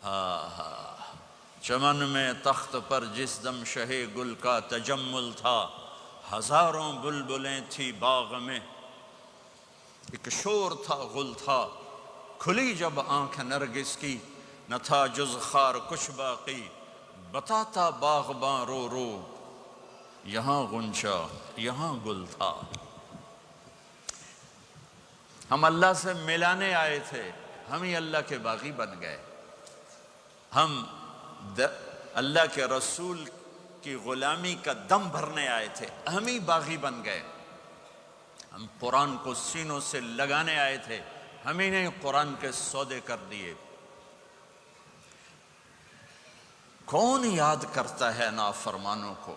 ہاں ہاں، چمن میں تخت پر جس دم شہ گل کا تجمل تھا، ہزاروں بلبلیں تھی باغ میں، ایک شور تھا غل تھا، کھلی جب آنکھ نرگس کی، نہ تھا جز خار کچھ باقی، بتاتا باغباں رو رو، یہاں غنچہ یہاں گل تھا۔ ہم اللہ سے ملانے آئے تھے، ہم ہی اللہ کے باغی بن گئے۔ ہم اللہ کے رسول کی غلامی کا دم بھرنے آئے تھے، ہم ہی باغی بن گئے۔ ہم قرآن کو سینوں سے لگانے آئے تھے، ہم ہی نے قرآن کے سودے کر دیے۔ کون یاد کرتا ہے نافرمانوں کو؟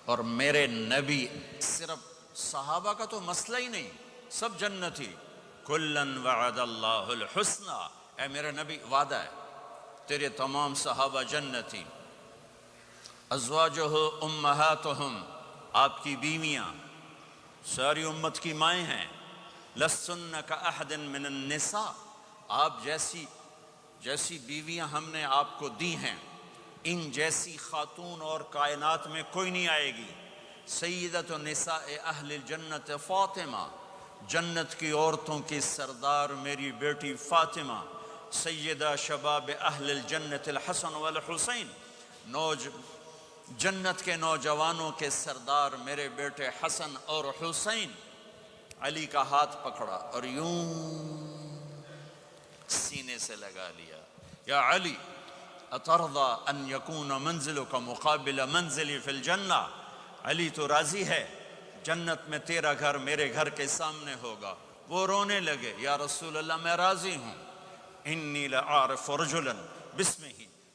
اور میرے نبی، صرف صحابہ کا تو مسئلہ ہی نہیں، سب جنتی۔ کلن وعد اللہ الحسنى، اے میرے نبی وعدہ ہے تیرے تمام صحابہ جنتی۔ ازواجہ امہاتہم، آپ کی بیویاں ساری امت کی مائیں ہیں۔ لستن کاحد من النساء، آپ جیسی بیویاں ہم نے آپ کو دی ہیں، ان جیسی خاتون اور کائنات میں کوئی نہیں آئے گی۔ سیدۃ نساء اہل الجنت فاطمہ، جنت کی عورتوں کی سردار میری بیٹی فاطمہ۔ سیدہ شباب اہل الجنت الحسن والحسین، جنت کے نوجوانوں کے سردار میرے بیٹے حسن اور حسین۔ علی کا ہاتھ پکڑا اور یوں سینے سے لگا لیا، یا علی اترضی ان یکون منزلک مقابل منزلی فی الجنہ، علی تو راضی ہے جنت میں تیرا گھر میرے گھر کے سامنے ہوگا؟ وہ رونے لگے، یا رسول اللہ میں راضی ہوں۔ انی لأعرف رجلا باسمہ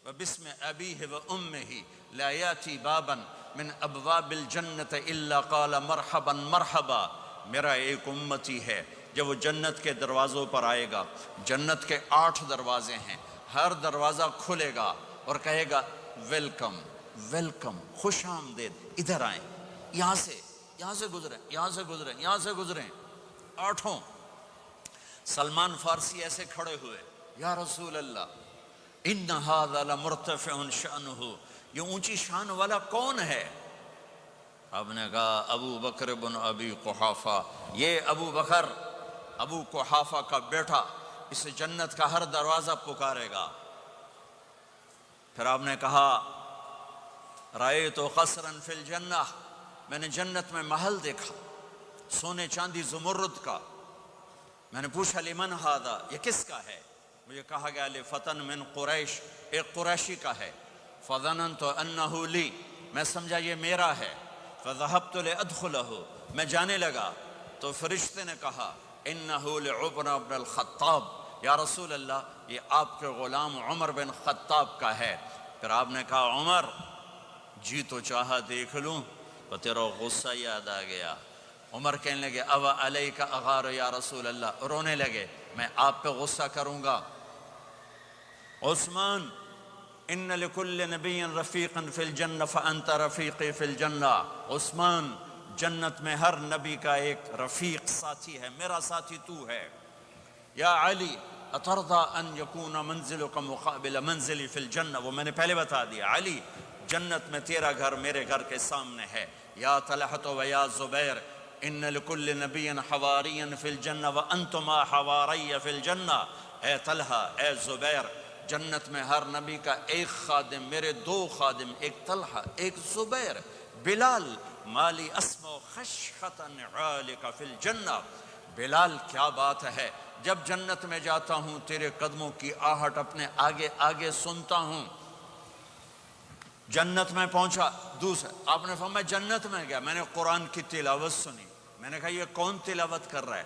وباسم ابیہ وامہ لا یاتی بابا من ابواب الجنت الا قال مرحبا مرحبا، میرا ایک امتی ہے جب وہ جنت کے دروازوں پر آئے گا، جنت کے 8 دروازے ہیں، ہر دروازہ کھلے گا اور کہے گا ویلکم ویلکم، خوش آمدید، ادھر آئیں، یہاں سے گزریں، یہاں سے گزریں، یہاں سے گزریں، 8۔ سلمان فارسی ایسے کھڑے ہوئے، یا رسول اللہ ان ھذا لمرتفع شأنہ، یہ اونچی شان والا کون ہے؟ آپ نے کہا ابو بکر بن ابی قحافہ، یہ ابو بکر ابو قحافہ کا بیٹا، اسے جنت کا ہر دروازہ پکارے گا۔ پھر آپ نے کہا رأیت قصرا فی الجنہ، میں نے جنت میں محل دیکھا سونے چاندی زمرد کا۔ میں نے پوچھا لمن ھذا، یہ کس کا ہے؟ مجھے کہا گیا لفتن من قریش، ایک قریشی کا ہے۔ فظننت انہ لی، میں سمجھا یہ میرا ہے۔ فذهبت لادخلہ، میں جانے لگا تو فرشتے نے کہا انہ لعمر بن الخطاب، یا رسول اللہ یہ آپ کے غلام عمر بن خطاب کا ہے۔ پھر آپ نے کہا عمر جی تو چاہا دیکھ لوں، تو تیرا غصہ یاد آ گیا۔ عمر کہنے لگے او علیک اغار یا رسول اللہ، رونے لگے میں آپ پہ غصہ کروں گا۔ عثمان ان لکل نبی رفیقا فی الجنہ فانت رفیقی فی الجنہ، عثمان جنت میں ہر نبی کا ایک رفیق ساتھی ہے، میرا ساتھی تو ہے۔ یا علی اترضی ان یکون منزلک مقابل منزلی فی الجنہ، وہ میں نے پہلے بتا دیا، علی جنت میں تیرا گھر میرے گھر کے سامنے ہے۔ یا طلحۃ و یا زبیر ان لکل نبی حواری فی الجنہ وانتما حواری فی الجنہ، اے طلحہ اے زبیر جنت میں ہر نبی کا ایک خادم، میرے 2 خادم، ایک طلحہ ایک زبیر۔ بلال مالی اسمع خشخطا عالک فی الجنہ، بلال کیا بات ہے، جب جنت میں جاتا ہوں تیرے قدموں کی آہٹ اپنے آگے آگے سنتا ہوں۔ جنت میں پہنچا، دوسرا آپ نے فرمایا جنت میں گیا، میں نے قرآن کی تلاوت سنی، میں نے کہا یہ کون تلاوت کر رہا ہے؟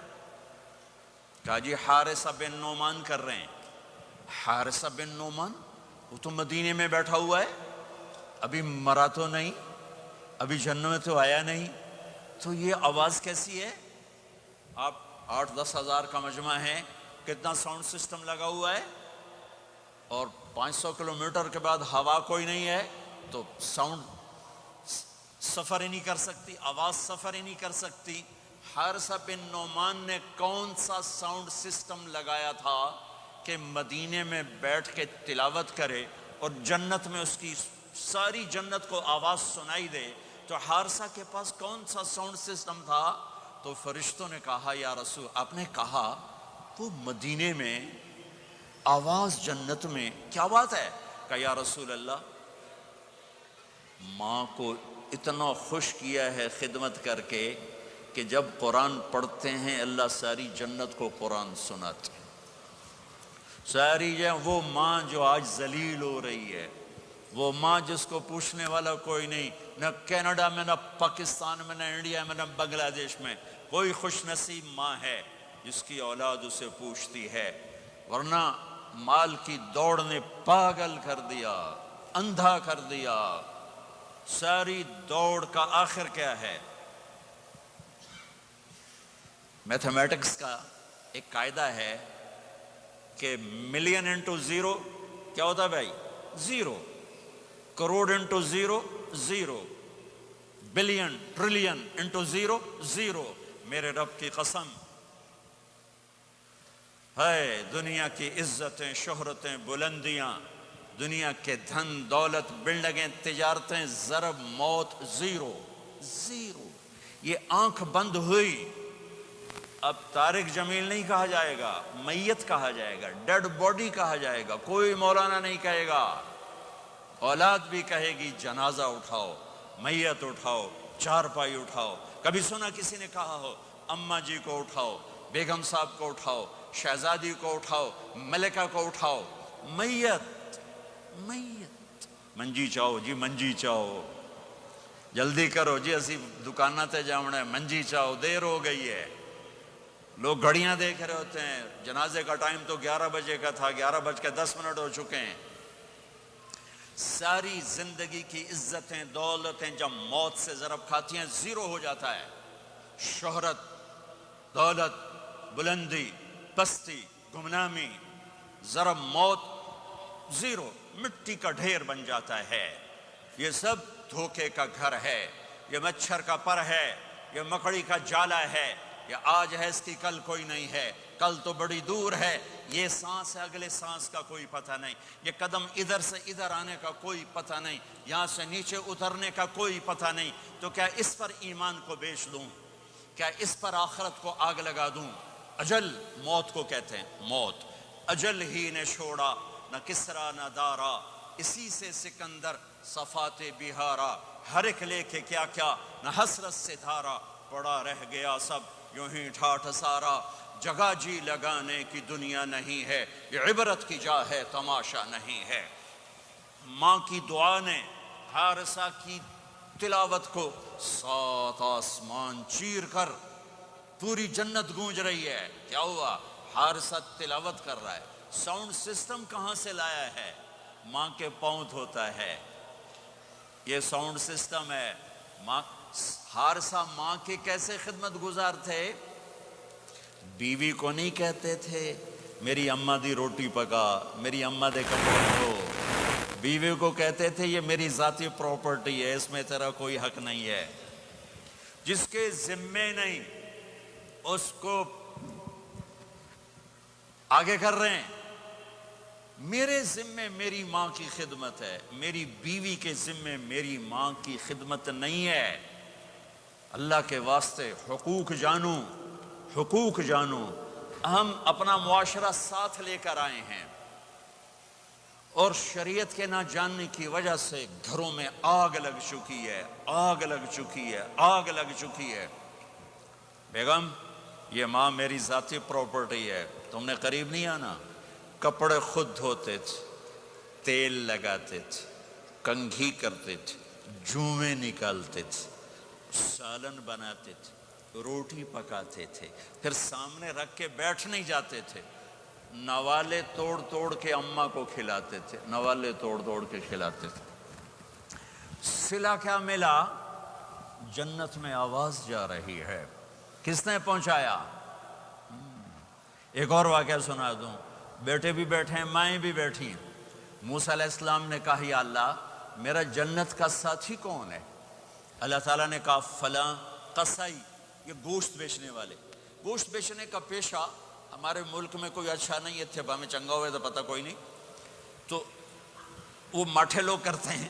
کہا جی حارثہ بن نعمان کر رہے ہیں۔ حارثہ بن نعمان وہ تو مدینے میں بیٹھا ہوا ہے، ابھی مرا تو نہیں، ابھی جنت میں تو آیا نہیں، تو یہ آواز کیسی ہے؟ آپ 8-10 ہزار کا مجمع ہے، کتنا ساؤنڈ سسٹم لگا ہوا ہے، اور 500 کلومیٹر کے بعد ہوا کوئی نہیں ہے تو ساؤنڈ سفر ہی نہیں کر سکتی، آواز سفر ہی نہیں کر سکتی۔ حارثہ بن نعمان نے کون سا ساؤنڈ سسٹم لگایا تھا کہ مدینے میں بیٹھ کے تلاوت کرے اور جنت میں اس کی ساری جنت کو آواز سنائی دے، تو حارثہ کے پاس کون سا ساؤنڈ سسٹم تھا؟ تو فرشتوں نے کہا یا رسول، آپ نے کہا وہ مدینے میں آواز جنت میں، کیا بات ہے؟ کہ یا رسول اللہ، ماں کو اتنا خوش کیا ہے خدمت کر کے کہ جب قرآن پڑھتے ہیں اللہ ساری جنت کو قرآن سناتے ہیں۔ ساری وہ ماں جو آج ذلیل ہو رہی ہے، وہ ماں جس کو پوچھنے والا کوئی نہیں، نہ کینیڈا میں، نہ پاکستان میں، نہ انڈیا میں، نہ بنگلہ دیش میں کوئی خوش نصیب ماں ہے جس کی اولاد اسے پوچھتی ہے، ورنہ مال کی دوڑ نے پاگل کر دیا، اندھا کر دیا۔ ساری دوڑ کا آخر کیا ہے؟ میتھمیٹکس کا ایک قاعدہ ہے کہ ملین انٹو زیرو کیا ہوتا ہے بھائی؟ Zero. Crore into zero zero, billion trillion into zero zero. میرے رب کی قسم ہے، دنیا کی عزتیں، شہرتیں، بلندیاں، دنیا کے دھن دولت، بلڈنگیں، تجارتیں، ضرب موت زیرو زیرو۔ یہ آنکھ بند ہوئی، اب طارق جمیل نہیں کہا جائے گا، میت کہا جائے گا، ڈیڈ باڈی کہا جائے گا۔ کوئی مولانا نہیں کہے گا، اولاد بھی کہے گی جنازہ اٹھاؤ، میت اٹھاؤ، چارپائی اٹھاؤ۔ کبھی سنا کسی نے کہا ہو اماں جی کو اٹھاؤ، بیگم صاحب کو اٹھاؤ، شہزادی کو اٹھاؤ، ملکہ کو اٹھاؤ؟ میت میت۔ منجی چاہو جی، منجی چاہو، جلدی کرو جی، اسی دکانہ تے جاؤنا ہے، منجی چاہو، دیر ہو گئی ہے۔ لوگ گھڑیاں دیکھ رہے ہوتے ہیں، جنازے کا ٹائم تو 11 بجے کا تھا، 11:10 ہو چکے ہیں۔ ساری زندگی کی عزتیں، دولتیں جب موت سے ضرب کھاتی ہیں زیرو ہو جاتا ہے۔ شہرت، دولت، بلندی، پستی، گمنامی، ضرب موت زیرو، مٹی کا ڈھیر بن جاتا ہے۔ یہ سب دھوکے کا گھر ہے، یہ مچھر کا پر ہے، یہ مکڑی کا جالا ہے، یہ آج ہے اس کی کل کوئی نہیں ہے، کل تو بڑی دور ہے، یہ سانس ہے اگلے سانس کا کوئی پتہ نہیں، یہ قدم ادھر سے ادھر آنے کا کوئی پتہ نہیں، یہاں سے نیچے اترنے کا کوئی پتہ نہیں۔ تو کیا اس پر ایمان کو بیچ دوں؟ کیا اس پر آخرت کو آگ لگا دوں؟ اجل موت کو کہتے ہیں، موت اجل ہی نے چھوڑا، نہ کسرا نہ دارا، اسی سے سکندر صفات بہارا، ہر ایک لے کے کیا کیا، نہ حسرت سے دھارا، پڑا رہ گیا سب یوں ہی ٹھاٹھ سارا، جگہ جی لگانے کی دنیا نہیں ہے، یہ عبرت کی جا ہے، تماشا نہیں ہے۔ ماں کی دعا نے حارثہ کی تلاوت کو 7 آسمان چیر کر پوری جنت گونج رہی ہے۔ کیا ہوا؟ حارثہ تلاوت کر رہا ہے۔ ساؤنڈ سسٹم کہاں سے لایا ہے؟ ماں کے پاؤں دھوتا ہے، یہ ساؤنڈ سسٹم ہے۔ حارثہ ماں کے کیسے خدمت گزار تھے؟ بیوی کو نہیں کہتے تھے میری اماں دی روٹی پکا، میری اماں دے کپڑے دھو، بیوی کو کہتے تھے یہ میری ذاتی پراپرٹی ہے، اس میں تیرا کوئی حق نہیں ہے۔ جس کے ذمے نہیں اس کو آگے کر رہے ہیں۔ میرے ذمے میری ماں کی خدمت ہے، میری بیوی کے ذمے میری ماں کی خدمت نہیں ہے۔ اللہ کے واسطے حقوق جانو، حقوق جانو۔ ہم اپنا معاشرہ ساتھ لے کر آئے ہیں اور شریعت کے نہ جاننے کی وجہ سے گھروں میں آگ لگ چکی ہے، آگ لگ چکی ہے، آگ لگ چکی ہے۔ بیگم یہ ماں میری ذاتی پراپرٹی ہے، تم نے قریب نہیں آنا۔ کپڑے خود دھوتے تھے، تیل لگاتے تھے، کنگھی کرتے تھے، جوئیں نکالتے تھے، سالن بناتے تھے، روٹی پکاتے تھے، پھر سامنے رکھ کے بیٹھ نہیں جاتے تھے، نوالے توڑ توڑ کے اماں کو کھلاتے تھے، نوالے توڑ توڑ کے کھلاتے تھے۔ صلہ کیا ملا؟ جنت میں آواز جا رہی ہے۔ کس نے پہنچایا؟ ایک اور واقعہ سنا دوں، بیٹے بھی بیٹھے ہیں، مائیں بھی بیٹھی ہیں۔ موسیٰ علیہ السلام نے کہا یا اللہ میرا جنت کا ساتھی کون ہے؟ اللہ تعالیٰ نے کہا فلاں قصائی، یہ گوشت بیچنے والے۔ گوشت بیچنے کا پیشہ ہمارے ملک میں کوئی اچھا نہیں ہے تھے میں چنگا ہوئے تو پتہ کوئی نہیں، تو وہ ماٹھے لوگ کرتے ہیں،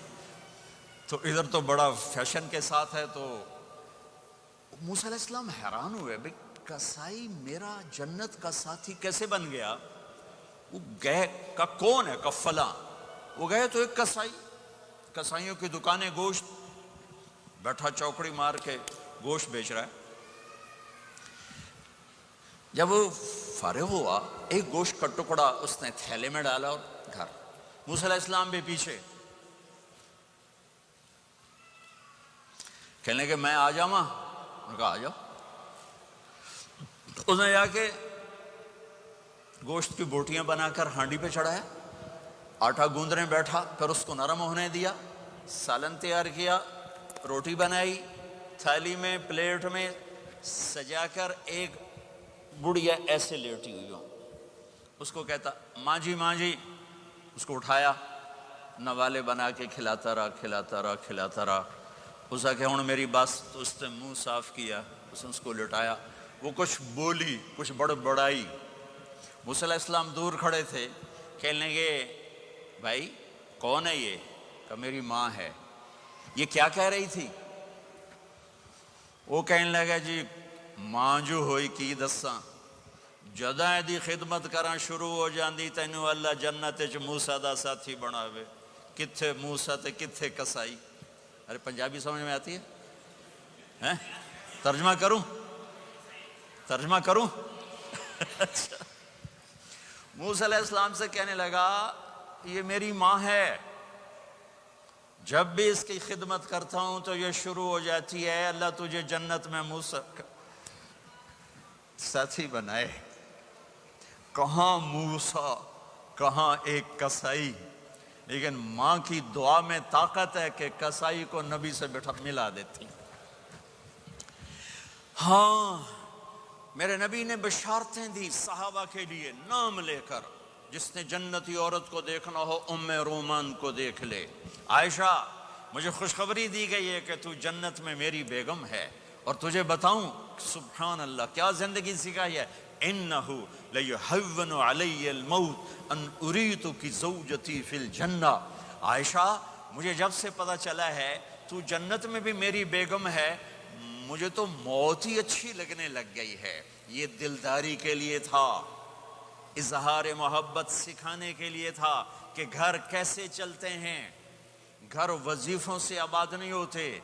تو ادھر تو بڑا فیشن کے ساتھ ہے۔ تو موسیٰ علیہ السلام حیران ہوئے، بھئی کسائی میرا جنت کا ساتھی کیسے بن گیا؟ وہ گئے کہ کون ہے؟ کہ فلاں۔ وہ گئے تو ایک کسائی، کسائیوں کی دکانیں، گوشت، بیٹھا چوکڑی مار کے گوشت بیچ رہا ہے۔ جب وہ فارغ ہوا، ایک گوشت کا ٹکڑا اس نے تھیلے میں ڈالا اور گھر۔ موسیٰ علیہ السلام بھی پیچھے، کہنے کہ میں آ جاؤں؟ انہوں نے کہا آ جاؤ۔ اس نے جا کے گوشت کی بوٹیاں بنا کر ہانڈی پہ چڑھایا، آٹا گوندنے بیٹھا، پھر اس کو نرم ہونے دیا، سالن تیار کیا، روٹی بنائی، تھالی میں پلیٹ میں سجا کر ایک بڑھیا ایسے لیٹی ہوئی ہوں، اس کو کہتا ماں جی ماں جی، اس کو اٹھایا، نوالے بنا کے کھلاتا رہا کھلاتا رہا کھلاتا رہا۔ اس نے کہا ہن میری بس، تو اس نے منہ صاف کیا، اس نے اس کو لٹایا، وہ کچھ بولی، کچھ بڑائی۔ موسیٰ علیہ السلام دور کھڑے تھے، کہنے لگے بھائی کون ہے یہ؟ کہ میری ماں ہے۔ یہ کیا کہہ رہی تھی؟ وہ کہنے لگا جی ماں جو ہوئی کی دساں، جداں دی خدمت کراں شروع ہو جاندی تینوں اللہ جنت وچ موسیٰ دا ساتھی بناوے۔ کتھے موسیٰ تے کتھے کسائی؟ ارے پنجابی سمجھ میں آتی ہے؟ ترجمہ کروں؟ ترجمہ کروں؟ موسیٰ علیہ السلام سے کہنے لگا یہ میری ماں ہے، جب بھی اس کی خدمت کرتا ہوں تو یہ شروع ہو جاتی ہے اللہ تجھے جنت میں موسیٰ ساتھی بنائے۔ کہاں موسیٰ، کہاں ایک کسائی، لیکن ماں کی دعا میں طاقت ہے کہ کسائی کو نبی سے ملا دیتی۔ ہاں میرے نبی نے بشارتیں دی صحابہ کے لیے نام لے کر، جس نے جنتی عورت کو دیکھنا ہو ام رومان کو دیکھ لے۔ عائشہ مجھے خوشخبری دی گئی ہے کہ تو جنت میں میری بیگم ہے، اور تجھے بتاؤں سبحان اللہ کیا زندگی سکھائی ہے، انہو لیہون علی الموت ان اریتک زوجتی فی الجنہ۔ عائشہ مجھے جب سے پتا چلا ہے تو جنت میں بھی میری بیگم ہے، مجھے تو موت ہی اچھی لگنے لگ گئی ہے۔ یہ دلداری کے لیے تھا، اظہار محبت سکھانے کے لیے تھا کہ گھر کیسے چلتے ہیں۔ گھر وظیفوں سے آباد نہیں ہوتے،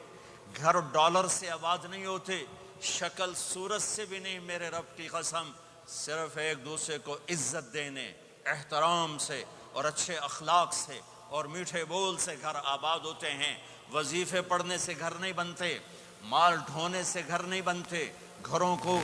گھر ڈالر سے آباد نہیں ہوتے، شکل صورت سے بھی نہیں، میرے رب کی قسم، صرف ایک دوسرے کو عزت دینے، احترام سے اور اچھے اخلاق سے اور میٹھے بول سے گھر آباد ہوتے ہیں۔ وظیفے پڑھنے سے گھر نہیں بنتے، مال ڈھونے سے گھر نہیں بنتے۔ گھروں کو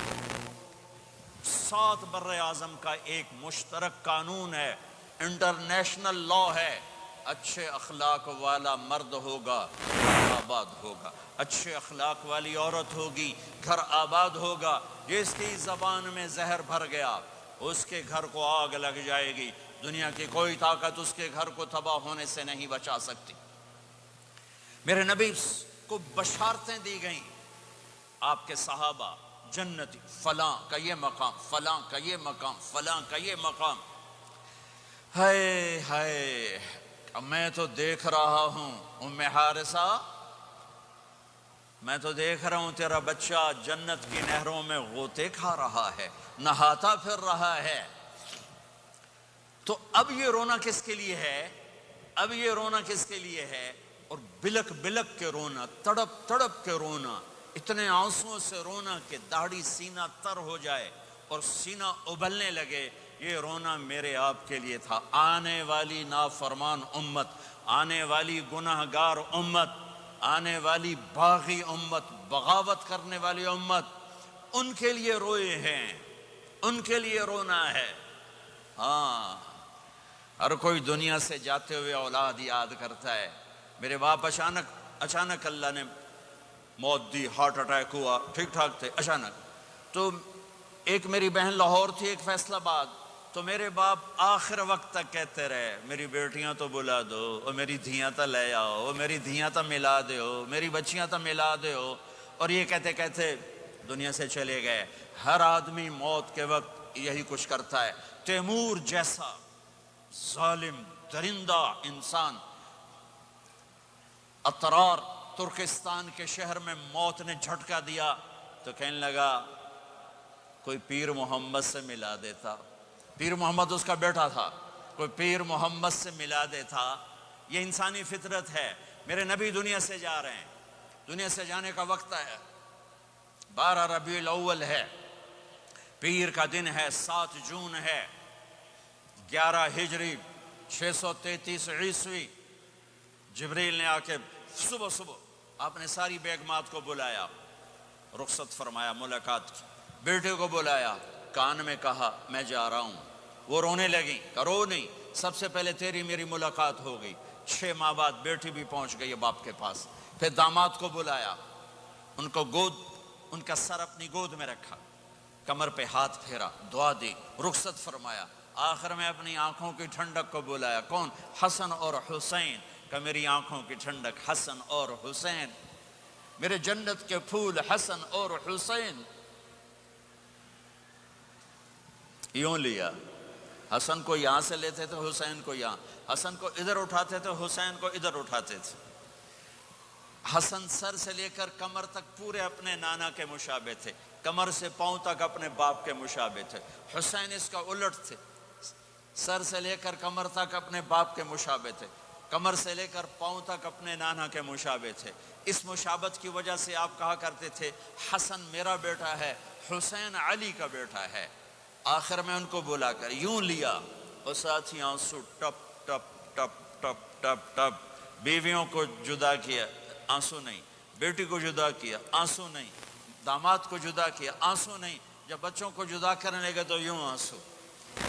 7 بر اعظم کا ایک مشترک قانون ہے، انٹرنیشنل لا ہے، اچھے اخلاق والا مرد ہوگا گھر آباد ہوگا، اچھے اخلاق والی عورت ہوگی گھر آباد ہوگا۔ جس کی زبان میں زہر بھر گیا اس کے گھر کو آگ لگ جائے گی، دنیا کی کوئی طاقت اس کے گھر کو تباہ ہونے سے نہیں بچا سکتی۔ میرے نبی کو بشارتیں دی گئیں، آپ کے صحابہ جنتی، فلاں کا یہ مقام، فلاں کا یہ مقام، فلاں کا یہ مقام۔ ہائے ہائے، میں تو دیکھ رہا ہوں ام حارثہ، میں تو دیکھ رہا ہوں تیرا بچہ جنت کی نہروں میں غوطے کھا رہا ہے، نہاتا پھر رہا ہے۔ تو اب یہ رونا کس کے لیے ہے؟ اب یہ رونا کس کے لیے ہے؟ اور بلک بلک کے رونا، تڑپ تڑپ کے رونا، اتنے آنسوں سے رونا کہ داڑھی سینہ تر ہو جائے اور سینہ ابلنے لگے، یہ رونا میرے آپ کے لیے تھا۔ آنے والی نافرمان امت، آنے والی گناہگار امت، آنے والی باغی امت، بغاوت کرنے والی امت، ان کے لیے روئے ہیں، ان کے لیے رونا ہے۔ ہاں ہر کوئی دنیا سے جاتے ہوئے اولاد یاد کرتا ہے۔ میرے باپ اچانک اللہ نے موت دی، ہارٹ اٹیک ہوا، ٹھیک ٹھاک تھے، اچانک۔ تو ایک میری بہن لاہور تھی، ایک فیصل آباد، تو میرے باپ آخر وقت تک کہتے رہے میری بیٹیاں تو بلا دو، اور میری دھیاں تو لے آؤ، اور میری دھیاں تو ملا دو، میری بچیاں تو ملا دو، اور یہ کہتے کہتے دنیا سے چلے گئے۔ ہر آدمی موت کے وقت یہی کچھ کرتا ہے۔ تیمور جیسا ظالم درندہ انسان اطرار ترکستان کے شہر میں موت نے جھٹکا دیا تو کہنے لگا کوئی پیر محمد سے ملا دیتا۔ پیر محمد اس کا بیٹا تھا، کوئی پیر محمد سے ملا دیتا۔ یہ انسانی فطرت ہے۔ میرے نبی دنیا سے جا رہے ہیں، دنیا سے جانے کا وقت ہے، 12 ربیع الاول ہے، پیر کا دن ہے، 7 جون ہے، 11 ہجری 633 عیسوی۔ جبریل نے آ کے صبح آپ نے ساری بیگمات کو بلایا، رخصت فرمایا ملاقات کی، بیٹے کو بلایا، کان میں کہا میں جا رہا ہوں۔ وہ رونے لگی، کرو نہیں، سب سے پہلے تیری میری ملاقات ہو گئی۔ 6 ماہ بعد بیٹی بھی پہنچ گئی باپ کے پاس۔ پھر داماد کو بلایا، ان کو ان کا سر اپنی گود میں رکھا، کمر پہ ہاتھ پھیرا، دعا دی، رخصت فرمایا۔ آخر میں اپنی آنکھوں کی ٹھنڈک کو بلایا، کون؟ حسن اور حسین، کہ میری آنکھوں کی ٹھنڈک حسن اور حسین، میرے جنت کے پھول حسن اور حسین۔ یوں لیا، حسن کو یہاں سے لیتے تھے، حسین کو یہاں، حسن کو ادھر اٹھاتے تھے، حسین کو ادھر اٹھاتے تھے۔ حسن سر سے لے کر کمر تک پورے اپنے نانا کے مشابہ تھے، کمر سے پاؤں تک اپنے باپ کے مشابہ تھے۔ حسین اس کا الٹ تھے، سر سے لے کر کمر تک اپنے باپ کے مشابہ تھے، کمر سے لے کر پاؤں تک اپنے نانا کے مشابہ تھے۔ اس مشابہت کی وجہ سے آپ کہا کرتے تھے حسن میرا بیٹا ہے، حسین علی کا بیٹا ہے۔ آخر میں ان کو بلا کر یوں لیا، اور ساتھ ہی آنسو ٹپ ٹپ ٹپ ٹپ ٹپ ٹپ۔ بیویوں کو جدا کیا، آنسو نہیں، بیٹی کو جدا کیا، آنسو نہیں، داماد کو جدا کیا، آنسو نہیں، جب بچوں کو جدا کرنے لگے تو یوں آنسو۔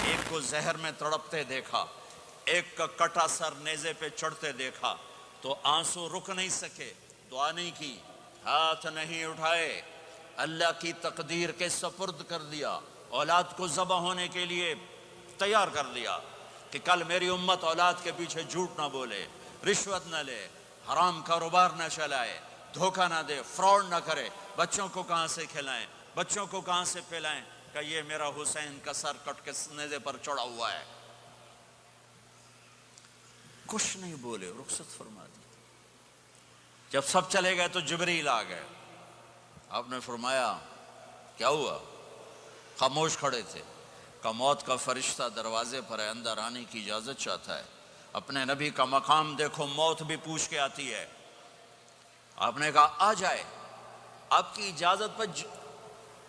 ایک کو زہر میں تڑپتے دیکھا، ایک کا کٹا سر نیزے پہ چڑھتے دیکھا تو آنسو رک نہیں سکے، دعا نہیں کی، ہاتھ نہیں اٹھائے، اللہ کی تقدیر کے سپرد کر دیا، اولاد کو ذبح ہونے کے لیے تیار کر دیا کہ کل میری امت اولاد کے پیچھے جھوٹ نہ بولے، رشوت نہ لے، حرام کاروبار نہ چلائے، دھوکہ نہ دے، فراڈ نہ کرے، بچوں کو کہاں سے کھلائیں، بچوں کو کہاں سے پلائیں، کہ یہ میرا حسین کا سر کٹ کے نیزے پر چڑھا ہوا ہے۔ کچھ نہیں بولے، رخصت فرما دی۔ جب سب چلے گئے تو جبریل آ گئے، آپ نے فرمایا کیا ہوا؟ خاموش کھڑے تھے، کہ موت کا فرشتہ دروازے پر ہے، اندر آنے کی اجازت چاہتا ہے۔ اپنے نبی کا مقام دیکھو، موت بھی پوچھ کے آتی ہے۔ آپ نے کہا آ جائے، آپ کی اجازت پر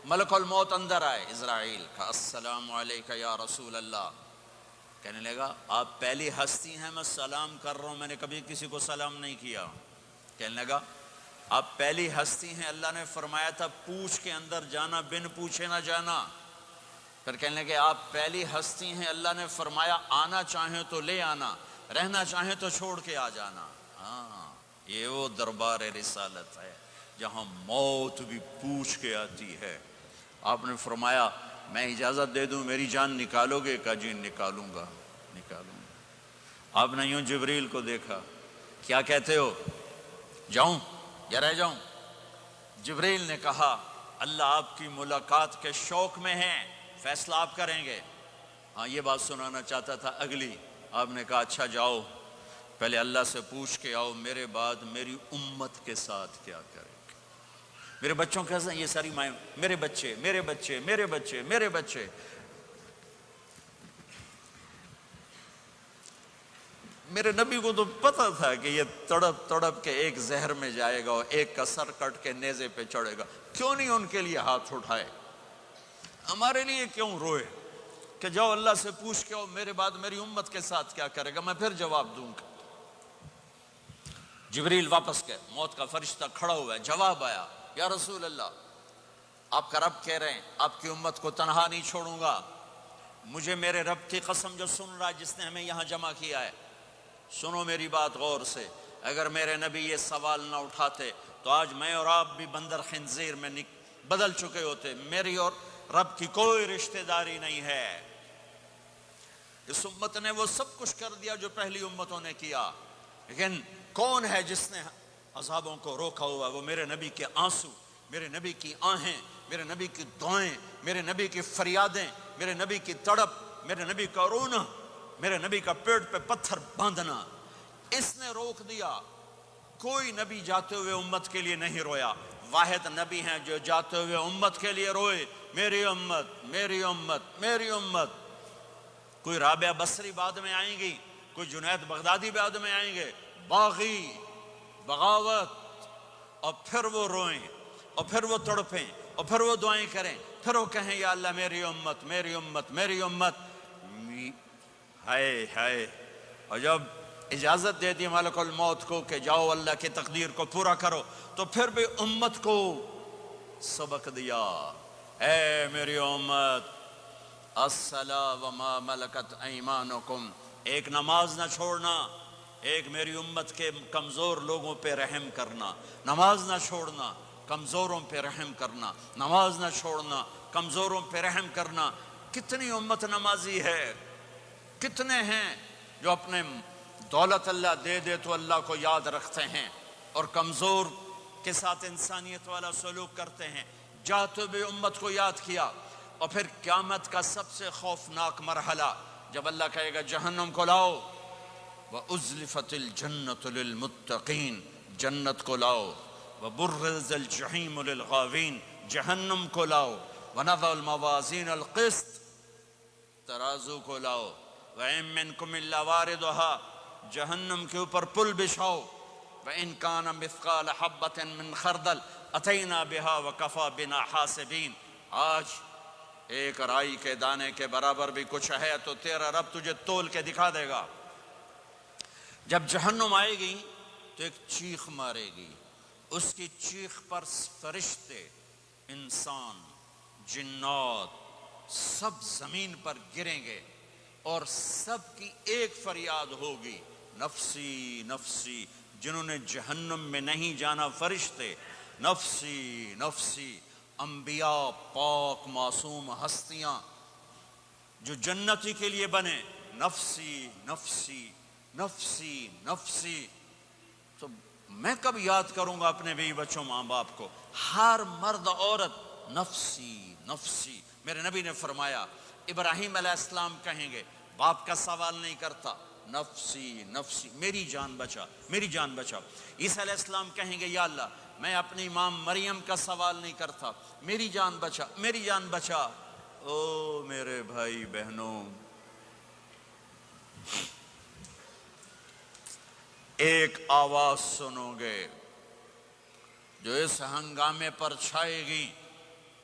ملک الموت اندر آئے۔ اسرائیل کا السلام علیکہ یا رسول اللہ، کہنے لگا آپ پہلی ہستی ہیں، میں سلام کر رہا ہوں، میں نے کبھی کسی کو سلام نہیں کیا۔ کہنے لگا آپ پہلی ہستی ہیں، اللہ نے فرمایا تھا پوچھ کے اندر جانا، بن پوچھے نہ جانا۔ پھر کہنے لگے آپ پہلی ہستی ہیں، اللہ نے فرمایا آنا چاہیں تو لے آنا، رہنا چاہیں تو چھوڑ کے آ جانا۔ ہاں، یہ وہ دربار رسالت ہے جہاں موت بھی پوچھ کے آتی ہے۔ آپ نے فرمایا میں اجازت دے دوں میری جان نکالو گے؟ کہا جی نکالوں گا، نکالوں گا۔ آپ نے یوں جبریل کو دیکھا، کیا کہتے ہو، جاؤں یا رہ جاؤں؟ جبریل نے کہا اللہ آپ کی ملاقات کے شوق میں ہیں، فیصلہ آپ کریں گے۔ ہاں یہ بات سنانا چاہتا تھا اگلی۔ آپ نے کہا اچھا جاؤ، پہلے اللہ سے پوچھ کے آؤ میرے بعد میری امت کے ساتھ کیا کریں گے، میرے بچوں کے ساتھ، یہ ساری مائیں، میرے بچے میرے بچے میرے بچے میرے بچے۔ میرے نبی کو تو پتا تھا کہ یہ تڑپ تڑپ کے ایک زہر میں جائے گا اور ایک کا سر کٹ کے نیزے پہ چڑھے گا، کیوں نہیں ان کے لیے ہاتھ اٹھائے، ہمارے لیے کیوں روئے کہ جاؤ اللہ سے پوچھ کے آؤ میرے بعد میری امت کے ساتھ کیا کرے گا، میں پھر جواب دوں گا۔ جبریل واپس گئے، موت کا فرشتہ کھڑا ہوا ہے، جواب آیا یا رسول اللہ آپ کا رب کہہ رہے ہیں آپ کی امت کو تنہا نہیں چھوڑوں گا، مجھے میرے رب کی قسم جو سن رہا ہے جس نے ہمیں یہاں جمع کیا ہے، سنو میری بات غور سے، اگر میرے نبی یہ سوال نہ اٹھاتے تو آج میں اور آپ بھی بندر خنزیر میں بدل چکے ہوتے۔ میری اور رب کی کوئی رشتہ داری نہیں ہے، اس امت نے وہ سب کچھ کر دیا جو پہلی امتوں نے کیا، لیکن کون ہے جس نے عذابوں کو روکا ہوا؟ وہ میرے نبی کے آنسو، میرے نبی کی آہیں، میرے نبی کی دعائیں، میرے نبی کی فریادیں، میرے نبی کی تڑپ، میرے نبی کا رونا، میرے نبی کا پیٹ پہ پتھر باندھنا، اس نے روک دیا۔ کوئی نبی جاتے ہوئے امت کے لیے نہیں رویا، واحد نبی ہیں جو جاتے ہوئے امت کے لیے روئے، میری امت میری امت میری امت۔ کوئی رابعہ بصری بعد میں آئیں گی، کوئی جنید بغدادی بعد میں آئیں گے، باغی، بغاوت، اور پھر وہ روئیں، اور پھر وہ تڑپیں، اور پھر وہ دعائیں کریں، پھر وہ کہیں یا اللہ میری امت میری امت میری امت۔ ہائے ہائے، اور جب اجازت دے دی ملک الموت کو کہ جاؤ اللہ کی تقدیر کو پورا کرو، تو پھر بھی امت کو سبق دیا، اے میری امت الصلاۃ وما ملکت ایمانکم، ایک نماز نہ چھوڑنا، ایک میری امت کے کمزور لوگوں پہ رحم کرنا، نماز نہ چھوڑنا، کمزوروں پہ رحم کرنا، نماز نہ چھوڑنا، کمزوروں پہ رحم کرنا۔ کتنی امت نمازی ہے، کتنے ہیں جو اپنے دولت اللہ دے دے تو اللہ کو یاد رکھتے ہیں اور کمزور کے ساتھ انسانیت والا سلوک کرتے ہیں۔ جاتے بھی امت کو یاد کیا، اور پھر قیامت کا سب سے خوفناک مرحلہ جب اللہ کہے گا جہنم کو لاؤ، وَأُزْلِفَتِ الْجَنَّةُ لِلْمُتَّقِينَ، جنت کو لاؤ، وَبُرِّزَ الْجَحِيمُ لِلْغَاوِينَ، جہنم کو لاؤ، وَنَضَعُ الْمَوَازِينَ الْقِسْطَ، ترازو کو لاؤ، وَإِن مِّنكُمْ إِلَّا وَارِدُهَا، جہنم کے اوپر پل بچھاؤ، وَإِن كَانَ مِثْقَالَ حَبَّةٍ مِّنْ خَرْدَلٍ أَتَيْنَا بِهَا وَكَفَى بِنَا حَاسِبِينَ۔ آج ایک رائی کے دانے کے برابر بھی کچھ ہے تو تیرا رب تجھے تول کے دکھا دے گا۔ جب جہنم آئے گی تو ایک چیخ مارے گی، اس کی چیخ پر فرشتے، انسان، جنات سب زمین پر گریں گے، اور سب کی ایک فریاد ہوگی، نفسی نفسی۔ جنہوں نے جہنم میں نہیں جانا فرشتے، نفسی نفسی۔ انبیاء، پاک معصوم ہستیاں جو جنتی کے لیے بنے، نفسی نفسی نفسی نفسی۔ تو میں کب یاد کروں گا اپنے بیوی بچوں ماں باپ کو؟ ہر مرد عورت نفسی نفسی۔ میرے نبی نے فرمایا ابراہیم علیہ السلام کہیں گے، باپ کا سوال نہیں کرتا، نفسی نفسی، میری جان بچا میری جان بچا۔ عیسیٰ علیہ السلام کہیں گے یا اللہ میں اپنی ماں مریم کا سوال نہیں کرتا، میری جان بچا میری جان بچا۔ او میرے بھائی بہنوں، ایک آواز سنو گے جو اس ہنگامے پر چھائے گی،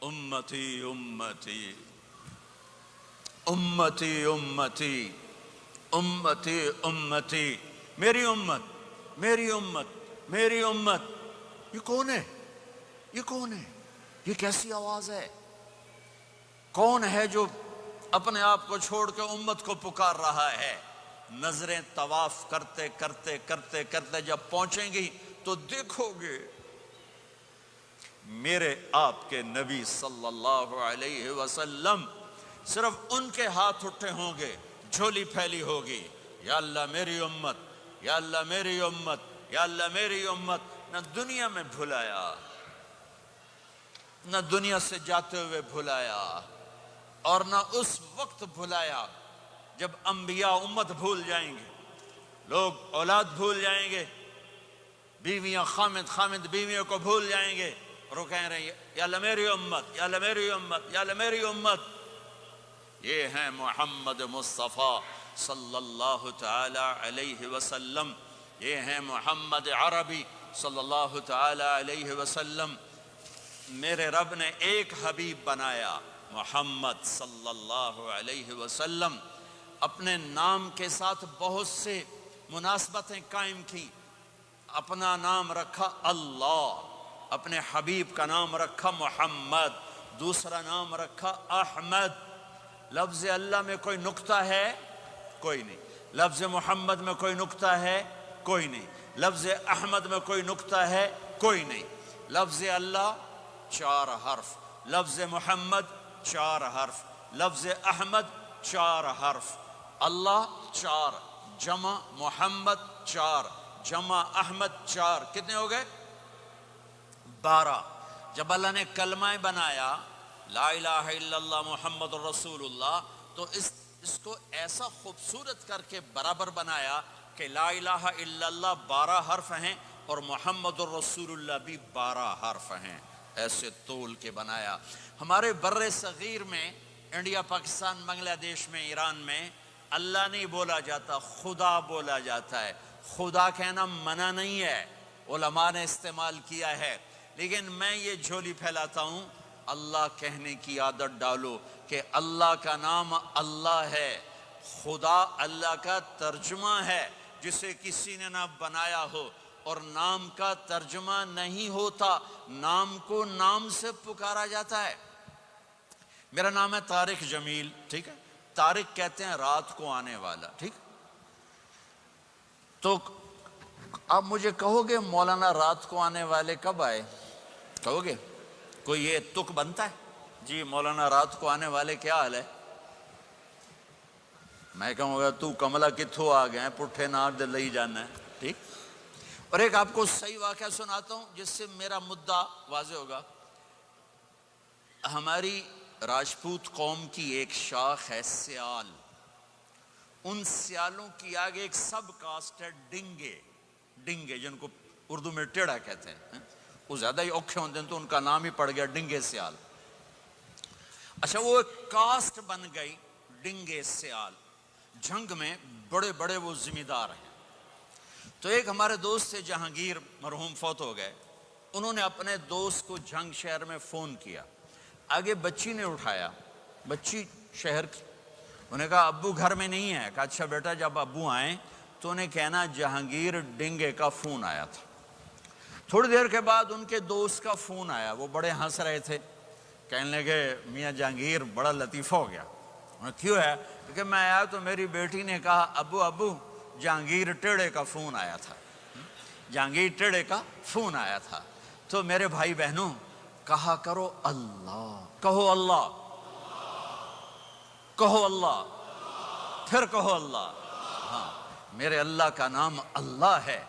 امتی امتی امتی امتی امتی امتی، میری امت میری امت میری امت۔ یہ کون ہے؟ یہ کون ہے؟ یہ کیسی آواز ہے؟ کون ہے جو اپنے آپ کو چھوڑ کے امت کو پکار رہا ہے؟ نظریں طواف کرتے کرتے کرتے کرتے جب پہنچیں گی تو دیکھو گے میرے آپ کے نبی صلی اللہ علیہ وسلم، صرف ان کے ہاتھ اٹھے ہوں گے، جھولی پھیلی ہوگی، یا اللہ میری امت یا اللہ میری امت یا اللہ میری امت۔ نہ دنیا میں بھلایا، نہ دنیا سے جاتے ہوئے بھلایا، اور نہ اس وقت بھلایا جب انبیاء امت بھول جائیں گے، لوگ اولاد بھول جائیں گے، بیویاں خامد بیویوں کو بھول جائیں گے، اور وہ کہہ رہے ہیں یا اللہ میری امت یا اللہ میری امت یا اللہ میری امت۔ یہ ہیں محمد مصطفیٰ صلی اللہ تعالی علیہ وسلم، یہ ہیں محمد عربی صلی اللہ تعالی علیہ وسلم۔ میرے رب نے ایک حبیب بنایا، محمد صلی اللہ علیہ وسلم۔ اپنے نام کے ساتھ بہت سے مناسبتیں قائم کی، اپنا نام رکھا اللہ، اپنے حبیب کا نام رکھا محمد، دوسرا نام رکھا احمد۔ لفظ اللہ میں کوئی نکتہ ہے؟ کوئی نہیں۔ لفظ محمد میں کوئی نکتہ ہے؟ کوئی نہیں۔ لفظ احمد میں کوئی نکتہ ہے؟ کوئی نہیں۔ لفظ اللہ 4 حرف، لفظ محمد 4 حرف، لفظ احمد 4 حرف۔ اللہ 4، جمع محمد 4، جمع احمد 4، کتنے ہو گئے؟ 12۔ جب اللہ نے کلمہ بنایا لا الہ الا اللہ محمد الرسول اللہ، تو اس کو ایسا خوبصورت کر کے برابر بنایا کہ لا الہ الا اللہ 12 حرف ہیں اور محمد الرسول اللہ بھی 12 حرف ہیں، ایسے تول کے بنایا۔ ہمارے بر صغیر میں، انڈیا، پاکستان، بنگلہ دیش میں، ایران میں اللہ نہیں بولا جاتا، خدا بولا جاتا ہے۔ خدا کہنا منع نہیں ہے، علماء نے استعمال کیا ہے، لیکن میں یہ جھولی پھیلاتا ہوں، اللہ کہنے کی عادت ڈالو کہ اللہ کا نام اللہ ہے، خدا اللہ کا ترجمہ ہے جسے کسی نے نہ بنایا ہو، اور نام کا ترجمہ نہیں ہوتا، نام کو نام سے پکارا جاتا ہے۔ میرا نام ہے طارق جمیل، ٹھیک ہے، طارق کہتے ہیں رات کو آنے والا، ٹھیک۔ تو آپ مجھے کہو گے مولانا رات کو آنے والے کب آئے؟ کہو گے؟ کوئی یہ تک بنتا ہے جی مولانا رات کو آنے والے کیا حال ہے؟ میں کہوں گا تو کملا کتھو آ گئے پٹھے ناک دے لئی جانا ہے، ٹھیک۔ اور ایک آپ کو صحیح واقعہ سناتا ہوں جس سے میرا مدعا واضح ہوگا۔ ہماری راجپوت قوم کی ایک شاخ ہے سیال، ان سیالوں کی آگے ایک سب کاسٹ ہے ڈنگے، ڈنگے جن کو اردو میں ٹیڑا کہتے ہیں، وہ زیادہ ہی اوکھے ہوتے ہیں تو ان کا نام ہی پڑ گیا ڈنگے سیال۔ اچھا، وہ ایک کاسٹ بن گئی ڈنگے سیال، جنگ میں بڑے بڑے وہ ذمہ دار ہیں۔ تو ایک ہمارے دوست تھے جہانگیر، مرحوم فوت ہو گئے، انہوں نے اپنے دوست کو جنگ شہر میں فون کیا، آگے بچی نے اٹھایا، بچی شہر کی، انہوں نے کہا ابو گھر میں نہیں ہے، کہا اچھا بیٹا جب ابو آئیں تو انہیں کہنا جہانگیر ڈنگے کا فون آیا تھا۔ تھوڑی دیر کے بعد ان کے دوست کا فون آیا، وہ بڑے ہنس رہے تھے، کہنے لگے میاں جہانگیر بڑا لطیفہ ہو گیا۔ کیوں ہے؟ کیونکہ میں آیا تو میری بیٹی نے کہا ابو جہانگیر ٹیڑے کا فون آیا تھا، جہانگیر ٹیڑے کا فون آیا تھا۔ تو میرے بھائی بہنوں کہا کرو اللہ، کہو اللہ، کہو اللہ، پھر کہو اللہ۔ ہاں، میرے اللہ کا نام اللہ ہے،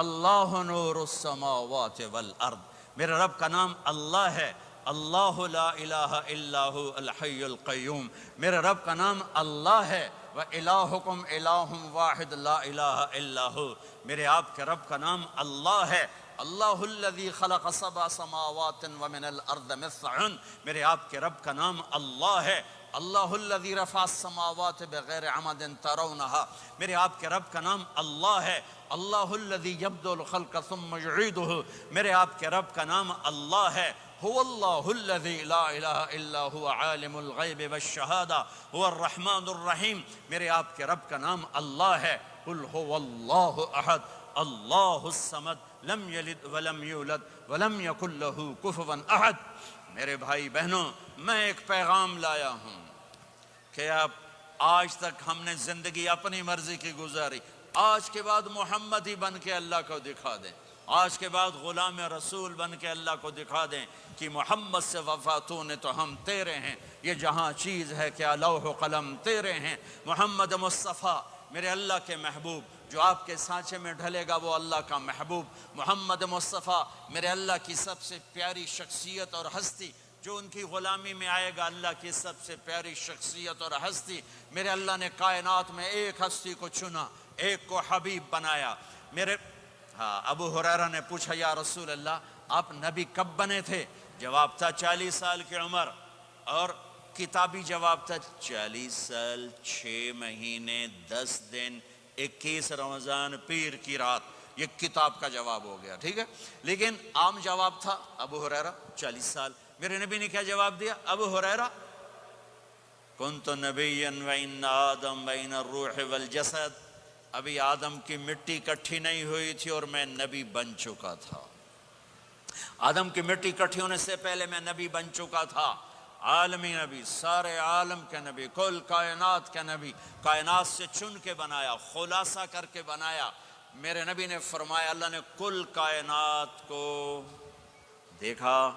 اللہ نور السماوات والارض، میرے رب کا نام اللہ ہے، اللہ لا الہ الا هو الحی القیوم، میرے رب کا نام اللہ ہے، وَإِلَٰهُكُمْ إِلَٰهٌ وَاحِدٌ لَا إِلَٰهَ إِلَّا هُوَ، میرے آپ کے رب کا نام اللہ ہے، اللہ الذی خلق سبع سماوات ومن الارض مثلہن، میرے آپ کے رب کا نام اللہ ہے، اللہ الذی رفع السماوات بغیر عمد ترونہا، میرے آپ کے رب کا نام اللہ ہے، اللہ الذی یبدأ الخلق ثم یعیدہ، میرے آپ کے رب کا نام اللہ ہے، هو اللہ الذی لا الہ الا هو عالم الغیب والشہادہ هو الرحمن الرحیم، میرے آپ کے رب کا نام اللہ ہے، قل هو اللہ احد اللہ الصمد لم یلد ولم یولد ولم یکن له کفوا احد۔ میرے بھائی بہنوں، میں ایک پیغام لایا ہوں کہ اب آج تک ہم نے زندگی اپنی مرضی کی گزاری، آج کے بعد محمد ہی بن کے اللہ کو دکھا دیں، آج کے بعد غلام رسول بن کے اللہ کو دکھا دیں کہ محمد سے وفا تو نے تو ہم تیرے ہیں، یہ جہاں چیز ہے کیا لوح و قلم تیرے ہیں، محمد مصطفیٰ میرے اللہ کے محبوب، جو آپ کے سانچے میں ڈھلے گا وہ اللہ کا محبوب، محمد مصطفیٰ میرے اللہ کی سب سے پیاری شخصیت اور ہستی، جو ان کی غلامی میں آئے گا اللہ کی سب سے پیاری شخصیت اور ہستی، میرے اللہ نے کائنات میں ایک ہستی کو چنا، ایک کو حبیب بنایا۔ میرے ابو ہریرہ نے پوچھا یا رسول اللہ آپ نبی کب بنے تھے؟ جواب تھا 40 سال کی عمر، اور کتابی جواب تھا 40 سال 6 مہینے 10 دن 21 رمضان پیر کی رات، یہ کتاب کا جواب ہو گیا، ٹھیک ہے۔ لیکن عام جواب تھا ابو ہریرہ 40 سال۔ میرے نبی نے کیا جواب دیا؟ ابو ہریرہ کنت نبیا وان آدم بین الروح والجسد، ابھی آدم کی مٹی کٹھی نہیں ہوئی تھی اور میں نبی بن چکا تھا، آدم کی مٹی کٹھی ہونے سے پہلے میں نبی بن چکا تھا، عالمی نبی، سارے عالم کے نبی، کل کائنات کے نبی، کائنات سے چن کے بنایا، خلاصہ کر کے بنایا۔ میرے نبی نے فرمایا اللہ نے کل کائنات کو دیکھا،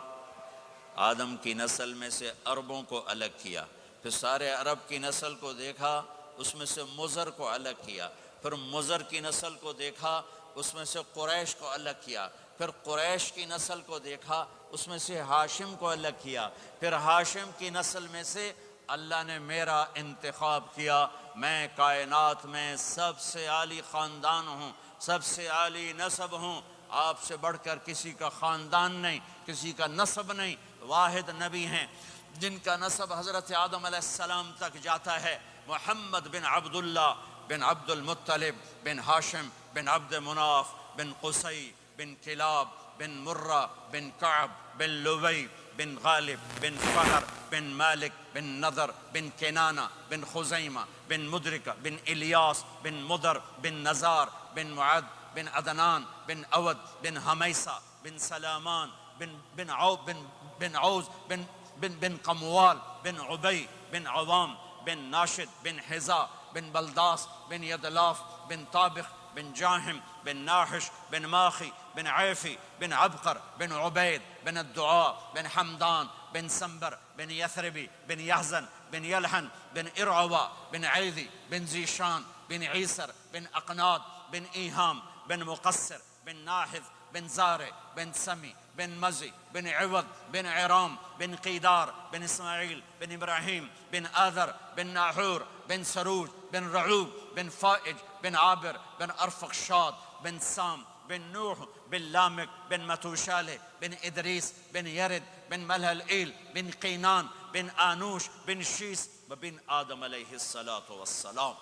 آدم کی نسل میں سے عربوں کو الگ کیا، پھر سارے عرب کی نسل کو دیکھا، اس میں سے مضر کو الگ کیا، پھر مضر کی نسل کو دیکھا، اس میں سے قریش کو الگ کیا، پھر قریش کی نسل کو دیکھا، اس میں سے ہاشم کو الگ کیا، پھر ہاشم کی نسل میں سے اللہ نے میرا انتخاب کیا، میں کائنات میں سب سے عالی خاندان ہوں، سب سے عالی نسب ہوں، آپ سے بڑھ کر کسی کا خاندان نہیں، کسی کا نسب نہیں، واحد نبی ہیں جن کا نسب حضرت آدم علیہ السلام تک جاتا ہے، محمد بن عبداللہ بن عبد المطلب بن ہاشم بن عبد مناف بن قصی بن کلاب بن مرہ بن کعب بن لبی بن غالب بن فہر بن مالک بن نضر بن کنانہ بن خزیمہ بن مدرکہ بن الیاس بن مدر بن نزار بن معد بن عدنان بن اود بن حمیسہ بن سلامان بن عوز بن قموال بن عبی بن عوام بن ناشد بن حزا بن بلداس بن یدلاف بن طابخ بن جاہم بن ناحش بن ماخی بن عیفی بن عبقر بن عبید بن الدعاء بن حمدان بن سنبر بن یثربی بن یحزن بن یلحن بن ارعوا بن عیدی بن زیشان بن عیسر بن اقناد بن ایہام بن مقصر بن ناحذ بن زارع بن سمی بن مزی بن عوض بن عرام بن قیدار بن اسماعیل بن ابراہیم بن آذر بن ناحور بن سروج بن رعوب بن فائج بن عابر بن ارفخشاد بن سام بن نوح بن لامک بن متوشالہ بن ادریس بن یرد بن ملہلئیل بن قینان بن آنوش بن شیس بن آدم علیہ السلام۔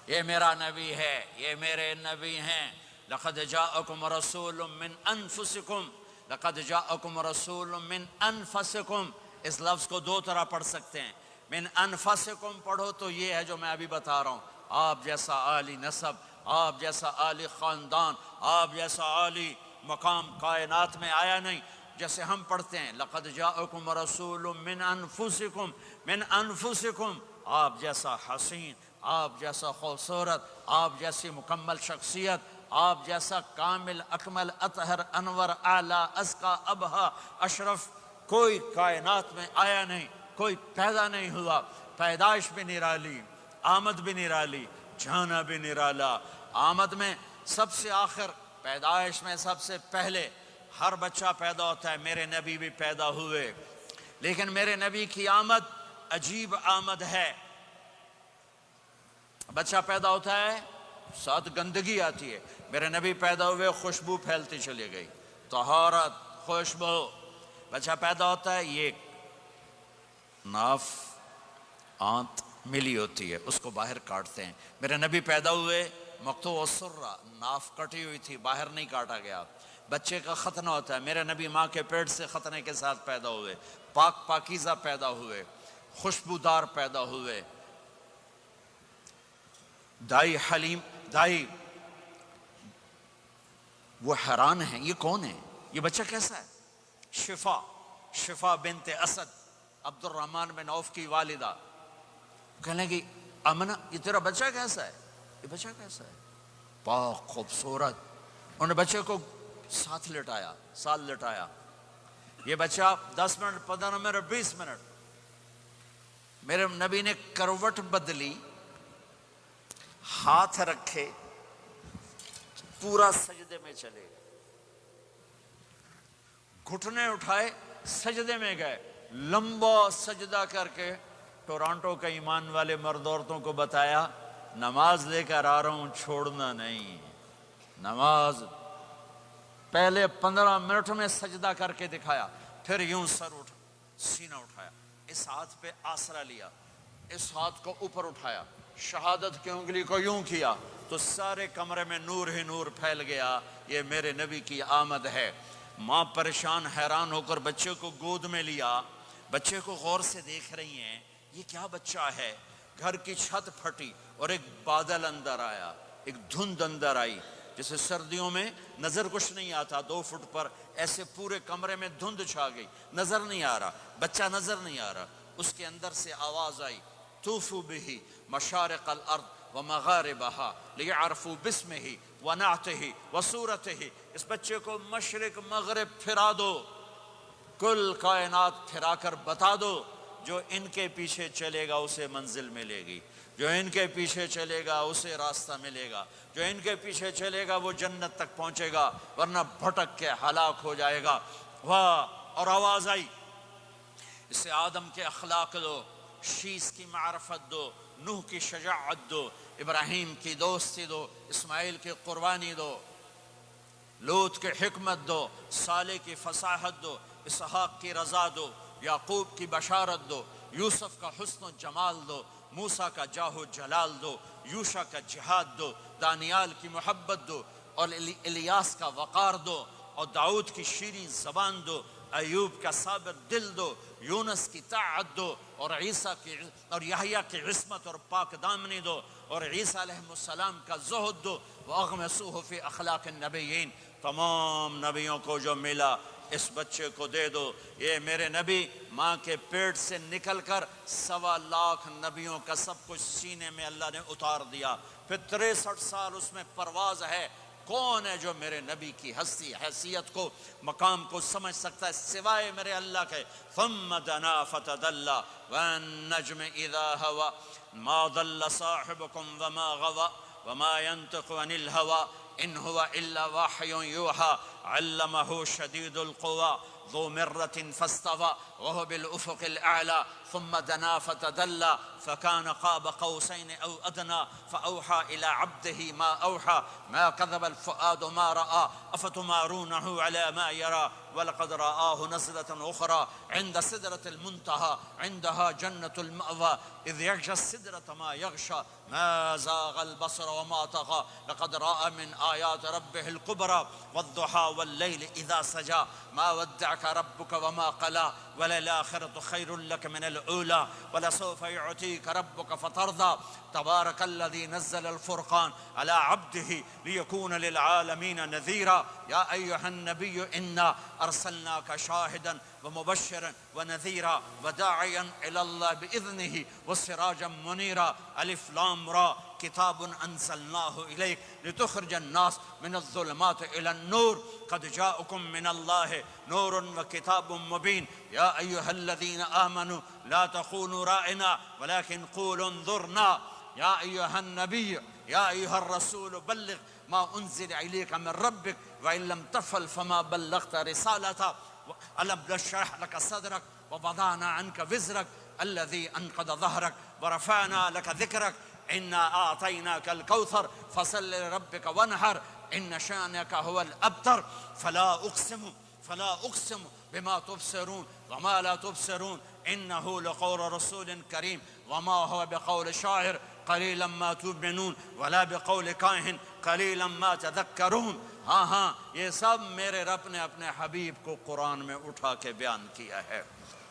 یہ میرا نبی ہے، یہ میرے نبی ہیں۔ لقد جاءکم رسول من انفسکم، لقد جاءکم رسول من انفسکم، اس لفظ کو دو طرح پڑھ سکتے ہیں، من انفسکم پڑھو تو یہ ہے جو میں ابھی بتا رہا ہوں، آپ جیسا عالی نسب، آپ جیسا عالی خاندان، آپ جیسا عالی مقام کائنات میں آیا نہیں۔ جیسے ہم پڑھتے ہیں لقد جاءکم رسول من انفسکم، من انفسکم، آپ جیسا حسین، آپ جیسا خوبصورت، آپ جیسی مکمل شخصیت، آپ جیسا کامل اکمل اطہر انور اعلیٰ ازکیٰ ابہا اشرف کوئی کائنات میں آیا نہیں، کوئی پیدا نہیں ہوا، پیدائش بھی نرالی، آمد بھی نرالی، جانا بھی نرالا۔ آمد میں سب سے آخر، پیدائش میں سب سے پہلے، ہر بچہ پیدا ہوتا ہے، میرے نبی بھی پیدا ہوئے، لیکن میرے نبی کی آمد عجیب آمد ہے۔ بچہ پیدا ہوتا ہے، ساتھ گندگی آتی ہے، میرے نبی پیدا ہوئے خوشبو پھیلتی چلی گئی، طہارت، خوشبو۔ بچہ پیدا ہوتا ہے، یہ ناف آنت ملی ہوتی ہے، اس کو باہر کاٹتے ہیں۔ میرے نبی پیدا ہوئے مقطوع السرہ، ناف کٹی ہوئی تھی، باہر نہیں کاٹا گیا۔ بچے کا ختنہ ہوتا ہے، میرے نبی ماں کے پیٹ سے ختنے کے ساتھ پیدا ہوئے، پاک پاکیزہ پیدا ہوئے، خوشبودار پیدا ہوئے۔ دائی حلیم، دائی وہ حیران ہیں، یہ کون ہے، یہ بچہ کیسا ہے؟ شفا بنت اسد، عبد الرحمن بن عوف کی والدہ، کہنے لگی آمنہ یہ تیرا بچہ کیسا ہے، یہ بچہ کیسا ہے، پاک خوبصورت۔ انہوں نے بچے کو ساتھ لٹایا، یہ بچہ 10 منٹ 15 منٹ 20 منٹ، میرے نبی نے کروٹ بدلی، ہاتھ رکھے، پورا سجدے میں چلے، گھٹنے اٹھائے، سجدے میں گئے، لمبا سجدہ کر کے ٹورانٹو کے ایمان والے مرد عورتوں کو بتایا نماز لے کر آ رہا ہوں، چھوڑنا نہیں، نماز۔ پہلے 15 منٹ میں سجدہ کر کے دکھایا، پھر یوں سینہ اٹھایا، اس ہاتھ پہ آسرا لیا، اس ہاتھ کو اوپر اٹھایا، شہادت کی انگلی کو یوں کیا تو سارے کمرے میں نور ہی نور پھیل گیا۔ یہ میرے نبی کی آمد ہے۔ ماں پریشان حیران ہو کر بچے کو گود میں لیا، بچے کو غور سے دیکھ رہی ہیں، یہ کیا بچہ ہے؟ گھر کی چھت پھٹی اور ایک بادل اندر آیا، ایک دھند اندر آئی، جیسے سردیوں میں نظر کچھ نہیں آتا، 2 فٹ پر ایسے پورے کمرے میں دھند چھا گئی، نظر نہیں آ رہا، بچہ نظر نہیں آ رہا۔ اس کے اندر سے آواز آئی طوفوا به مشارق الارض ومغاربها لیعرفوا باسمه ونعته وصورته، اس بچے کو مشرق مغرب پھرا دو، کل کائنات پھرا کر بتا دو، جو ان کے پیچھے چلے گا اسے منزل ملے گی۔ جو ان کے پیچھے چلے گا اسے راستہ ملے گا، جو ان کے پیچھے چلے گا وہ جنت تک پہنچے گا، ورنہ بھٹک کے ہلاک ہو جائے گا۔ واہ! اور آواز آئی، اسے آدم کے اخلاق دو، شیس کی معرفت دو، نوح کی شجاعت دو، ابراہیم کی دوستی دو، اسماعیل کی قربانی دو، لوط کی حکمت دو، صالح کی فصاحت دو، اسحاق کی رضا دو، یعقوب کی بشارت دو، یوسف کا حسن و جمال دو، موسیٰ کا جاہ و جلال دو، یوشع کا جہاد دو، دانیال کی محبت دو، اور الیاس کا وقار دو، اور داؤد کی شیریں زبان دو، ایوب کا صابر دل دو، یونس کی طاعت دو، اور یحییٰ کی عصمت اور پاک دامنی دو، اور عیسیٰ علیہ السلام کا زہد دو، وَأَغْمِسُوهُ فِي أَخْلَاقِ النَّبِيِّينَ۔ تمام نبیوں کو جو ملا اس بچے کو دے دو۔ یہ میرے نبی ماں کے پیٹ سے نکل کر 1.25 لاکھ نبیوں کا سب کچھ سینے میں اللہ نے اتار دیا، پھر 63 سال اس میں پرواز ہے۔ کون ہے جو میرے نبی کی ہستی حیثیت کو مقام کو سمجھ سکتا ہے سوائے میرے اللہ کے؟ ثم دنا فتدلى والنجم اذا هوى ما ضل صاحبكم وما غوى وما ينطق عن الهوى ان هو الا وحي يوحى علمه شديد القوى ذو مرة فاستوى وهو بالأفق الأعلى ثم دنا فتدلى فكان قاب قوسين أو أدنى فأوحى إلى عبده ما أوحى ما كذب الفؤاد ما رأى أفتمارونه على ما يرى ولقد رآه نزلة أخرى عند سدرة المنتهى عندها جنة المأوى إذ يغشى السدرة ما يغشى ما زاغ البصر وما طغى لقد رأى من آيات ربه الكبرى والضحى والليل إذا سجى ما ودعك ربك وما قلى وللآخرة خير لك من الأولى ولسوف يعطيك ربك فترضى تبارك الذي نزل الفرقان على عبده ليكون للعالمين نذيرا يا أيها النبي إنا أرسلناك شاهدا ومبشرا ونذيرا وداعيا إلى الله بإذنه وسراجا منيرا ألف لام را كتاب أنزلناه إليك لتخرج الناس من الظلمات إلى النور قد جاءكم من الله نور وكتاب مبين يا أيها الذين آمنوا لا تقولوا رائنا ولكن قولوا انظرنا يا أيها النبي يا أيها الرسول بلغ ما أنزل إليك من ربك وإن لم تفعل فما بلغت رسالته ألم نشرح لك صدرك ووضعنا عنك وزرك الذي أنقض ظهرك ورفعنا لك ذكرك إنا أعطيناك الكوثر فصل لربك وانحر إن شانك هو الأبتر فلا أقسم بما تبصرون وما لا تبصرون إنه لقول رسول كريم وما هو بقول شاعر قليلا ما تؤمنون ولا بقول کاہن قلیلا ما تذکرون۔ ہاں یہ سب میرے رب نے اپنے حبیب کو قرآن میں اٹھا کے بیان کیا ہے۔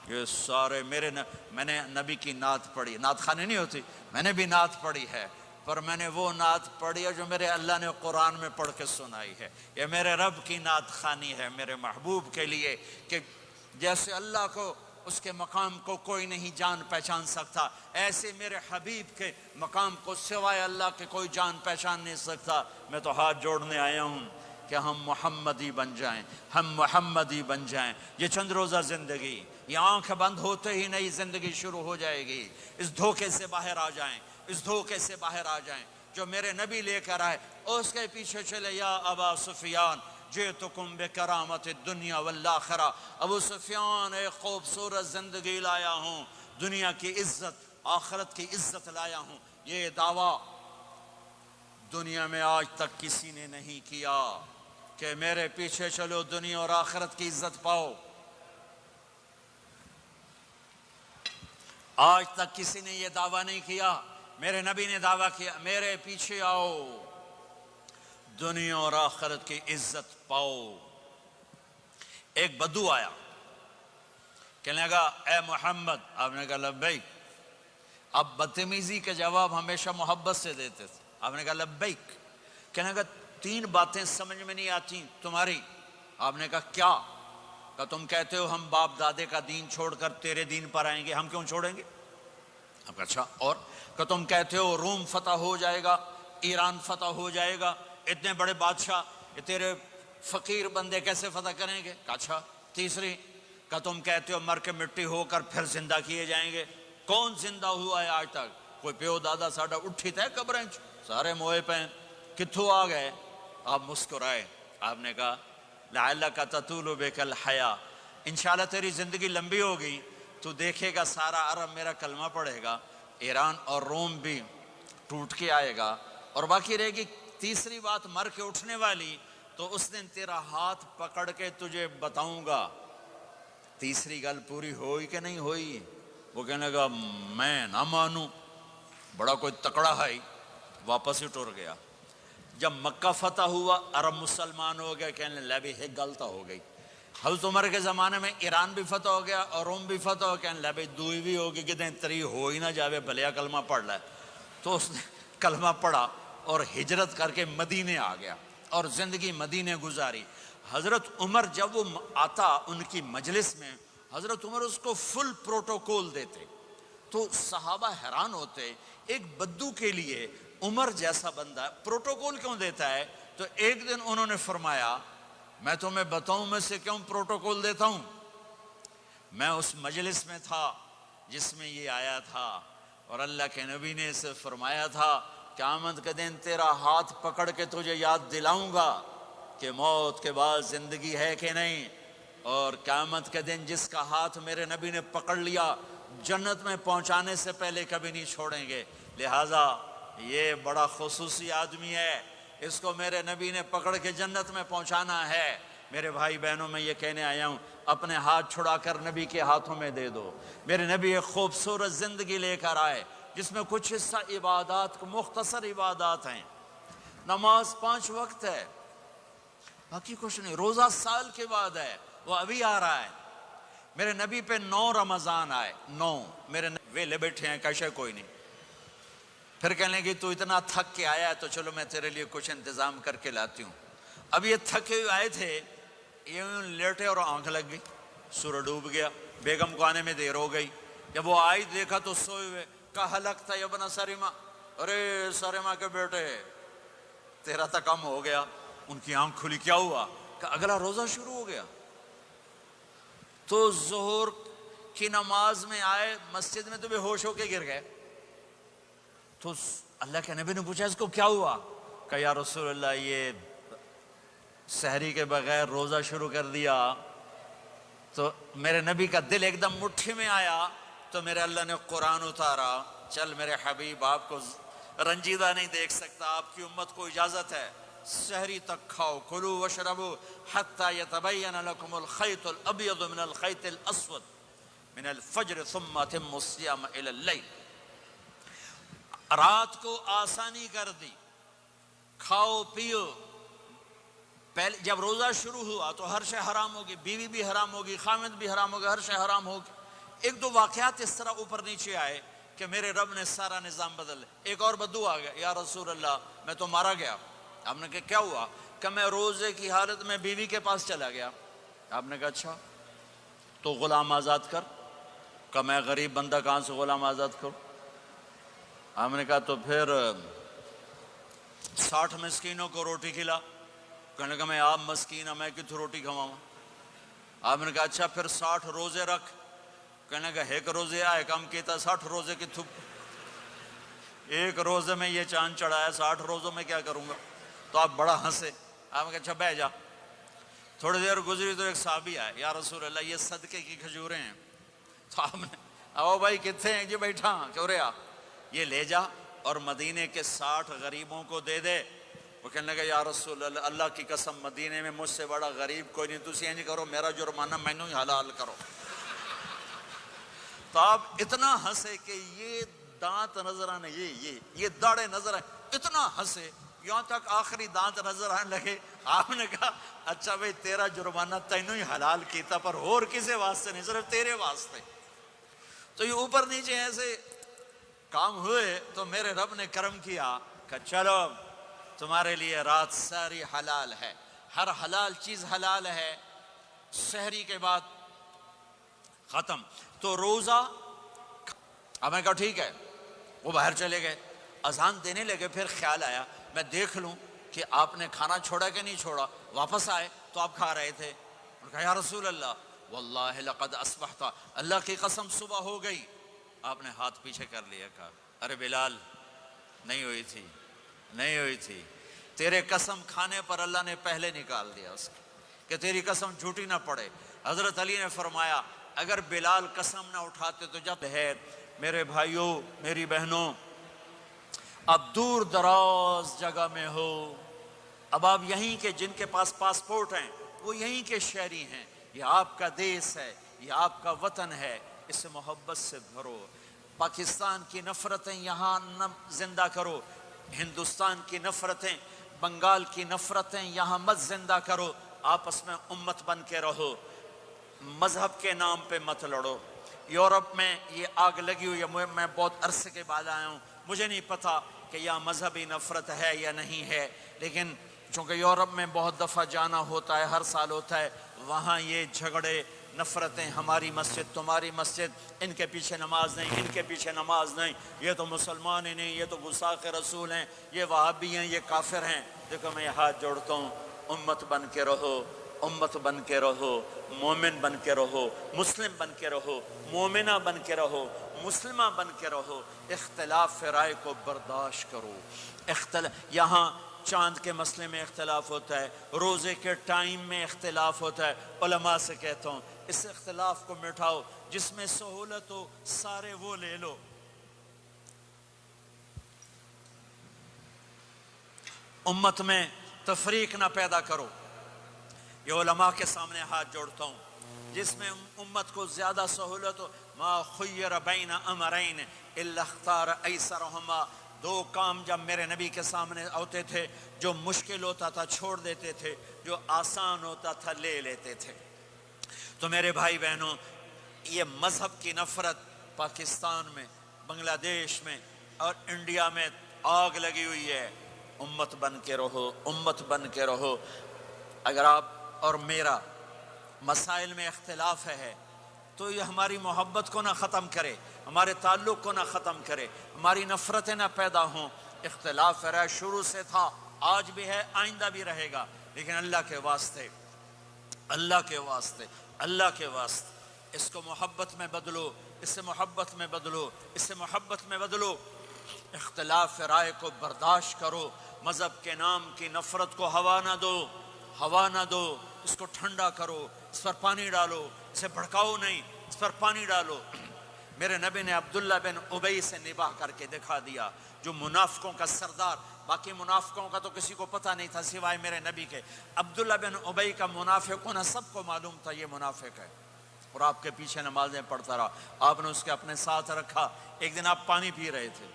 یہ سارے میں نے نبی کی نعت پڑھی، نعت خانی نہیں ہوتی، میں نے بھی نعت پڑھی ہے، پر میں نے وہ نعت پڑھی ہے جو میرے اللہ نے قرآن میں پڑھ کے سنائی ہے۔ یہ میرے رب کی نعت خانی ہے میرے محبوب کے لیے، کہ جیسے اللہ کو اس کے مقام کو کوئی نہیں جان پہچان سکتا، ایسے میرے حبیب کے مقام کو سوائے اللہ کے کوئی جان پہچان نہیں سکتا۔ میں تو ہاتھ جوڑنے آیا ہوں کہ ہم محمدی بن جائیں، ہم محمدی بن جائیں۔ یہ چند روزہ زندگی، یہ آنکھ بند ہوتے ہی نئی زندگی شروع ہو جائے گی۔ اس دھوکے سے باہر آ جائیں، اس دھوکے سے باہر آ جائیں جو میرے نبی لے کر آئے، اس کے پیچھے چلے۔ یا ابا سفیان جئتکم بکرامت الدنیا والآخرہ، ابو سفیان ایک خوبصورت زندگی لایا ہوں، دنیا کی عزت آخرت کی عزت لایا ہوں۔ یہ دعویٰ دنیا میں آج تک کسی نے نہیں کیا کہ میرے پیچھے چلو دنیا اور آخرت کی عزت پاؤ۔ آج تک کسی نے یہ دعویٰ نہیں کیا، میرے نبی نے دعویٰ کیا میرے پیچھے آؤ دنیا اور آخرت کی عزت پاؤ۔ ایک بدو آیا، کہنے لگا اے محمد، آپ نے کہا لبیک۔ اب بدتمیزی کے جواب ہمیشہ محبت سے دیتے تھے۔ آپ نے کہا لبیک۔ کہنے لگا 3 باتیں سمجھ میں نہیں آتی تمہاری۔ آپ نے کہا کیا؟ کہ تم کہتے ہو ہم باپ دادے کا دین چھوڑ کر تیرے دین پر آئیں گے، ہم کیوں چھوڑیں گے؟ آپ کہا اچھا اور؟ کہ تم کہتے ہو روم فتح ہو جائے گا، ایران فتح ہو جائے گا، اتنے بڑے بادشاہ یہ تیرے فقیر بندے کیسے فتح کریں گے؟ کہا اچھا۔ تیسری کہ تم کہتے ہو مر کے مٹی ہو کر پھر زندہ کیے جائیں گے، کون زندہ ہوا ہے آج تک؟ کوئی پیو دادا ساڈا اٹھی تے قبریں سارے موئے پین کتھوں آ گئے؟ آپ مسکرائے، آپ نے کہا لعلک تطول بک الحیا، انشاءاللہ تیری زندگی لمبی ہوگی، تو دیکھے گا سارا عرب میرا کلمہ پڑھے گا، ایران اور روم بھی ٹوٹ کے آئے گا، اور باقی رہے گی تیسری بات مر کے اٹھنے والی، تو اس دن تیرا ہاتھ پکڑ کے تجھے بتاؤں گا۔ تیسری گل پوری ہوئی کہ نہیں ہوئی؟ وہ کہنے لگا میں نہ مانوں، بڑا کوئی تکڑا ہے، واپس ہی ٹر گیا۔ جب مکہ فتح ہوا، عرب مسلمان ہو گئے، کہنے لے بھی ایک غلط ہو گئی۔ حضرت عمر کے زمانے میں ایران بھی فتح ہو گیا اور روم بھی فتح ہو گیا، کہنے لے بھی دوئی بھی ہوگی، کتنے تری ہو ہی نہ جاوے، بھلیا کلمہ پڑھ لے۔ تو اس نے کلمہ پڑھا اور ہجرت کر کے مدینے آ گیا اور زندگی مدینے گزاری۔ حضرت عمر جب وہ آتا ان کی مجلس میں، حضرت عمر اس کو فل پروٹوکول دیتے، تو صحابہ حیران ہوتے، ایک بدو کے لیے عمر جیسا بندہ پروٹوکول کیوں دیتا ہے؟ تو ایک دن انہوں نے فرمایا میں تمہیں بتاؤں میں سے کیوں پروٹوکول دیتا ہوں؟ میں اس مجلس میں تھا جس میں یہ آیا تھا، اور اللہ کے نبی نے اسے فرمایا تھا قیامت کے دن تیرا ہاتھ پکڑ کے تجھے یاد دلاؤں گا کہ موت کے بعد زندگی ہے کہ نہیں، اور قیامت کے دن جس کا ہاتھ میرے نبی نے پکڑ لیا جنت میں پہنچانے سے پہلے کبھی نہیں چھوڑیں گے۔ لہٰذا یہ بڑا خصوصی آدمی ہے، اس کو میرے نبی نے پکڑ کے جنت میں پہنچانا ہے۔ میرے بھائی بہنوں میں یہ کہنے آیا ہوں، اپنے ہاتھ چھڑا کر نبی کے ہاتھوں میں دے دو۔ میرے نبی ایک خوبصورت زندگی لے کر آئے جس میں کچھ حصہ عبادات، مختصر عبادات ہیں، نماز 5 وقت ہے، باقی کچھ نہیں، روزہ سال کے بعد ہے، وہ ابھی آ رہا ہے۔ میرے نبی پہ 9 رمضان آئے، 9، میرے ویلے بیٹھے ہیں، کیسے کوئی نہیں۔ پھر کہنے لگے تو اتنا تھک کے آیا ہے تو چلو میں تیرے لیے کچھ انتظام کر کے لاتی ہوں۔ اب یہ تھکے ہوئے آئے تھے، یہ لیٹے اور آنکھ لگ گئی، سورج ڈوب گیا، بیگم کو آنے میں دیر ہو گئی۔ جب وہ آئی دیکھا تو سوئے ہوئے، کہا لگتا ہے ابن سریمہ، ارے سریمہ کے بیٹے تیرا تو کم ہو گیا۔ ان کی آنکھ کھلی، کیا ہوا؟ کہ اگلا روزہ شروع ہو گیا۔ تو ظہر کی نماز میں آئے مسجد میں تو بے ہوش ہو کے گر گئے۔ تو اللہ کے نبی نے پوچھا اس کو کیا ہوا؟ کہ یا رسول اللہ یہ سحری کے بغیر روزہ شروع کر دیا۔ تو میرے نبی کا دل ایک دم مٹھی میں آیا، تو میرے اللہ نے قرآن اتارا، چل میرے حبیب آپ کو رنجیدہ نہیں دیکھ سکتا، آپ کی امت کو اجازت ہے سحری تک کھاؤ، کلوا واشربوا حتی یتبین لکم الخیط الابیض من الخیط الاسود من الفجر ثم اتموا الصیام الی اللیل۔ رات کو آسانی کر دی، کھاؤ پیو۔ پہلے جب روزہ شروع ہوا تو ہر شے حرام ہوگی، بیوی بھی حرام ہوگی، خامد بھی حرام ہوگا، ہر شے حرام ہوگی۔ ایک دو واقعات اس طرح اوپر نیچے آئے کہ میرے رب نے سارا نظام بدل۔ ایک اور بدو آ گیا، یا رسول اللہ میں تو مارا گیا۔ آپ نے کہا کیا ہوا؟ کہ میں روزے کی حالت میں بیوی کے پاس چلا گیا۔ آپ نے کہا اچھا تو غلام آزاد کر۔ کہ میں غریب بندہ کہاں سے غلام آزاد کروں؟ آپ نے کہا تو پھر 60 مسکینوں کو روٹی کھلا۔ کہنے لگا میں آپ مسکین ہوں، میں کتوں روٹی کھواؤں؟ آپ نے کہا اچھا پھر 60 روزے رکھ۔ کہنے لگا ایک روزے آئے کم کیتا، 60 روزے کی تھپ، ایک روزے میں یہ چاند چڑھایا، 60 روزوں میں کیا کروں گا؟ تو آپ بڑا ہنسے۔ آپ نے کہا اچھا بیٹھ جا۔ تھوڑی دیر گزری تو ایک صحابی آئے، یا رسول اللہ یہ صدقے کی کھجوریں ہیں۔ تو آپ نے آؤ بھائی کتنے ہیں؟ جی بیٹھا چوریا، یہ لے جا اور مدینے کے 60 غریبوں کو دے دے۔ وہ کہنے لگا یا رسول اللہ اللہ کی قسم مدینے میں مجھ سے بڑا غریب کوئی نہیں، تسی یہ نہیں کرو میرا جرمانہ مینوں ہی حلال کرو۔ تو آپ اتنا ہنسے کہ یہ دانت نظر آنے، یہ داڑے نظر آئے، اتنا ہنسے یہاں تک آخری دانت نظر آنے لگے۔ آپ نے کہا اچھا بھائی تیرا جرمانہ تینوں ہی حلال کیتا، پر اور کسی واسطے نہیں، صرف تیرے واسطے۔ تو یہ اوپر نیچے ایسے کام ہوئے تو میرے رب نے کرم کیا کہ چلو تمہارے لیے رات ساری حلال ہے، ہر حلال چیز حلال ہے۔ سحری کے بعد ختم۔ تو روزہ اب میں کہا ٹھیک ہے، وہ باہر چلے گئے، اذان دینے لگے۔ پھر خیال آیا میں دیکھ لوں کہ آپ نے کھانا چھوڑا کہ نہیں چھوڑا۔ واپس آئے تو آپ کھا رہے تھے۔ انہوں نے کہا یا رسول اللہ واللہ لقد اصبحت، اللہ کی قسم صبح ہو گئی۔ آپ نے ہاتھ پیچھے کر لیا، کہا ارے بلال نہیں ہوئی تھی، نہیں ہوئی تھی، تیرے قسم کھانے پر اللہ نے پہلے نکال دیا اس کو کہ تیری قسم جھوٹی نہ پڑے۔ حضرت علی نے فرمایا اگر بلال قسم نہ اٹھاتے تو جب ہے۔ میرے بھائیوں، میری بہنوں، اب دور دراز جگہ میں ہو، اب آپ یہیں کے جن کے پاس پاسپورٹ ہیں وہ یہیں کے شہری ہیں، یہ آپ کا دیس ہے، یہ آپ کا وطن ہے، اسے محبت سے بھرو۔ پاکستان کی نفرتیں یہاں نہ زندہ کرو، ہندوستان کی نفرتیں، بنگال کی نفرتیں یہاں مت زندہ کرو، آپس میں امت بن کے رہو، مذہب کے نام پہ مت لڑو۔ یورپ میں یہ آگ لگی ہوئی ہے، میں بہت عرصے کے بعد آیا ہوں، مجھے نہیں پتا کہ یہاں مذہبی نفرت ہے یا نہیں ہے، لیکن چونکہ یورپ میں بہت دفعہ جانا ہوتا ہے، ہر سال ہوتا ہے، وہاں یہ جھگڑے، نفرتیں، ہماری مسجد تمہاری مسجد، ان کے پیچھے نماز نہیں، ان کے پیچھے نماز نہیں، یہ تو مسلمان ہی نہیں، یہ تو گستاخ رسول ہیں، یہ وہابی ہیں، یہ کافر ہیں۔ دیکھو میں ہاتھ جوڑتا ہوں، امت بن کے رہو، امت بن کے رہو، مومن بن کے رہو، مسلم بن کے رہو، مومنہ بن کے رہو، مسلمہ بن کے رہو، اختلاف رائے کو برداشت کرو۔ یہاں چاند کے مسئلے میں اختلاف ہوتا ہے، روزے کے ٹائم میں اختلاف ہوتا ہے، علماء سے کہتا ہوں اس اختلاف کو مٹھاؤ، جس میں سہولت ہو سارے وہ لے لو۔ امت میں تفریق نہ پیدا کرو۔ یہ علماء کے سامنے ہاتھ جوڑتا ہوں، جس میں امت کو زیادہ سہولت ہو، ما خیر بین امرین الا اختار ایسرہما، دو کام جب میرے نبی کے سامنے ہوتے تھے، جو مشکل ہوتا تھا چھوڑ دیتے تھے، جو آسان ہوتا تھا لے لیتے تھے۔ تو میرے بھائی بہنوں، یہ مذہب کی نفرت پاکستان میں، بنگلہ دیش میں اور انڈیا میں آگ لگی ہوئی ہے۔ امت بن کے رہو، امت بن کے رہو۔ اگر آپ اور میرا مسائل میں اختلاف ہے تو یہ ہماری محبت کو نہ ختم کرے، ہمارے تعلق کو نہ ختم کرے، ہماری نفرتیں نہ پیدا ہوں۔ اختلاف رائے شروع سے تھا، آج بھی ہے، آئندہ بھی رہے گا، لیکن اللہ کے واسطے، اللہ کے واسطے، اللہ کے واسطے اس کو محبت میں بدلو، اس سے محبت میں بدلو، اس سے محبت میں بدلو۔ اختلاف رائے کو برداشت کرو، مذہب کے نام کی نفرت کو ہوا نہ دو، ہوا نہ دو، اس کو ٹھنڈا کرو، اس پر پانی ڈالو، اسے بھڑکاؤ نہیں، اس پر پانی ڈالو۔ میرے نبی نے عبداللہ بن ابی سے نباہ کر کے دکھا دیا، جو منافقوں کا سردار، باقی منافقوں کا تو کسی کو پتہ نہیں تھا سوائے میرے نبی کے، عبداللہ بن ابی کا منافق ہونا سب کو معلوم تھا، یہ منافق ہے، اور آپ کے پیچھے نمازیں پڑھتا رہا، آپ نے اس کے اپنے ساتھ رکھا۔ ایک دن آپ پانی پی رہے تھے،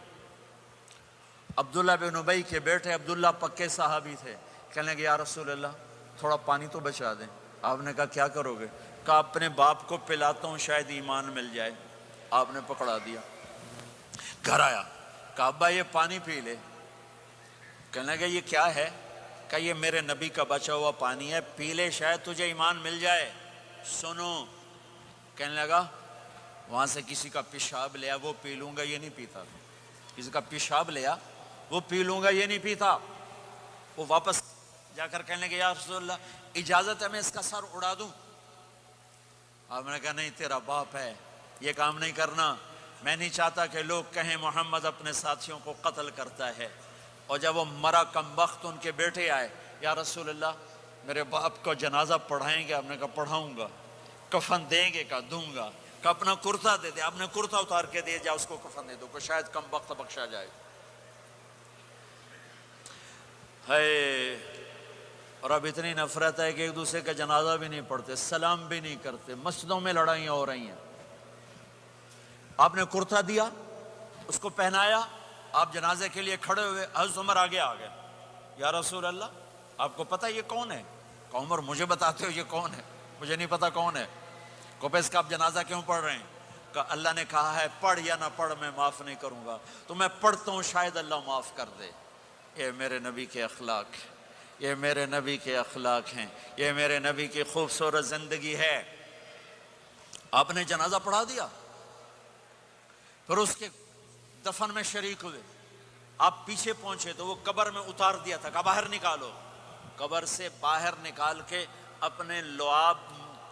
عبداللہ بن ابی کے بیٹے عبداللہ پکے صحابی تھے، کہنے لگے یا رسول اللہ تھوڑا پانی تو بچا دیں۔ آپ نے کہا کیا کرو گے؟ کہا اپنے باپ کو پلاتا ہوں شاید ایمان مل جائے۔ آپ نے پکڑا دیا، گھر آیا، کہا ابا یہ پانی پی لے۔ کہنے لگے یہ کیا ہے؟ کہا یہ میرے نبی کا بچا ہوا پانی ہے، پی لے شاید تجھے ایمان مل جائے۔ سنو، کہنے لگا وہاں سے کسی کا پیشاب لیا وہ پی لوں گا، یہ نہیں پیتا، کسی کا پیشاب لیا وہ پی لوں گا، یہ نہیں پیتا۔ وہ واپس جا کر کہنے لگے یا رسول اللہ اجازت ہے میں اس کا سر اڑا دوں؟ آپ نے کہا نہیں، تیرا باپ ہے، یہ کام نہیں کرنا، میں نہیں چاہتا کہ لوگ کہیں محمد اپنے ساتھیوں کو قتل کرتا ہے۔ اور جب وہ مرا کم بخت ان کے بیٹے آئے، یا رسول اللہ میرے باپ کو جنازہ پڑھائیں گے؟ آپ نے کہا پڑھاؤں گا۔ کفن دیں گے؟ کہا دوں گا۔ کہ اپنا کرتا دے دے، آپ نے کرتا اتار کے دے جا، اس کو کفن دے دو کہ شاید کم بخت بخشا جائے۔ ہے، اور اب اتنی نفرت ہے کہ ایک دوسرے کا جنازہ بھی نہیں پڑھتے، سلام بھی نہیں کرتے، مسجدوں میں لڑائیاں ہو رہی ہیں۔ آپ نے کرتا دیا، اس کو پہنایا، آپ جنازے کے لیے کھڑے ہوئے، حضرت عمر آگے آ گئے، یا رسول اللہ آپ کو پتہ یہ کون ہے؟ کہ عمر مجھے بتاتے ہو یہ کون ہے؟ مجھے نہیں پتا کون ہے۔ کہ اس کا آپ جنازہ کیوں پڑھ رہے ہیں؟ کہ اللہ نے کہا ہے پڑھ یا نہ پڑھ میں معاف نہیں کروں گا، تو میں پڑھتا ہوں شاید اللہ معاف کر دے۔ یہ میرے نبی کے اخلاق، یہ میرے نبی کے اخلاق ہیں، یہ میرے نبی کی خوبصورت زندگی ہے۔ آپ نے جنازہ پڑھا دیا، پھر اس کے دفن میں شریک ہوئے، آپ پیچھے پہنچے تو وہ قبر میں اتار دیا تھا کہ باہر نکالو، قبر سے باہر نکال کے اپنے لعاب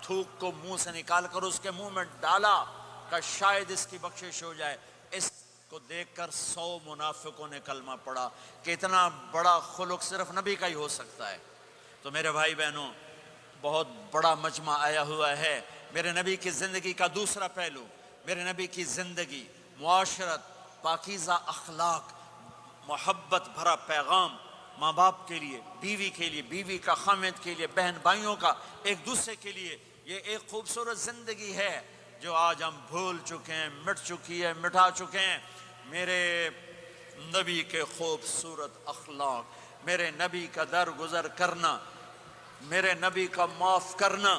تھوک کو منہ سے نکال کر اس کے منہ میں ڈالا کہ شاید اس کی بخشش ہو جائے۔ اس کو دیکھ کر 100 منافقوں نے کلمہ پڑھا کہ اتنا بڑا خلق صرف نبی کا ہی ہو سکتا ہے۔ تو میرے بھائی بہنوں، بہت بڑا مجمع آیا ہوا ہے۔ میرے نبی کی زندگی کا دوسرا پہلو، میرے نبی کی زندگی، معاشرت، پاکیزہ اخلاق، محبت بھرا پیغام، ماں باپ کے لیے، بیوی کے لیے، بیوی کا خامد کے لیے، بہن بھائیوں کا ایک دوسرے کے لیے، یہ ایک خوبصورت زندگی ہے جو آج ہم بھول چکے ہیں، مٹ چکی ہے، مٹا چکے ہیں۔ میرے نبی کے خوبصورت اخلاق، میرے نبی کا درگزر کرنا، میرے نبی کا معاف کرنا۔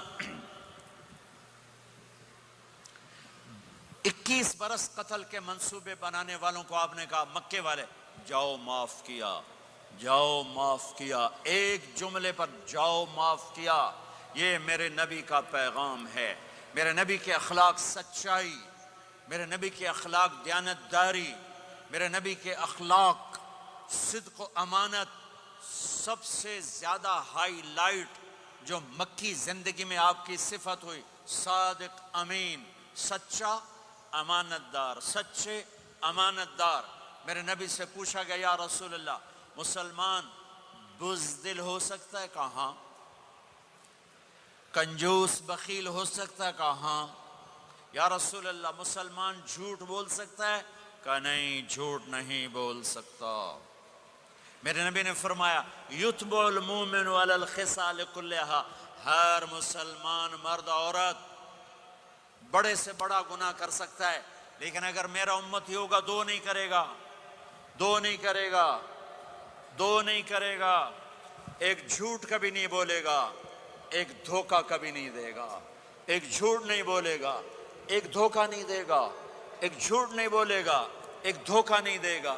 21 برس قتل کے منصوبے بنانے والوں کو آپ نے کہا، مکے والے، جاؤ معاف کیا، جاؤ معاف کیا، ایک جملے پر جاؤ معاف کیا۔ یہ میرے نبی کا پیغام ہے۔ میرے نبی کے اخلاق سچائی، میرے نبی کے اخلاق دیانتداری، میرے نبی کے اخلاق صدق و امانت۔ سب سے زیادہ ہائی لائٹ جو مکی زندگی میں آپ کی صفت ہوئی، صادق امین، سچا امانت دار، سچے امانت دار۔ میرے نبی سے پوچھا گیا، یا رسول اللہ، مسلمان بزدل ہو سکتا ہے؟ کہا ہاں۔ کنجوس بخیل ہو سکتا ہے؟ کہا ہاں۔ یا رسول اللہ، مسلمان جھوٹ بول سکتا ہے؟ کہا نہیں، جھوٹ نہیں بول سکتا۔ میرے نبی نے فرمایا، یتبع المومن علی الخصال کلھا، ہر مسلمان مرد عورت بڑے سے بڑا گناہ کر سکتا ہے، لیکن اگر میرا امتی ہوگا، دو نہیں کرے گا، دو نہیں کرے گا، دو نہیں کرے گا۔ ایک جھوٹ کبھی نہیں بولے گا، ایک دھوکہ کبھی نہیں دے گا۔ ایک جھوٹ نہیں بولے گا، ایک دھوکہ نہیں دے گا۔ ایک جھوٹ نہیں بولے گا، ایک دھوکہ نہیں دے گا۔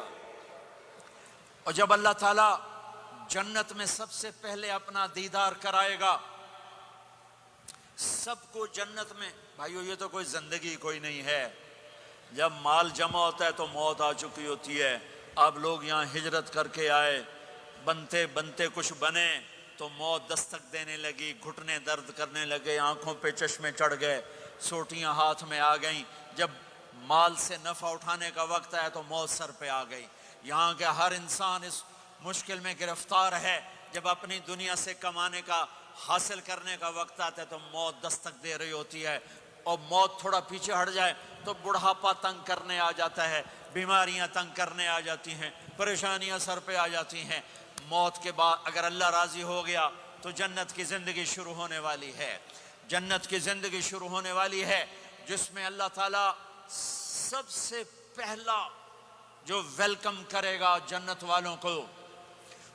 اور جب اللہ تعالیٰ جنت میں سب سے پہلے اپنا دیدار کرائے گا، سب کو جنت میں، بھائیو یہ تو کوئی زندگی کوئی نہیں ہے۔ جب مال جمع ہوتا ہے تو موت آ چکی ہوتی ہے۔ اب لوگ یہاں ہجرت کر کے آئے، بنتے بنتے کچھ بنے تو موت دستک دینے لگی، گھٹنے درد کرنے لگے، آنکھوں پہ چشمے چڑھ گئے، سوٹیاں ہاتھ میں آ گئیں۔ جب مال سے نفع اٹھانے کا وقت آیا تو موت سر پہ آ گئی۔ یہاں کے ہر انسان اس مشکل میں گرفتار ہے۔ جب اپنی دنیا سے کمانے کا، حاصل کرنے کا وقت آتا ہے تو موت دستک دے رہی ہوتی ہے، اور موت تھوڑا پیچھے ہٹ جائے تو بڑھاپا تنگ کرنے آ جاتا ہے، بیماریاں تنگ کرنے آ جاتی ہیں، پریشانیاں سر پہ آ جاتی ہیں۔ موت کے بعد اگر اللہ راضی ہو گیا تو جنت کی زندگی شروع ہونے والی ہے۔ جنت کی زندگی شروع ہونے والی ہے جس میں اللہ تعالیٰ سب سے پہلا جو ویلکم کرے گا جنت والوں کو،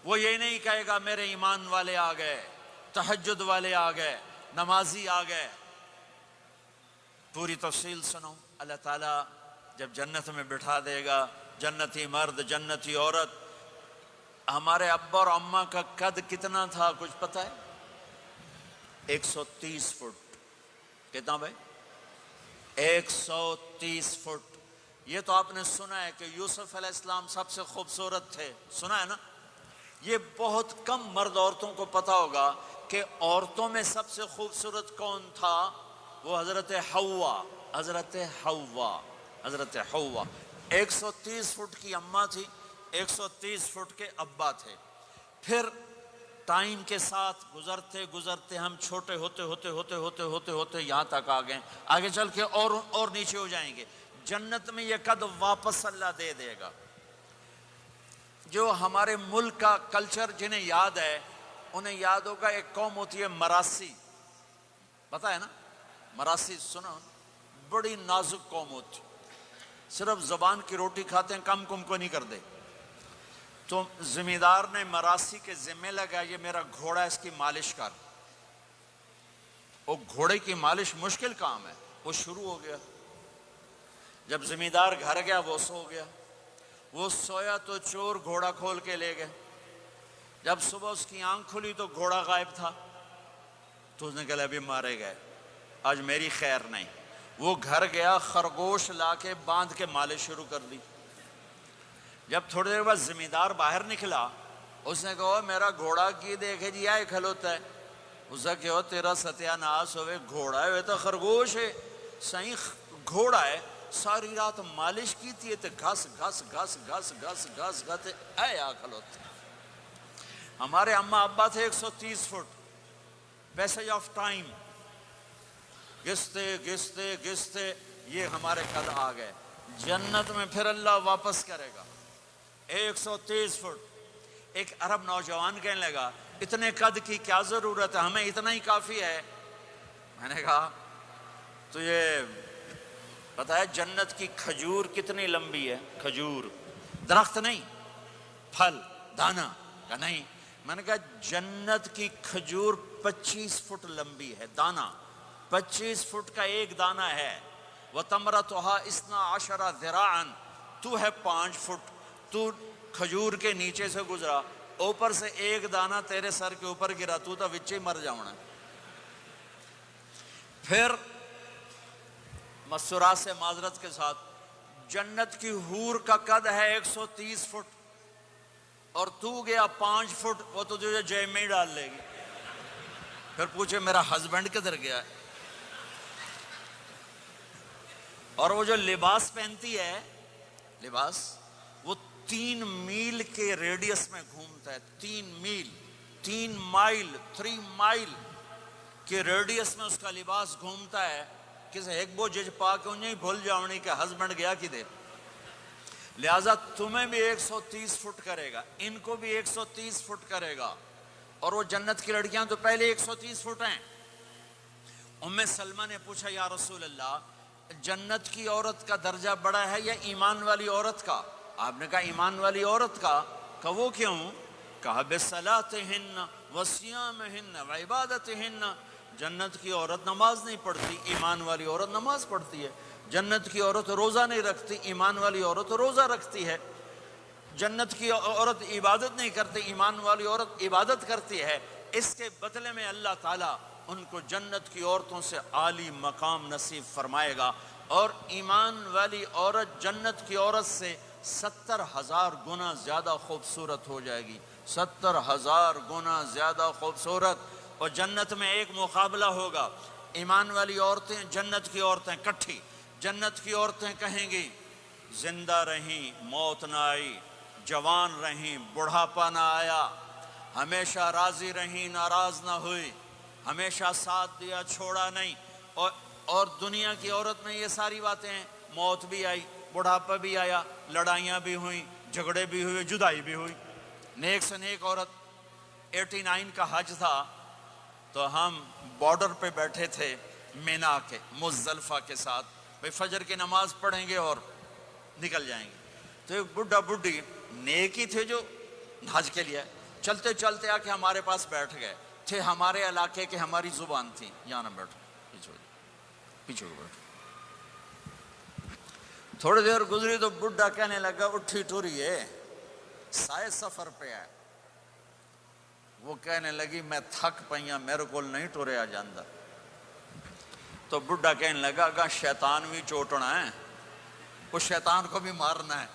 وہ یہ نہیں کہے گا میرے ایمان والے آ گئے، تہجد والے آ گئے، نمازی آ گئے۔ پوری تفصیل سنو۔ اللہ تعالیٰ جب جنت میں بٹھا دے گا، جنتی مرد، جنتی عورت۔ ہمارے ابا اور اماں کا قد کتنا تھا کچھ پتہ ہے؟ 130 فٹ۔ کتنا بھائی؟ 130 فٹ۔ یہ تو آپ نے سنا ہے کہ یوسف علیہ السلام سب سے خوبصورت تھے، سنا ہے نا؟ یہ بہت کم مرد عورتوں کو پتہ ہوگا کہ عورتوں میں سب سے خوبصورت کون تھا؟ وہ حضرت حوا، حضرت حوا، حضرت حوا۔ 130 فٹ کی اماں تھی، 130 فٹ کے ابا تھے۔ پھر ٹائم کے ساتھ گزرتے گزرتے ہم چھوٹے ہوتے ہوتے ہوتے ہوتے ہوتے ہوتے یہاں تک آ گئے۔ آگے چل کے اور نیچے ہو جائیں گے۔ جنت میں یہ قد واپس اللہ دے دے گا۔ جو ہمارے ملک کا کلچر جنہیں یاد ہے، انہیں یاد ہوگا ایک قوم ہوتی ہے مراسی، پتہ ہے نا؟ مراسی سنا؟ بڑی نازک قوم ہوتی، صرف زبان کی روٹی کھاتے ہیں، کم کم کو نہیں کرتے۔ تو زمیندار نے مراسی کے ذمہ لگا، یہ میرا گھوڑا ہے، اس کی مالش کر۔ وہ گھوڑے کی مالش مشکل کام ہے، وہ شروع ہو گیا۔ جب زمیندار گھر گیا وہ سو گیا، وہ سویا تو چور گھوڑا کھول کے لے گئے۔ جب صبح اس کی آنکھ کھلی تو گھوڑا غائب تھا، تو اس نے کہا ابھی مارے گئے، آج میری خیر نہیں۔ وہ گھر گیا، خرگوش لا کے باندھ کے مالش شروع کر دی۔ جب تھوڑی دیر بعد زمیندار باہر نکلا، اس نے کہا میرا گھوڑا کی دیکھے جی آئے کھلوتا ہے۔ اس نے کہا تیرا ستیہ ناس ہوئے، گھوڑا ہے وہ تو خرگوش ہے، صحیح گھوڑا ہے، ساری رات مالش کی تھی تو گھس گھس گھس گھس گھس گھس گھس اے آکل ہوتے. ہمارے اماں ابا تھے 130 فٹ، پیسج آف ٹائم، گھستے گھستے گھستے یہ ہمارے قد آ گئے. جنت میں پھر اللہ واپس کرے گا 130 فٹ. ایک عرب نوجوان کہنے لگا اتنے قد کی کیا ضرورت ہے، ہمیں اتنا ہی کافی ہے. میں نے کہا تو یہ پتہ ہے جنت کی کھجور کتنی لمبی ہے؟ کھجور درخت نہیں، پھل دانا کہ نہیں. میں نے کہا جنت کی کھجور 25 فٹ لمبی ہے، دانا 25 فٹ کا ایک دانا ہے. وَتَمْرَتُهَا 12 ذِرَاعًا، تو ہے 5 فٹ، تو کھجور کے نیچے سے گزرا، اوپر سے ایک دانہ تیرے سر کے اوپر گرا، تو تا وچے مر جاؤنا. پھر مسرات سے معذرت کے ساتھ جنت کی حور کا قد ہے 130 فٹ اور تو گیا 5 فٹ، وہ تو تجھے جیب میں ہی ڈال لے گی. پھر پوچھے میرا ہسبینڈ کدھر گیا ہے؟ اور وہ جو لباس پہنتی ہے، لباس وہ 3 میل کے ریڈیس میں گھومتا ہے. 3 مائل کے ریڈیس میں اس کا لباس گھومتا ہے. کسی ایک بو جج پا کے انہیں بھول جاؤنی کہ ہسبینڈ گیا کی دے. لہٰذا تمہیں بھی 130 فٹ کرے گا، ان کو بھی 130 فٹ کرے گا. اور وہ جنت کی لڑکیاں تو پہلے 130 فٹ ہیں. ام سلمہ نے پوچھا یا رسول اللہ جنت کی عورت کا درجہ بڑا ہے یا ایمان والی عورت کا؟ آپ نے کہا ایمان والی عورت کا. کہ وہ کیوں؟ کہا بِصَلَاتِهِنَّ وَصِيَامِهِنَّ وَعِبَادَتِهِنَّ. جنت کی عورت نماز نہیں پڑھتی، ایمان والی عورت نماز پڑھتی ہے. جنت کی عورت روزہ نہیں رکھتی، ایمان والی عورت روزہ رکھتی ہے. جنت کی عورت عبادت نہیں کرتی، ایمان والی عورت عبادت کرتی ہے. اس کے بدلے میں اللہ تعالیٰ ان کو جنت کی عورتوں سے عالی مقام نصیب فرمائے گا. اور ایمان والی عورت جنت کی عورت سے 70,000 گنا زیادہ خوبصورت ہو جائے گی. 70,000 گنا زیادہ خوبصورت. اور جنت میں ایک مقابلہ ہوگا. ایمان والی عورتیں، جنت کی عورتیں کٹھی. جنت کی عورتیں کہیں گی زندہ رہیں موت نہ آئی، جوان رہیں بڑھاپا نہ آیا، ہمیشہ راضی رہیں ناراض نہ ہوئی، ہمیشہ ساتھ دیا چھوڑا نہیں. اور دنیا کی عورت میں یہ ساری باتیں ہیں، موت بھی آئی، بڑھاپا بھی آیا، لڑائیاں بھی ہوئیں، جھگڑے بھی ہوئے، جدائی بھی ہوئی. نیک سے نیک عورت. 89 کا حج تھا تو ہم بارڈر پہ بیٹھے تھے مینا کے مزدلفہ کے ساتھ، بھئی فجر کی نماز پڑھیں گے اور نکل جائیں گے. تو ایک بڈھا بڈھی نیک ہی تھے جو حج کے لیے چلتے چلتے آ کے ہمارے پاس بیٹھ گئے. تھے ہمارے علاقے کے، ہماری زبان تھی. یہاں نہ بیٹھو، پیچھے بیٹھو. تھوڑی دیر گزری تو بڈھا کہنے لگا اٹھی ٹوری ہے، سائے سفر پہ آئے. وہ کہنے لگی میں تھک پئیاں، میرے کو نہیں ٹوریا جاندہ. تو بڈھا کہنے لگا اگا شیطان بھی چوٹنا ہے، اس شیطان کو بھی مارنا ہے،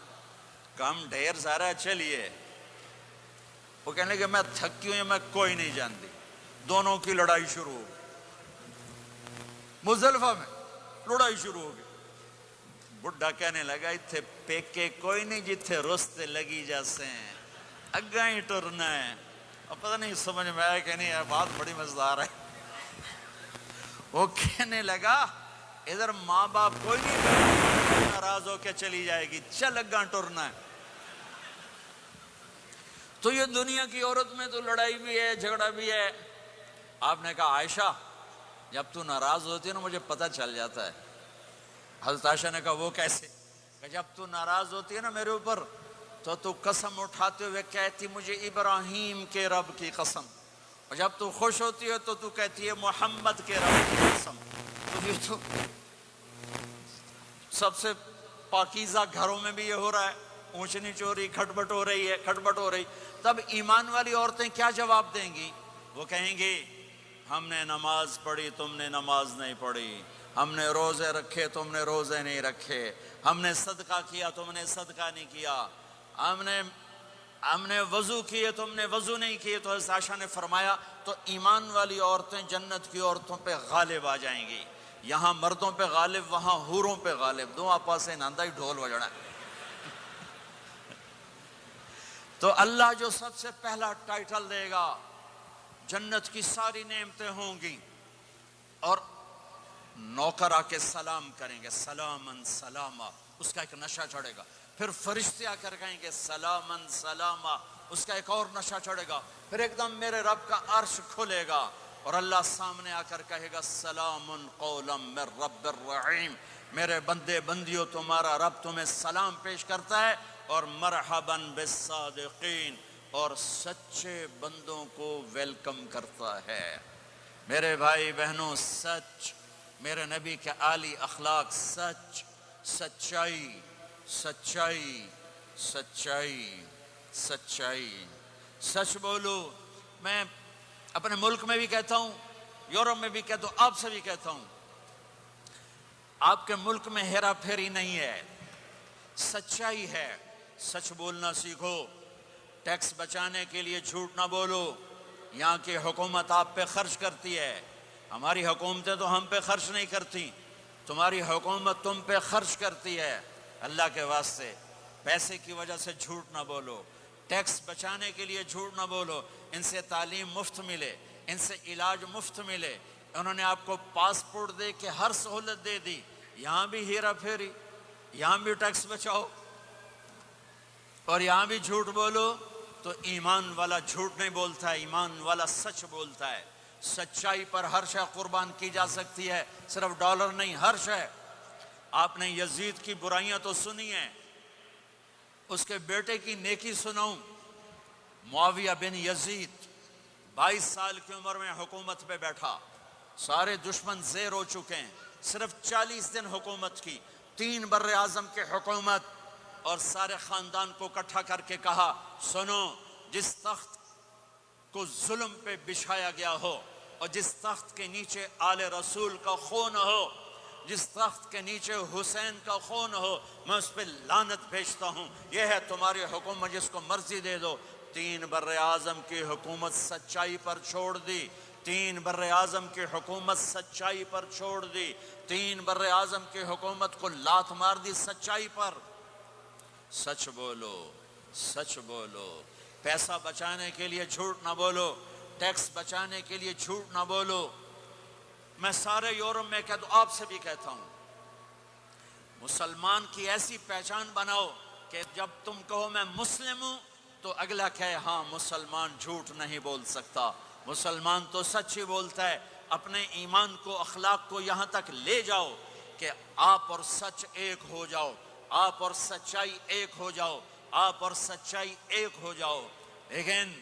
کام ڈھیر سارا ہے چلیے. وہ کہنے لگے میں تھکی ہوئی، میں کوئی نہیں جانتی. دونوں کی لڑائی شروع ہو گئی. مزدلفہ میں لڑائی شروع ہو گئی. بڈھا کہنے لگا اتھے پیکے کوئی نہیں جتھے رستے لگی جیسے ہیں، اگا ہی ٹرنا ہے. اب پتہ نہیں سمجھ میں آیا کہ نہیں، بات بڑی مزدار ہے. وہ کہنے لگا ادھر ماں باپ کوئی نہیں، ناراض ہو کے چلی جائے گی، چل اگا ٹرنا ہے. تو یہ دنیا کی عورت میں تو لڑائی بھی ہے، جھگڑا بھی ہے. آپ نے کہا عائشہ جب تو ناراض ہوتی ہے نا مجھے پتہ چل جاتا ہے. حضرت عائشہ نے کہا وہ کیسے؟ کہ جب تو ناراض ہوتی ہے نا میرے اوپر تو قسم اٹھاتے ہوئے کہتی مجھے ابراہیم کے رب کی قسم، اور جب تو خوش ہوتی ہے تو کہتی ہے محمد کے رب کی قسم. تو یہ تو سب سے پاکیزہ گھروں میں بھی یہ ہو رہا ہے، اونچ نیچ ہو رہی، کھٹپٹ ہو رہی ہے، کھٹپٹ ہو رہی. تب ایمان والی عورتیں کیا جواب دیں گی؟ وہ کہیں گی ہم نے نماز پڑھی تم نے نماز نہیں پڑھی، ہم نے روزے رکھے تم نے روزے نہیں رکھے، ہم نے صدقہ کیا تم نے صدقہ نہیں کیا، ہم نے وضو کیے تم نے وضو نہیں کیے. تو حضرت عائشہ نے فرمایا تو ایمان والی عورتیں جنت کی عورتوں پہ غالب آ جائیں گی. یہاں مردوں پہ غالب وہاں حوروں پہ غالب، دو آپا سے ناندہ ہی ڈھول بجنا ہے۔ تو اللہ جو سب سے پہلا ٹائٹل دے گا، جنت کی ساری نعمتیں ہوں گی، اور نوکر آ کے سلام کریں گے، سلامن سلاما، اس کا ایک نشہ چڑھے گا۔ پھر فرشتے آ کر کہیں گے سلامن سلاما، اس کا ایک اور نشہ چڑھے گا۔ پھر ایک دم میرے رب کا عرش کھلے گا اور اللہ سامنے آ کر کہے گا سلام قولا من رب الرحیم، میرے بندے بندیوں تمہارا رب تمہیں سلام پیش کرتا ہے، اور مرحبا بالصادقین، اور سچے بندوں کو ویلکم کرتا ہے۔ میرے بھائی بہنوں، سچ، میرے نبی کے عالی اخلاق، سچ، سچائی، سچائی، سچائی، سچائی، سچ بولو۔ میں اپنے ملک میں بھی کہتا ہوں، یورپ میں بھی کہتا ہوں، آپ سے بھی کہتا ہوں، آپ کے ملک میں ہیرا پھیری نہیں ہے، سچائی ہے۔ سچ بولنا سیکھو، ٹیکس بچانے کے لیے جھوٹ نہ بولو۔ یہاں کی حکومت آپ پہ خرچ کرتی ہے، ہماری حکومتیں تو ہم پہ خرچ نہیں کرتی، تمہاری حکومت تم پہ خرچ کرتی ہے۔ اللہ کے واسطے پیسے کی وجہ سے جھوٹ نہ بولو، ٹیکس بچانے کے لیے جھوٹ نہ بولو۔ ان سے تعلیم مفت ملے، ان سے علاج مفت ملے، انہوں نے آپ کو پاسپورٹ دے کے ہر سہولت دے دی، یہاں بھی ہیرا پھیری، یہاں بھی ٹیکس بچاؤ اور یہاں بھی جھوٹ بولو۔ تو ایمان والا جھوٹ نہیں بولتا ہے، ایمان والا سچ بولتا ہے۔ سچائی پر ہر شے قربان کی جا سکتی ہے، صرف ڈالر نہیں، ہر شے۔ آپ نے یزید کی برائیاں تو سنی ہیں، اس کے بیٹے کی نیکی سناؤں۔ معاویہ بن یزید 22 سال کی عمر میں حکومت پہ بیٹھا، سارے دشمن زیر ہو چکے ہیں، صرف 40 دن حکومت کی، 3 بر اعظم کی حکومت، اور سارے خاندان کو اکٹھا کر کے کہا سنو، جس تخت کو ظلم پہ بچھایا گیا ہو اور جس تخت کے نیچے آل رسول کا خون ہو، جس تخت کے نیچے حسین کا خون ہو، میں اس پہ لعنت بھیجتا ہوں۔ یہ ہے تمہاری حکومت، جس کو مرضی دے دو۔ 3 بر اعظم کی حکومت سچائی پر چھوڑ دی، 3 بر اعظم کی حکومت سچائی پر چھوڑ دی، 3 بر اعظم کی حکومت کو لات مار دی سچائی پر۔ سچ بولو، سچ بولو، پیسہ بچانے کے لیے جھوٹ نہ بولو، ٹیکس بچانے کے لیے جھوٹ نہ بولو۔ میں سارے یورپ میں کہتا ہوں، آپ سے بھی کہتا ہوں، مسلمان کی ایسی پہچان بناؤ کہ جب تم کہو میں مسلم ہوں تو اگلا کہے ہاں مسلمان جھوٹ نہیں بول سکتا، مسلمان تو سچ ہی بولتا ہے۔ اپنے ایمان کو، اخلاق کو یہاں تک لے جاؤ کہ آپ اور سچ ایک ہو جاؤ، آپ اور سچائی ایک ہو جاؤ، آپ اور سچائی ایک ہو جاؤ۔ لیکن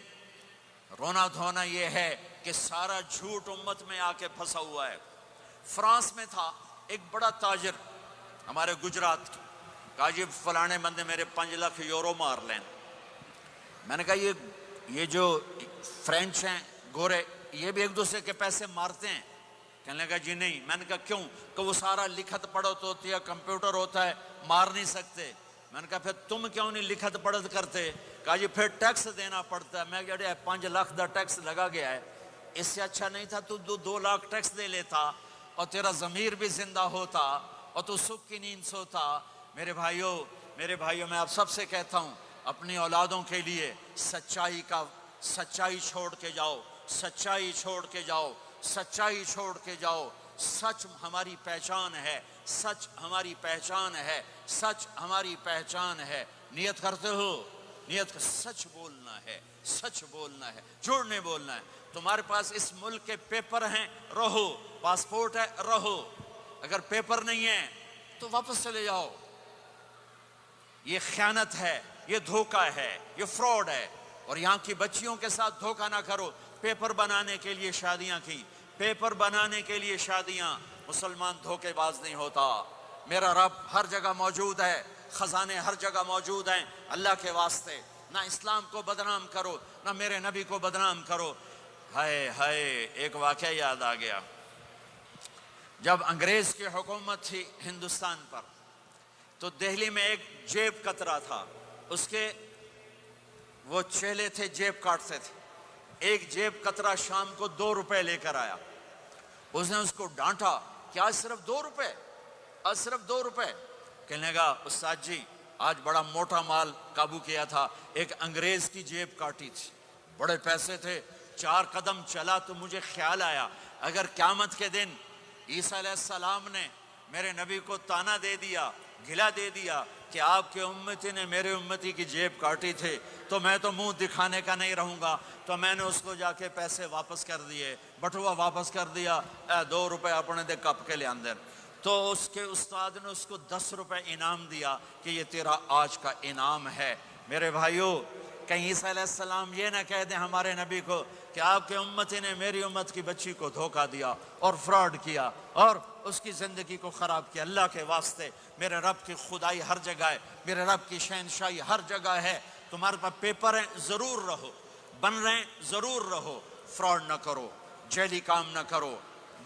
رونا دھونا یہ ہے کہ سارا جھوٹ امت میں آ کے پھنسا ہوا ہے۔ فرانس میں تھا ایک بڑا تاجر ہمارے گجرات کی، کہا جی فلانے بندے میرے 5 لاکھ یورو مار لیں۔ میں نے کہا یہ جو فرینچ ہیں گورے، یہ بھی ایک دوسرے کے پیسے مارتے ہیں؟ کہنے لگا جی نہیں۔ میں نے کہا کیوں؟ کہ وہ سارا لکھت پڑھت ہوتی ہے، کمپیوٹر ہوتا ہے، مار نہیں سکتے۔ میں نے کہا پھر تم کیوں نہیں لکھت پڑھت کرتے؟ کہا جی پھر ٹیکس دینا پڑتا ہے۔ میں کہا 5 لاکھ دا ٹیکس لگا گیا ہے، اس سے اچھا نہیں تھا تو 2 لاکھ ٹیکس دے لیتا اور تیرا ضمیر بھی زندہ ہوتا اور تو سکھ کی نیند سوتا۔ میرے بھائیوں میں آپ سب سے کہتا ہوں، اپنی اولادوں کے لیے سچائی چھوڑ کے جاؤ، سچائی چھوڑ کے جاؤ، سچائی چھوڑ کے جاؤ۔ سچ ہماری پہچان ہے، سچ ہماری پہچان ہے، سچ ہماری پہچان ہے۔ نیت کرتے ہو؟ نیت کا سچ بولنا ہے، سچ بولنا ہے، جھوٹ نہیں بولنا ہے۔ تمہارے پاس اس ملک کے پیپر ہیں، رہو، پاسپورٹ ہے، رہو۔ اگر پیپر نہیں ہے تو واپس چلے جاؤ۔ یہ خیانت ہے، یہ دھوکہ ہے، یہ فراڈ ہے۔ اور یہاں کی بچیوں کے ساتھ دھوکہ نہ کرو۔ پیپر بنانے کے لیے شادیاں کی، پیپر بنانے کے لیے شادیاں۔ مسلمان دھوکے باز نہیں ہوتا۔ میرا رب ہر جگہ موجود ہے، خزانے ہر جگہ موجود ہیں۔ اللہ کے واسطے نہ اسلام کو بدنام کرو، نہ میرے نبی کو بدنام کرو۔ ہائے ہائے، ایک واقعہ یاد آ گیا۔ جب انگریز کی حکومت تھی ہندوستان پر تو دہلی میں ایک جیب کترا تھا، اس کے وہ چیلے تھے، جیب کاٹتے تھے۔ ایک جیب کترا شام کو 2 روپے لے کر آیا، اس نے اس کو ڈانٹا کیا صرف 2 روپے؟ آج صرف 2 روپے؟ کہنے لگا استاد جی آج بڑا موٹا مال قابو کیا تھا، ایک انگریز کی جیب کاٹی تھی، بڑے پیسے تھے، 4 قدم چلا تو مجھے خیال آیا اگر قیامت کے دن عیسیٰ علیہ السلام نے میرے نبی کو تانا دے دیا، گلا دے دیا کہ آپ کے امتی نے میرے امتی کی جیب کاٹی تھی، تو میں تو منہ دکھانے کا نہیں رہوں گا، تو میں نے اس کو جا کے پیسے واپس کر دیے، بٹوا واپس کر دیا، 2 روپے اپنے دے کپ کے لے اندر۔ تو اس کے استاد نے اس کو 10 روپے انعام دیا کہ یہ تیرا آج کا انعام ہے۔ میرے بھائیوں، کہیں عیسیٰ علیہ السلام یہ نہ کہہ دیں ہمارے نبی کو کہ آپ کے امتی نے میری امت کی بچی کو دھوکہ دیا اور فراڈ کیا اور اس کی زندگی کو خراب کیا۔ اللہ کے واسطے، میرے رب کی خدائی ہر جگہ ہے، میرے رب کی شہنشاہی ہر جگہ ہے۔ تمہارے پاس پیپر ہیں، ضرور رہو، بن رہے ہیں ضرور رہو، فراڈ نہ کرو، جعلی کام نہ کرو،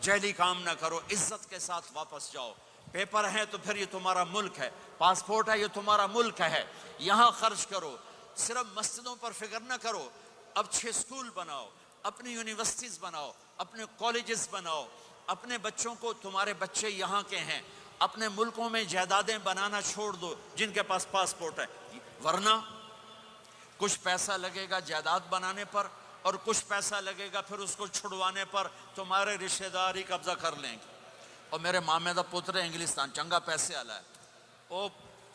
جعلی کام نہ کرو، عزت کے ساتھ واپس جاؤ۔ پیپر ہے تو پھر یہ تمہارا ملک ہے، پاسپورٹ ہے یہ تمہارا ملک ہے، یہاں خرچ کرو۔ صرف مسجدوں پر فکر نہ کرو، اب 6 اسکول بناؤ، اپنی یونیورسٹیز بناؤ، اپنے کالجز بناؤ، اپنے بچوں کو، تمہارے بچے یہاں کے ہیں، اپنے ملکوں میں جائیدادیں بنانا چھوڑ دو جن کے پاس پاسپورٹ ہے، ورنہ کچھ پیسہ لگے گا جائیداد بنانے پر اور کچھ پیسہ لگے گا پھر اس کو چھڑوانے پر، تمہارے رشتہ دار ہی قبضہ کر لیں گے۔ اور میرے مامے دا پتر انگلستان چنگا پیسے والا ہے، وہ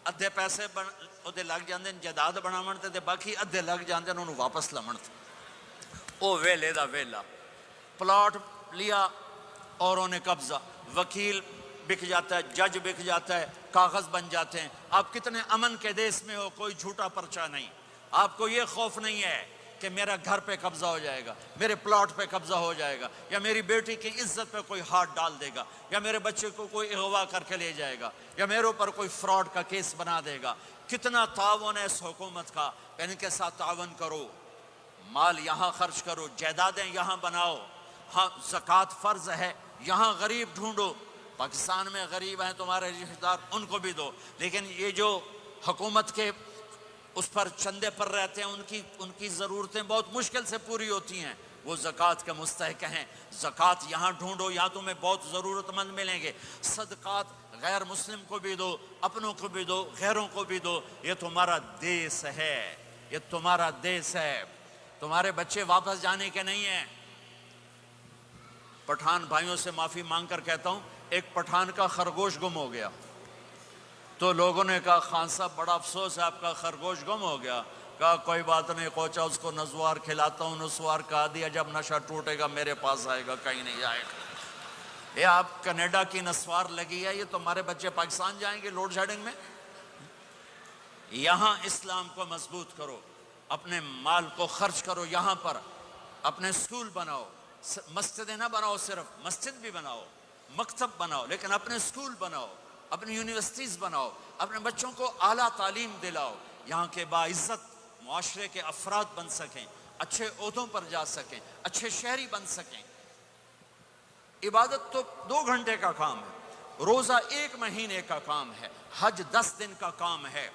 ادھے پیسے ਉਹਦੇ ਲੱਗ ਜਾਂਦੇ ਨੇ ਜਾਇਦਾਦ ਬਣਾਉਣ ਤੇ ਬਾਕੀ ਅੱਧੇ ਲੱਗ ਜਾਂਦੇ ਨੇ ਉਹਨੂੰ ਵਾਪਸ ਲਾਉਣ ਤੇ। ਉਹ ਵੇਲੇ ਦਾ ਵੇਲਾ پلاٹ لیا اور انہیں قبضہ، وکیل بک جاتا ہے، جج بک جاتا ہے، کاغذ بن جاتے ہیں۔ آپ کتنے امن کے دیس میں ہو، کوئی جھوٹا پرچہ نہیں، آپ کو یہ خوف نہیں ہے کہ میرا گھر پہ قبضہ ہو جائے گا، میرے پلاٹ پہ قبضہ ہو جائے گا، یا میری بیٹی کی عزت پہ کوئی ہاتھ ڈال دے گا، یا میرے بچے کو کوئی اغوا کر کے لے جائے گا، یا میرے اوپر کوئی فراڈ کا کیس بنا دے گا۔ کتنا تعاون ہے اس حکومت کا، ان کے ساتھ تعاون کرو، مال یہاں خرچ کرو، جائیدادیں یہاں بناؤ، ہاں زکوٰۃ فرض ہے، یہاں غریب ڈھونڈو، پاکستان میں غریب ہیں تمہارے رشتہ دار، ان کو بھی دو، لیکن یہ جو حکومت کے اس پر چندے پر رہتے ہیں ان کی ضرورتیں بہت مشکل سے پوری ہوتی ہیں، وہ زکوٰۃ کے مستحق ہیں۔ زکوٰۃ یہاں ڈھونڈو، یہاں تمہیں بہت ضرورت مند ملیں گے۔ صدقات غیر مسلم کو بھی دو، اپنوں کو بھی دو، غیروں کو بھی دو، یہ تمہارا دیس ہے، یہ تمہارا دیس ہے، تمہارے بچے واپس جانے کے نہیں ہیں۔ پٹھان بھائیوں سے معافی مانگ کر کہتا ہوں، ایک پٹھان کا خرگوش گم ہو گیا، تو لوگوں نے کہا خان صاحب بڑا افسوس ہے آپ کا خرگوش گم ہو گیا۔ کہا کوئی بات نہیں کوچا، اس کو نسوار کھلاتا ہوں، نسوار کہا دیا جب نشہ ٹوٹے گا میرے پاس آئے گا، کہیں نہیں جائے گا۔ یہ آپ کینیڈا کی نسوار لگی ہے، یہ تمہارے بچے پاکستان جائیں گے لوڈ شیڈنگ میں؟ یہاں اسلام کو مضبوط کرو، اپنے مال کو خرچ کرو، یہاں پر اپنے اسکول بناؤ، مسجدیں نہ بناؤ، صرف مسجد بھی بناؤ، مکتب بناؤ، لیکن اپنے اسکول بناؤ، اپنی یونیورسٹیز بناؤ، اپنے بچوں کو اعلیٰ تعلیم دلاؤ، یہاں کے باعزت معاشرے کے افراد بن سکیں، اچھے عہدوں پر جا سکیں، اچھے شہری بن سکیں۔ عبادت تو 2 گھنٹے کا کام ہے، روزہ 1 مہینے کا کام ہے، حج 10 دن کا کام ہے،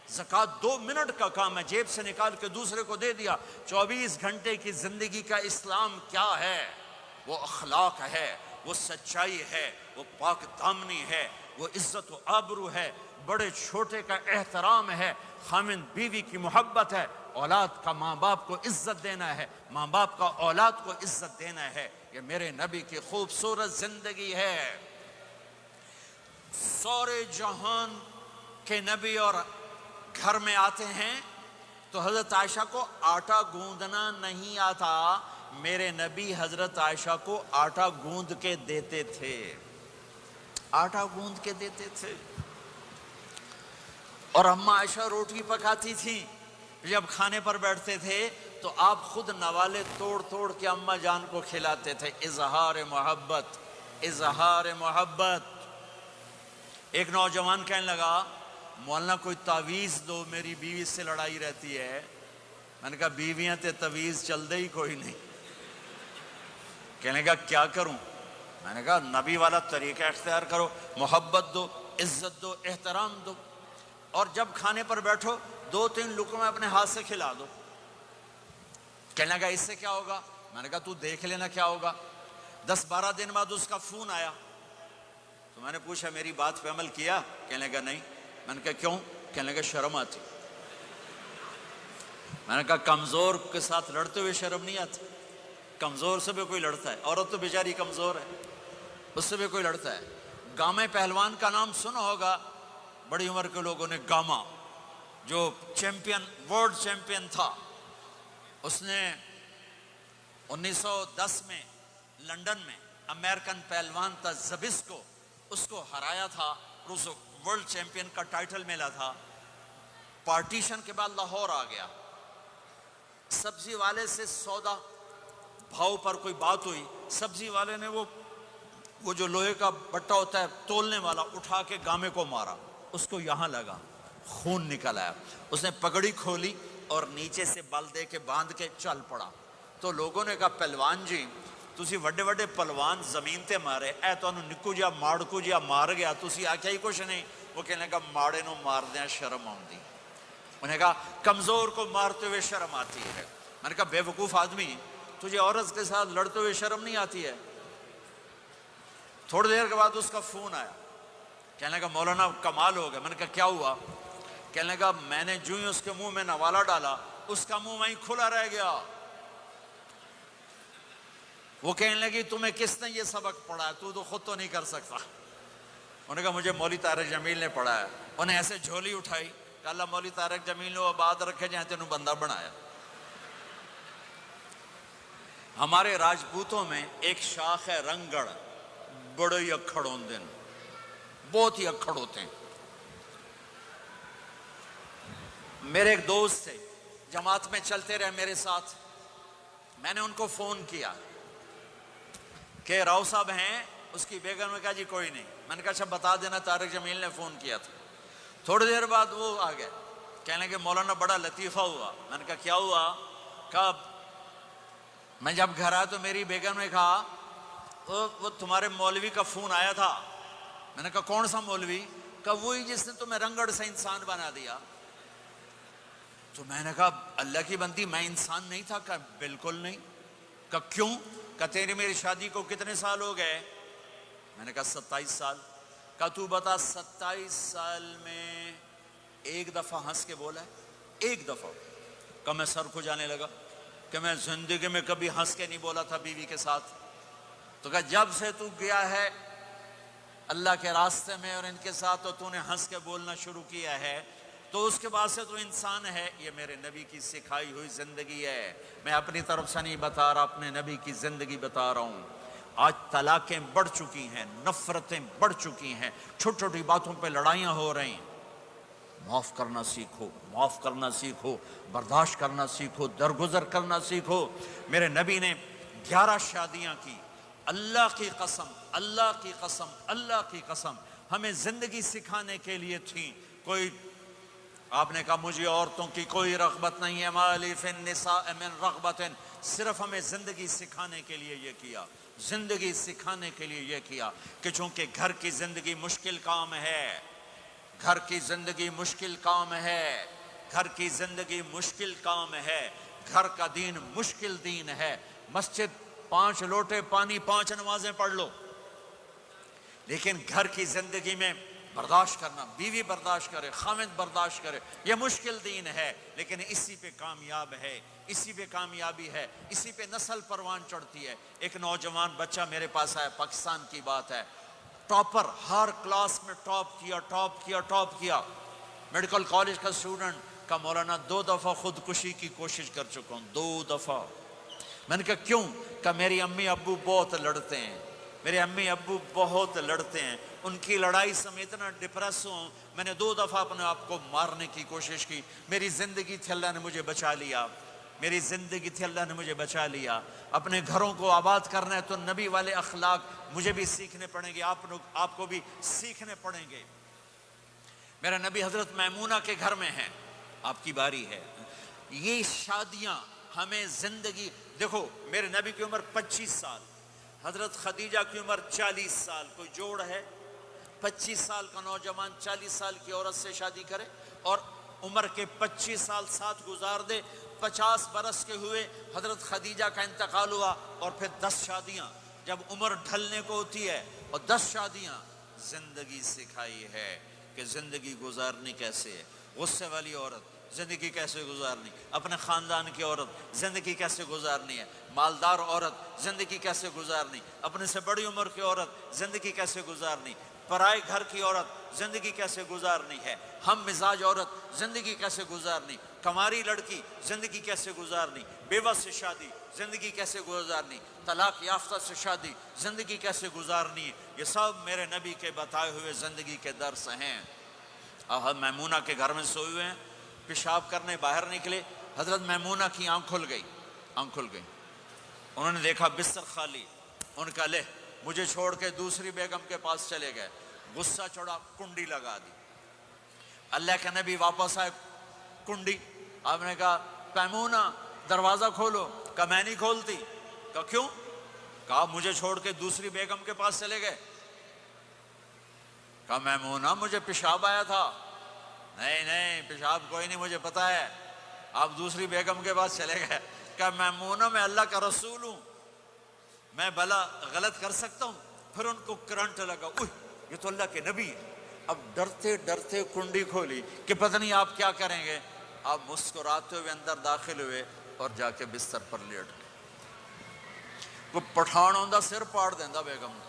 زکوٰۃ 2 منٹ کا کام ہے، جیب سے نکال کے دوسرے کو دے دیا۔ 24 گھنٹے کی زندگی کا اسلام کیا ہے؟ وہ اخلاق ہے، وہ سچائی ہے، وہ پاک دامنی ہے، وہ عزت و آبرو ہے، بڑے چھوٹے کا احترام ہے، خامند بیوی کی محبت ہے، اولاد کا ماں باپ کو عزت دینا ہے، ماں باپ کا اولاد کو عزت دینا ہے۔ یہ میرے نبی کی خوبصورت زندگی ہے۔ سارے جہان کے نبی اور گھر میں آتے ہیں تو حضرت عائشہ کو آٹا گوندنا نہیں آتا، میرے نبی حضرت عائشہ کو آٹا گوند کے دیتے تھے، آٹا گوند کے دیتے تھے۔ اور اماں عائشہ روٹی پکاتی تھی، جب کھانے پر بیٹھتے تھے تو آپ خود نوالے توڑ توڑ کے اماں جان کو کھلاتے تھے۔ اظہار محبت، اظہار محبت۔ ایک نوجوان کہنے لگا مولانا کوئی تعویذ دو، میری بیوی سے لڑائی رہتی ہے۔ میں نے کہا بیویاں تے تعویذ چل دے ہی کوئی نہیں۔ کہنے لگا کیا کروں؟ میں نے کہا نبی والا طریقہ اختیار کرو، محبت دو، عزت دو، احترام دو، اور جب کھانے پر بیٹھو 2-3 لقمے اپنے ہاتھ سے کھلا دو۔ کہنے لگا اس سے کیا ہوگا؟ میں نے کہا تو دیکھ لینا کیا ہوگا۔ 10-12 دن بعد اس کا فون آیا، تو میں نے پوچھا میری بات پہ عمل کیا؟ کہنے لگا نہیں۔ میں نے کہا کیوں؟ کہنے لگا شرم آتی۔ میں نے کہا کمزور کے ساتھ لڑتے ہوئے شرم نہیں آتی؟ کمزور سے بھی کوئی لڑتا ہے، عورت تو بیچاری کمزور ہے، اس سے بھی کوئی لڑتا ہے۔ گامے پہلوان کا نام سنا ہوگا بڑی عمر کے لوگوں نے، گاما جو چیمپئن، ورلڈ چیمپئن تھا، اس نے 1910 میں لنڈن میں امریکن پہلوان تھا زبسکو، اس کو ہرایا تھا، اس ورلڈ چیمپئن کا ٹائٹل ملا تھا۔ پارٹیشن کے بعد لاہور آ گیا، سبزی والے سے سودا بھاؤ پر کوئی بات ہوئی، سبزی والے نے وہ جو لوہے کا بٹا ہوتا ہے تولنے والا، اٹھا کے گامے کو مارا، اس کو یہاں لگا، خون نکل آیا۔ اس نے پگڑی کھولی اور نیچے سے بل دے کے باندھ کے چل پڑا۔ تو لوگوں نے کہا پہلوان جی تسی وڈے وڈے پہلوان زمین تے مارے، اے تو نکو جا ماڑکو جا مار گیا، تسی آکھیا ہی کچھ نہیں۔ وہ کہنے لگا ماڑے نو مار دیا شرم آؤندی۔ انہیں کہا کمزور کو مارتے ہوئے شرم آتی ہے۔ میں نے کہا بے وقوف آدمی، تجھے عورت کے ساتھ لڑتے ہوئے شرم نہیں آتی ہے؟ تھوڑی دیر کے بعد اس کا فون آیا، کہنے لگا مولانا کمال ہو گیا۔ میں نے کہا کیا ہوا؟ کہنے لگا میں نے جو ہی اس کے منہ میں نوالا ڈالا، اس کا منہ وہیں کھلا رہ گیا۔ وہ کہنے لگی تمہیں کس نے یہ سبق پڑھا ہے؟ تو خود تو نہیں کر سکتا۔ انہوں نے کہا مجھے مولوی طارق جمیل نے پڑھا ہے۔ انہیں ایسے جھولی اٹھائی کہ اللہ مولوی طارق جمیل نے آباد رکھے جہاں تینوں بندہ بنایا۔ ہمارے راجپوتوں میں ایک شاخ ہے رنگڑ، بڑے ہی اکھڑ ہوندے ہیں، بہت ہی اکھڑ ہوتے ہیں۔ میرے ایک دوست تھے، جماعت میں چلتے رہے میرے ساتھ، میں نے ان کو فون کیا کہ راؤ صاحب ہیں؟ اس کی بیگم نے کہا جی کوئی نہیں۔ میں نے کہا اچھا بتا دینا طارق جمیل نے فون کیا تھا۔ تھوڑی دیر بعد وہ آ گئے، کہنے کہ مولانا بڑا لطیفہ ہوا۔ میں نے کہا کیا ہوا؟ کہا میں جب گھر آیا تو میری بیگم نے کہا وہ تمہارے مولوی کا فون آیا تھا۔ میں نے کہا کون سا مولوی؟ کہا وہی جس نے تمہیں رنگڑ سے انسان بنا دیا۔ تو میں نے کہا اللہ کی بندی میں انسان نہیں تھا؟ کہا بالکل نہیں۔ کہا کیوں؟ کہا تیری میری شادی کو کتنے سال ہو گئے؟ میں نے کہا 27 سال۔ کہا تو بتا 27 سال میں ایک دفعہ ہنس کے بولا ہے؟ ایک دفعہ؟ کہا میں سر کھجانے لگا کہ میں زندگی میں کبھی ہنس کے نہیں بولا تھا بیوی کے ساتھ۔ تو کہا جب سے تو گیا ہے اللہ کے راستے میں اور ان کے ساتھ تو نے ہنس کے بولنا شروع کیا ہے، تو اس کے بعد سے تو انسان ہے۔ یہ میرے نبی کی سکھائی ہوئی زندگی ہے، میں اپنی طرف سے نہیں بتا رہا، اپنے نبی کی زندگی بتا رہا ہوں۔ آج طلاقیں بڑھ چکی ہیں، نفرتیں بڑھ چکی ہیں، چھوٹی چھوٹی باتوں پہ لڑائیاں ہو رہی ہیں۔ معاف کرنا سیکھو، معاف کرنا سیکھو، برداشت کرنا سیکھو، درگزر کرنا سیکھو۔ میرے نبی نے 11 شادیاں کی۔ اللہ کی قسم، اللہ کی قسم، اللہ کی قسم ہمیں زندگی سکھانے کے لیے تھیں۔ کوئی آپ نے کہا مجھے عورتوں کی کوئی رغبت نہیں ہے، مالی فی النساء من رغبت، صرف ہمیں زندگی سکھانے کے لیے یہ کیا، زندگی سکھانے کے لیے یہ کیا کہ چونکہ گھر کی زندگی مشکل کام ہے، گھر کی زندگی مشکل کام ہے، گھر کی زندگی مشکل کام ہے، گھر کا دین مشکل دین ہے۔ مسجد 5 لوٹے پانی 5 نمازیں پڑھ لو، لیکن گھر کی زندگی میں برداشت کرنا، بیوی برداشت کرے، خاوند برداشت کرے، یہ مشکل دین ہے، لیکن اسی پہ کامیاب ہے، اسی پہ کامیابی ہے، اسی پہ نسل پروان چڑھتی ہے۔ ایک نوجوان بچہ میرے پاس آیا، پاکستان کی بات ہے، ٹاپر، ہر کلاس میں ٹاپ کیا، ٹاپ کیا، ٹاپ کیا، میڈیکل کالج کا اسٹوڈنٹ، کا مولانا 2 دفعہ خودکشی کی کوشش کر چکا ہوں، 2 دفعہ۔ میں نے کہا کیوں؟ کہ میری امی ابو بہت لڑتے ہیں، میرے امی ابو بہت لڑتے ہیں، ان کی لڑائی سے میں اتنا ڈپریس ہوں، میں نے 2 دفعہ اپنے آپ کو مارنے کی کوشش کی۔ میری زندگی تھی اللہ نے مجھے بچا لیا، میری زندگی تھی اللہ نے مجھے بچا لیا۔ اپنے گھروں کو آباد کرنا ہے تو نبی والے اخلاق مجھے بھی سیکھنے پڑیں گے، آپ کو بھی سیکھنے پڑیں گے۔ میرا نبی حضرت میمونہ کے گھر میں ہے، آپ کی باری ہے۔ یہ شادیاں ہمیں زندگی، دیکھو میرے نبی کی عمر 25 سال، حضرت خدیجہ کی عمر 40 سال، کوئی جوڑ ہے 25 سال کا نوجوان 40 سال کی عورت سے شادی کرے اور عمر کے 25 سال ساتھ گزار دے، 50 برس کے ہوئے حضرت خدیجہ کا انتقال ہوا، اور پھر 10 شادیاں جب عمر ڈھلنے کو ہوتی ہے، اور 10 شادیاں زندگی سکھائی ہے کہ زندگی گزارنی کیسے ہے. غصے والی عورت زندگی کیسے گزارنی, اپنے خاندان کی عورت زندگی کیسے گزارنی ہے, مالدار عورت زندگی کیسے گزارنی, اپنے سے بڑی عمر کی عورت زندگی کیسے گزارنی, پرائے گھر کی عورت زندگی کیسے گزارنی ہے, ہم مزاج عورت زندگی کیسے گزارنی, کماری لڑکی زندگی کیسے گزارنی, بیوہ سے شادی زندگی کیسے گزارنی, طلاق یافتہ سے شادی زندگی کیسے گزارنی, یہ سب میرے نبی کے بتائے ہوئے زندگی کے درس ہیں. میمونہ کے گھر میں سوئے ہوئے ہیں, پیشاب کرنے باہر نکلے, حضرت میمونہ کی آنکھ کھل گئی, انہوں نے دیکھا بستر خالی, ان کا لے مجھے چھوڑ کے دوسری بیگم کے پاس چلے گئے, غصہ چڑھا, کنڈی لگا دی. اللہ کے نبی واپس آئے, کنڈی, آپ نے کہا میمونہ دروازہ کھولو, کہا میں نہیں کھولتی, کہا کیوں, کہا مجھے چھوڑ کے دوسری بیگم کے پاس چلے گئے, کہا میمونہ مجھے پیشاب آیا تھا, نہیں پیشاب کوئی نہیں, مجھے پتا ہے, آپ دوسری بیگم کے پاس چلے گئے. کہا میمونہ میں اللہ کا رسول ہوں, میں بھلا غلط کر سکتا ہوں. پھر ان کو کرنٹ لگا, یہ تو اللہ کے نبی ہے. اب ڈرتے ڈرتے کنڈی کھولی کہ پتہ نہیں آپ کیا کریں گے. آپ مسکراتے ہوئے اندر داخل ہوئے اور جا کے بستر پر لیٹ گئے. کوئی پٹھان ہوندہ سر پاڑ دیندہ بیگم.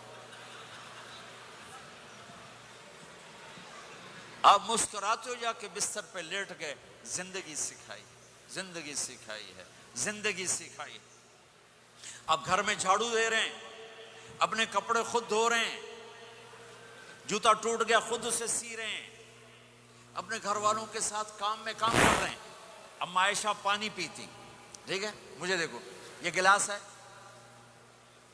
آپ مسکراتے ہو جا کے بستر پہ لیٹ گئے. زندگی سکھائی ہے, زندگی سکھائی. آپ گھر میں جھاڑو دے رہے ہیں, اپنے کپڑے خود دھو رہے ہیں, جوتا ٹوٹ گیا خود اسے سی رہے ہیں, اپنے گھر والوں کے ساتھ کام میں کام کر رہے ہیں. اما عائشہ پانی پیتی, ٹھیک ہے, مجھے دیکھو یہ گلاس ہے,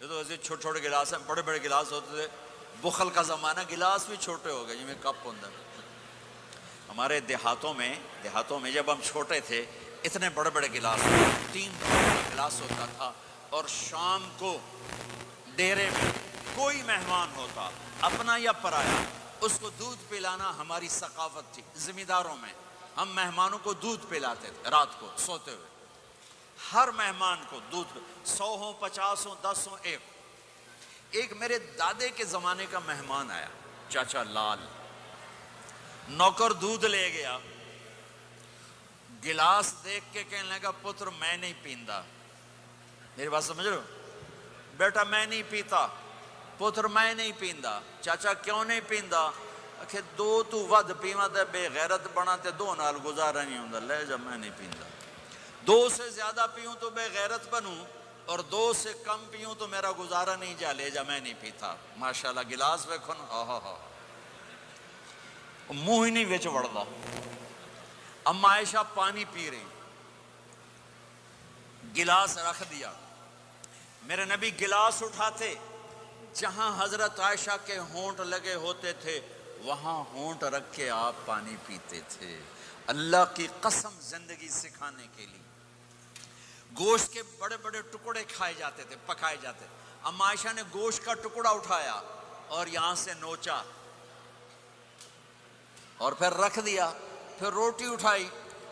یہ تو ایسے چھوٹے چھوٹے گلاس ہیں, بڑے بڑے گلاس ہوتے تھے, بخل کا زمانہ, گلاس بھی چھوٹے ہو گئے جی میں کپ ہوندہ. ہمارے دیہاتوں میں جب ہم چھوٹے تھے اتنے بڑے بڑے گلاس, 3 گلاس ہوتا تھا. اور شام کو ڈیرے میں کوئی مہمان ہوتا, اپنا یا پرایا, اس کو دودھ پلانا ہماری ثقافت تھی. زمینداروں میں ہم مہمانوں کو دودھ پلاتے تھے رات کو سوتے ہوئے, ہر مہمان کو دودھ, 100 ہوں 50 ہوں 10 ہوں 1. ایک میرے دادے کے زمانے کا مہمان آیا, چاچا لال, نوکر دودھ لے گیا, گلاس دیکھ کے کہنے لگا پتر میں نہیں پیندا. میری بات سمجھ رہے ہو, بیٹا میں نہیں پیتا, پتر میں نہیں پیندا. چاچا کیوں نہیں پیندا, کہ 2 تو ود پیواں تے بے غیرت بنا تے 2 نال گزارا نہیں ہوندا, لے جا میں نہیں پیندا. 2 سے زیادہ پیوں تو بے غیرت بنوں, اور 2 سے کم پیوں تو میرا گزارا نہیں جا, لے جا میں نہیں پیتا. ماشاءاللہ گلاس ویکھن, منہ ہی نہیں وچ وڑدا. اما عائشہ پانی پی رہی, گلاس رکھ دیا. میرے نبی گلاس اٹھاتے, جہاں حضرت عائشہ کے ہونٹ لگے ہوتے تھے وہاں ہونٹ رکھ کے آپ پانی پیتے تھے. اللہ کی قسم زندگی سکھانے کے لیے. گوشت کے بڑے بڑے ٹکڑے کھائے جاتے تھے, پکائے جاتے. اما عائشہ نے گوشت کا ٹکڑا اٹھایا اور یہاں سے نوچا اور پھر رکھ دیا. پھر روٹی اٹھائی,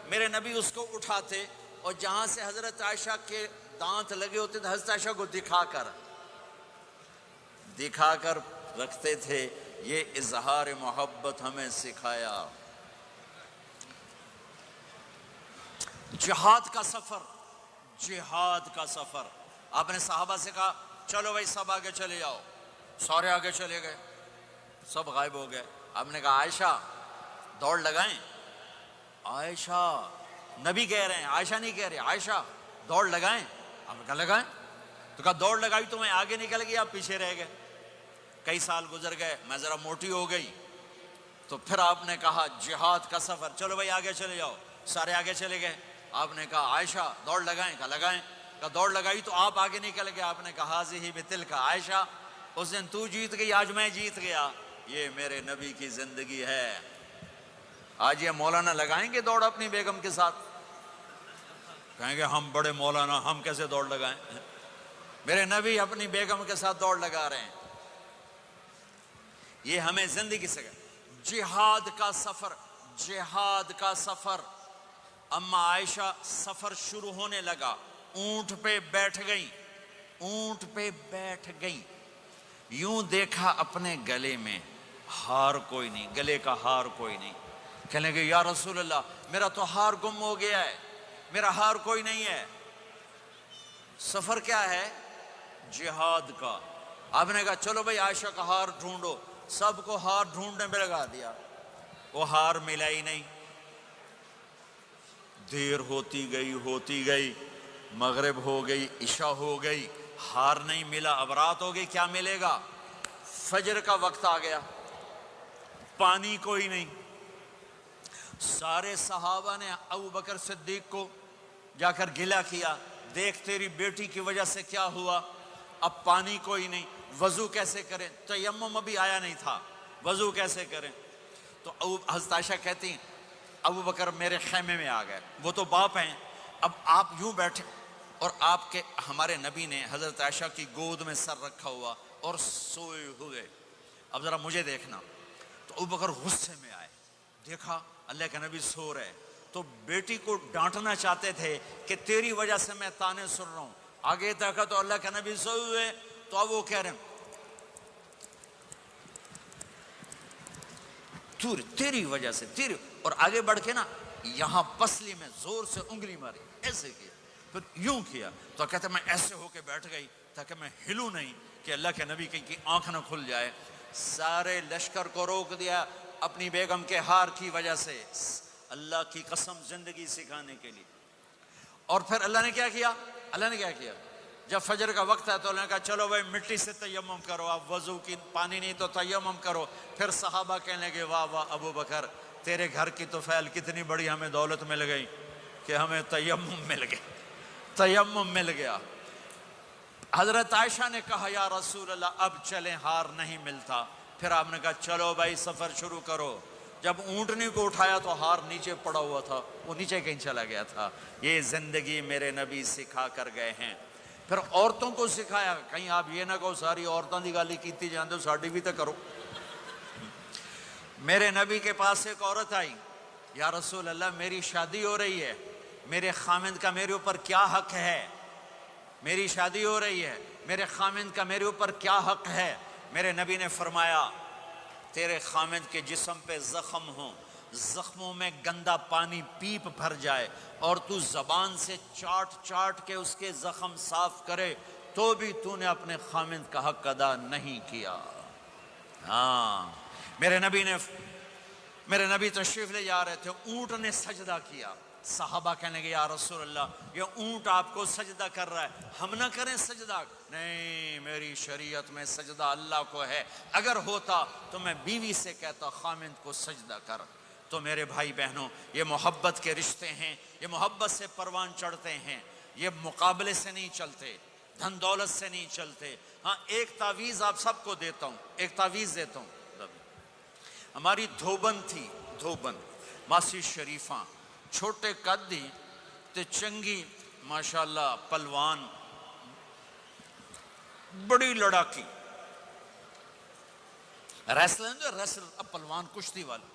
میرے نبی اس کو اٹھاتے اور جہاں سے حضرت عائشہ کے دانت لگے ہوتے تھے حضرت عائشہ کو دکھا کر رکھتے تھے. یہ اظہار محبت ہمیں سکھایا. جہاد کا سفر, آپ نے صحابہ سے کہا چلو بھائی سب آگے چلے جاؤ, سارے آگے چلے گئے, سب غائب ہو گئے. آپ نے کہا عائشہ دوڑ لگائیں. عائشہ, نبی کہہ رہے ہیں, عائشہ نہیں کہہ رہے, عائشہ دوڑ لگائیں. آپ نے کہا لگائیں, تو کہا دوڑ لگائی تو میں آگے نکل گئی, آپ پیچھے رہ گئے. کئی سال گزر گئے, میں ذرا موٹی ہو گئی, تو پھر آپ نے کہا جہاد کا سفر, چلو بھائی آگے چلے جاؤ. سارے آگے چلے گئے. آپ نے کہا عائشہ دوڑ لگائیں, کہا لگائیں. کہا دوڑ لگائی تو آپ آگے نکل گئے. آپ نے کہا حاضی بتلک عائشہ, اس دن تو جیت گئی, آج میں جیت گیا. یہ میرے نبی کی زندگی ہے. آج یہ مولانا لگائیں گے دوڑ اپنی بیگم کے ساتھ, کہیں گے ہم بڑے مولانا, ہم کیسے دوڑ لگائیں. میرے نبی اپنی بیگم کے ساتھ دوڑ لگا رہے ہیں. یہ ہمیں زندگی سے جہاد کا سفر. اما عائشہ سفر شروع ہونے لگا, اونٹ پہ بیٹھ گئی. یوں دیکھا اپنے گلے میں, ہار کوئی نہیں، گلے کا ہار کوئی نہیں۔ کہنے لگے یا رسول اللہ میرا تو ہار گم ہو گیا ہے، میرا ہار کوئی نہیں ہے۔ سفر کیا ہے؟ جہاد کا۔ آپ نے کہا چلو بھائی عائشہ کا ہار ڈھونڈو، سب کو ہار ڈھونڈنے میں لگا دیا، وہ ہار ملا ہی نہیں۔ دیر ہوتی گئی، مغرب ہو گئی، عشاء ہو گئی، ہار نہیں ملا، اب رات ہو گئی، کیا ملے گا؟ فجر کا وقت آ گیا، پانی کوئی نہیں۔ سارے صحابہ نے ابو بکر صدیق کو جا کر گلہ کیا، دیکھ تیری بیٹی کی وجہ سے کیا ہوا، اب پانی کوئی نہیں، وضو کیسے کریں؟ تیمم ابھی آیا نہیں تھا، وضو کیسے کریں؟ تو حضرت عائشہ کہتی ہیں ابو بکر میرے خیمے میں آ گئے، وہ تو باپ ہیں، اب آپ یوں بیٹھے اور آپ کے ہمارے نبی نے حضرت عائشہ کی گود میں سر رکھا ہوا اور سوئے ہوئے، اب ذرا مجھے دیکھنا۔ تو ابو بکر غصے میں آئے، دیکھا اللہ کے نبی سو رہے، تو بیٹی کو ڈانٹنا چاہتے تھے کہ تیری وجہ سے میں تانے سن رہا ہوں، آگے دیکھا تو اللہ کے نبی سوئے ہوئے، تو اب وہ کہہ رہے ہیں تیری وجہ سے تیری، اور آگے بڑھ کے نا یہاں پسلی میں زور سے انگلی ماری، ایسے کیا، پھر یوں کیا، تو کہتے میں ایسے ہو کے بیٹھ گئی تاکہ میں ہلوں نہیں کہ اللہ کے نبی کی آنکھ نہ کھل جائے۔ سارے لشکر کو روک دیا اپنی بیگم کے ہار کی وجہ سے، اللہ کی قسم زندگی سکھانے کے لیے۔ اور پھر اللہ نے کیا کیا؟ اللہ نے کیا کیا؟ جب فجر کا وقت ہے تو اللہ نے کہا چلو بھائی مٹی سے تیمم کرو، آپ وضو کی پانی نہیں تو تیمم کرو۔ پھر صحابہ کہنے لگے واہ واہ ابو بکر تیرے گھر کی تو فعل کتنی بڑی ہمیں دولت مل گئی کہ ہمیں تیمم مل گیا، تیمم مل گیا۔ حضرت عائشہ نے کہا یا رسول اللہ اب چلیں، ہار نہیں ملتا۔ پھر آپ نے کہا چلو بھائی سفر شروع کرو۔ جب اونٹنی کو اٹھایا تو ہار نیچے پڑا ہوا تھا، وہ نیچے کہیں چلا گیا تھا۔ یہ زندگی میرے نبی سکھا کر گئے ہیں۔ پھر عورتوں کو سکھایا، کہیں آپ یہ نہ کہو ساری عورتوں کی گالی کیتی جاندے ہو، ساڈی بھی تو کرو۔ میرے نبی کے پاس ایک عورت آئی، یا رسول اللہ میری شادی ہو رہی ہے، میرے خامند کا میرے اوپر کیا حق ہے؟ میری شادی ہو رہی ہے، میرے خامند کا میرے اوپر کیا حق ہے؟ میرے نبی نے فرمایا تیرے خامند کے جسم پہ زخم ہوں، زخموں میں گندا پانی پیپ بھر جائے اور تو زبان سے چاٹ چاٹ کے اس کے زخم صاف کرے تو بھی تو نے اپنے خامند کا حق ادا نہیں کیا۔ ہاں میرے نبی تشریف لے جا رہے تھے، اونٹ نے سجدہ کیا، صحابہ کہنے لگے یا رسول اللہ یہ اونٹ آپ کو سجدہ کر رہا ہے، ہم نہ کریں سجدہ؟ نہیں، میری شریعت میں سجدہ اللہ کو ہے، اگر ہوتا تو میں بیوی سے کہتا خامند کو سجدہ کر۔ تو میرے بھائی بہنوں یہ محبت کے رشتے ہیں، یہ محبت سے پروان چڑھتے ہیں، یہ مقابلے سے نہیں چلتے، دھن دولت سے نہیں چلتے۔ ہاں ایک تعویذ آپ سب کو دیتا ہوں، ایک تعویذ دیتا ہوں۔ ہماری دھوبن تھی، دھوبن ماسی شریفاں، چھوٹے قد دی تے چنگی ماشاءاللہ پلوان، بڑی لڑاکی، ریسلر اب پلوان کشتی والا،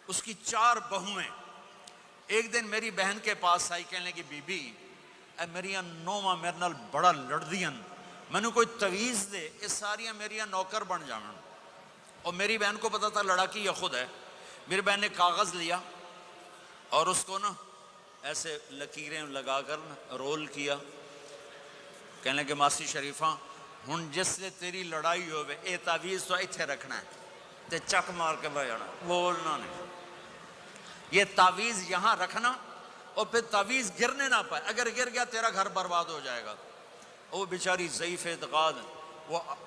اس کی 4 بہویں۔ ایک دن میری بہن کے پاس آئی، کہنے لگی بی بی اے میریاں نوواں میرے نال بڑا لڑدیاں، میں نے کوئی تعویذ دے، یہ ساریاں میریاں نوکر بن جاون۔ اور میری بہن کو پتا تھا لڑاکی یہ خود ہے۔ میری بہن نے کاغذ لیا اور اس کو نا ایسے لکیریں لگا کر رول کیا، کہنے لگے ماسی شریفاں ہن جس سے تیری لڑائی ہوئے اے تعویذ تو ایتھے رکھنا ہے تے چک مار کے بہ جانا، بولنا نہیں۔ یہ تعویذ یہاں رکھنا اور پھر تعویذ گرنے نہ پائے، اگر گر گیا تیرا گھر برباد ہو جائے گا۔ وہ بیچاری ضعیف اعتقاد،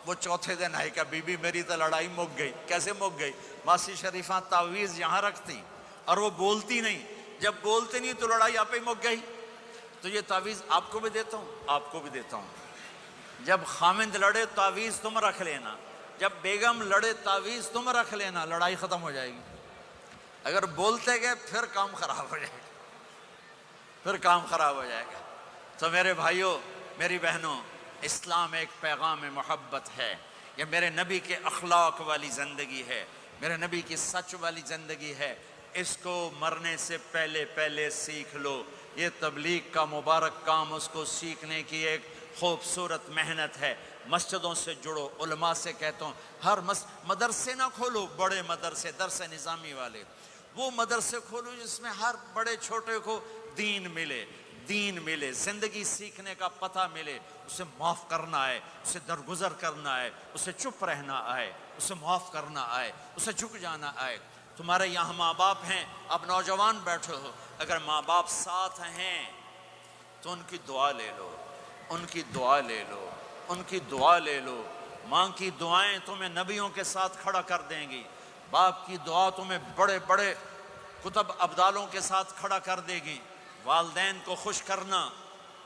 وہ چوتھے دن آئی کہ بی بی میری تو لڑائی مک گئی۔ کیسے مک گئی؟ ماسی شریفہ تعویذ یہاں رکھتی اور وہ بولتی نہیں، جب بولتے نہیں تو لڑائی آپ ہی مک گئی۔ تو یہ تعویذ آپ کو بھی دیتا ہوں، آپ کو بھی دیتا ہوں۔ جب خامند لڑے تعویذ تم رکھ لینا، جب بیگم لڑے تعویذ تم رکھ لینا، لڑائی ختم ہو جائے گی۔ اگر بولتے گئے پھر کام خراب ہو جائے گا، پھر کام خراب ہو جائے گا۔ تو میرے بھائیوں میری بہنوں، اسلام ایک پیغام محبت ہے، یہ میرے نبی کے اخلاق والی زندگی ہے، میرے نبی کی سچ والی زندگی ہے۔ اس کو مرنے سے پہلے پہلے سیکھ لو۔ یہ تبلیغ کا مبارک کام اس کو سیکھنے کی ایک خوبصورت محنت ہے. مسجدوں سے جڑو. علماء سے کہتا ہوں ہر مدرسے نہ کھولو، بڑے مدرسے درس نظامی والے، وہ مدرسے کھولو جس میں ہر بڑے چھوٹے کو دین ملے، زندگی سیکھنے کا پتہ ملے. اسے معاف کرنا ہے، اسے درگزر کرنا ہے، اسے چپ رہنا آئے، اسے معاف کرنا آئے، اسے جھک جانا آئے. تمہارے یہاں ماں باپ ہیں، اب نوجوان بیٹھے ہو، اگر ماں باپ ساتھ ہیں تو ان کی دعا لے لو، ان کی دعا لے لو، ان کی دعا لے لو. ماں کی دعائیں تمہیں نبیوں کے ساتھ کھڑا کر دیں گی، باپ کی دعا تمہیں بڑے بڑے کتب ابدالوں کے ساتھ کھڑا کر دے گی. والدین کو خوش کرنا،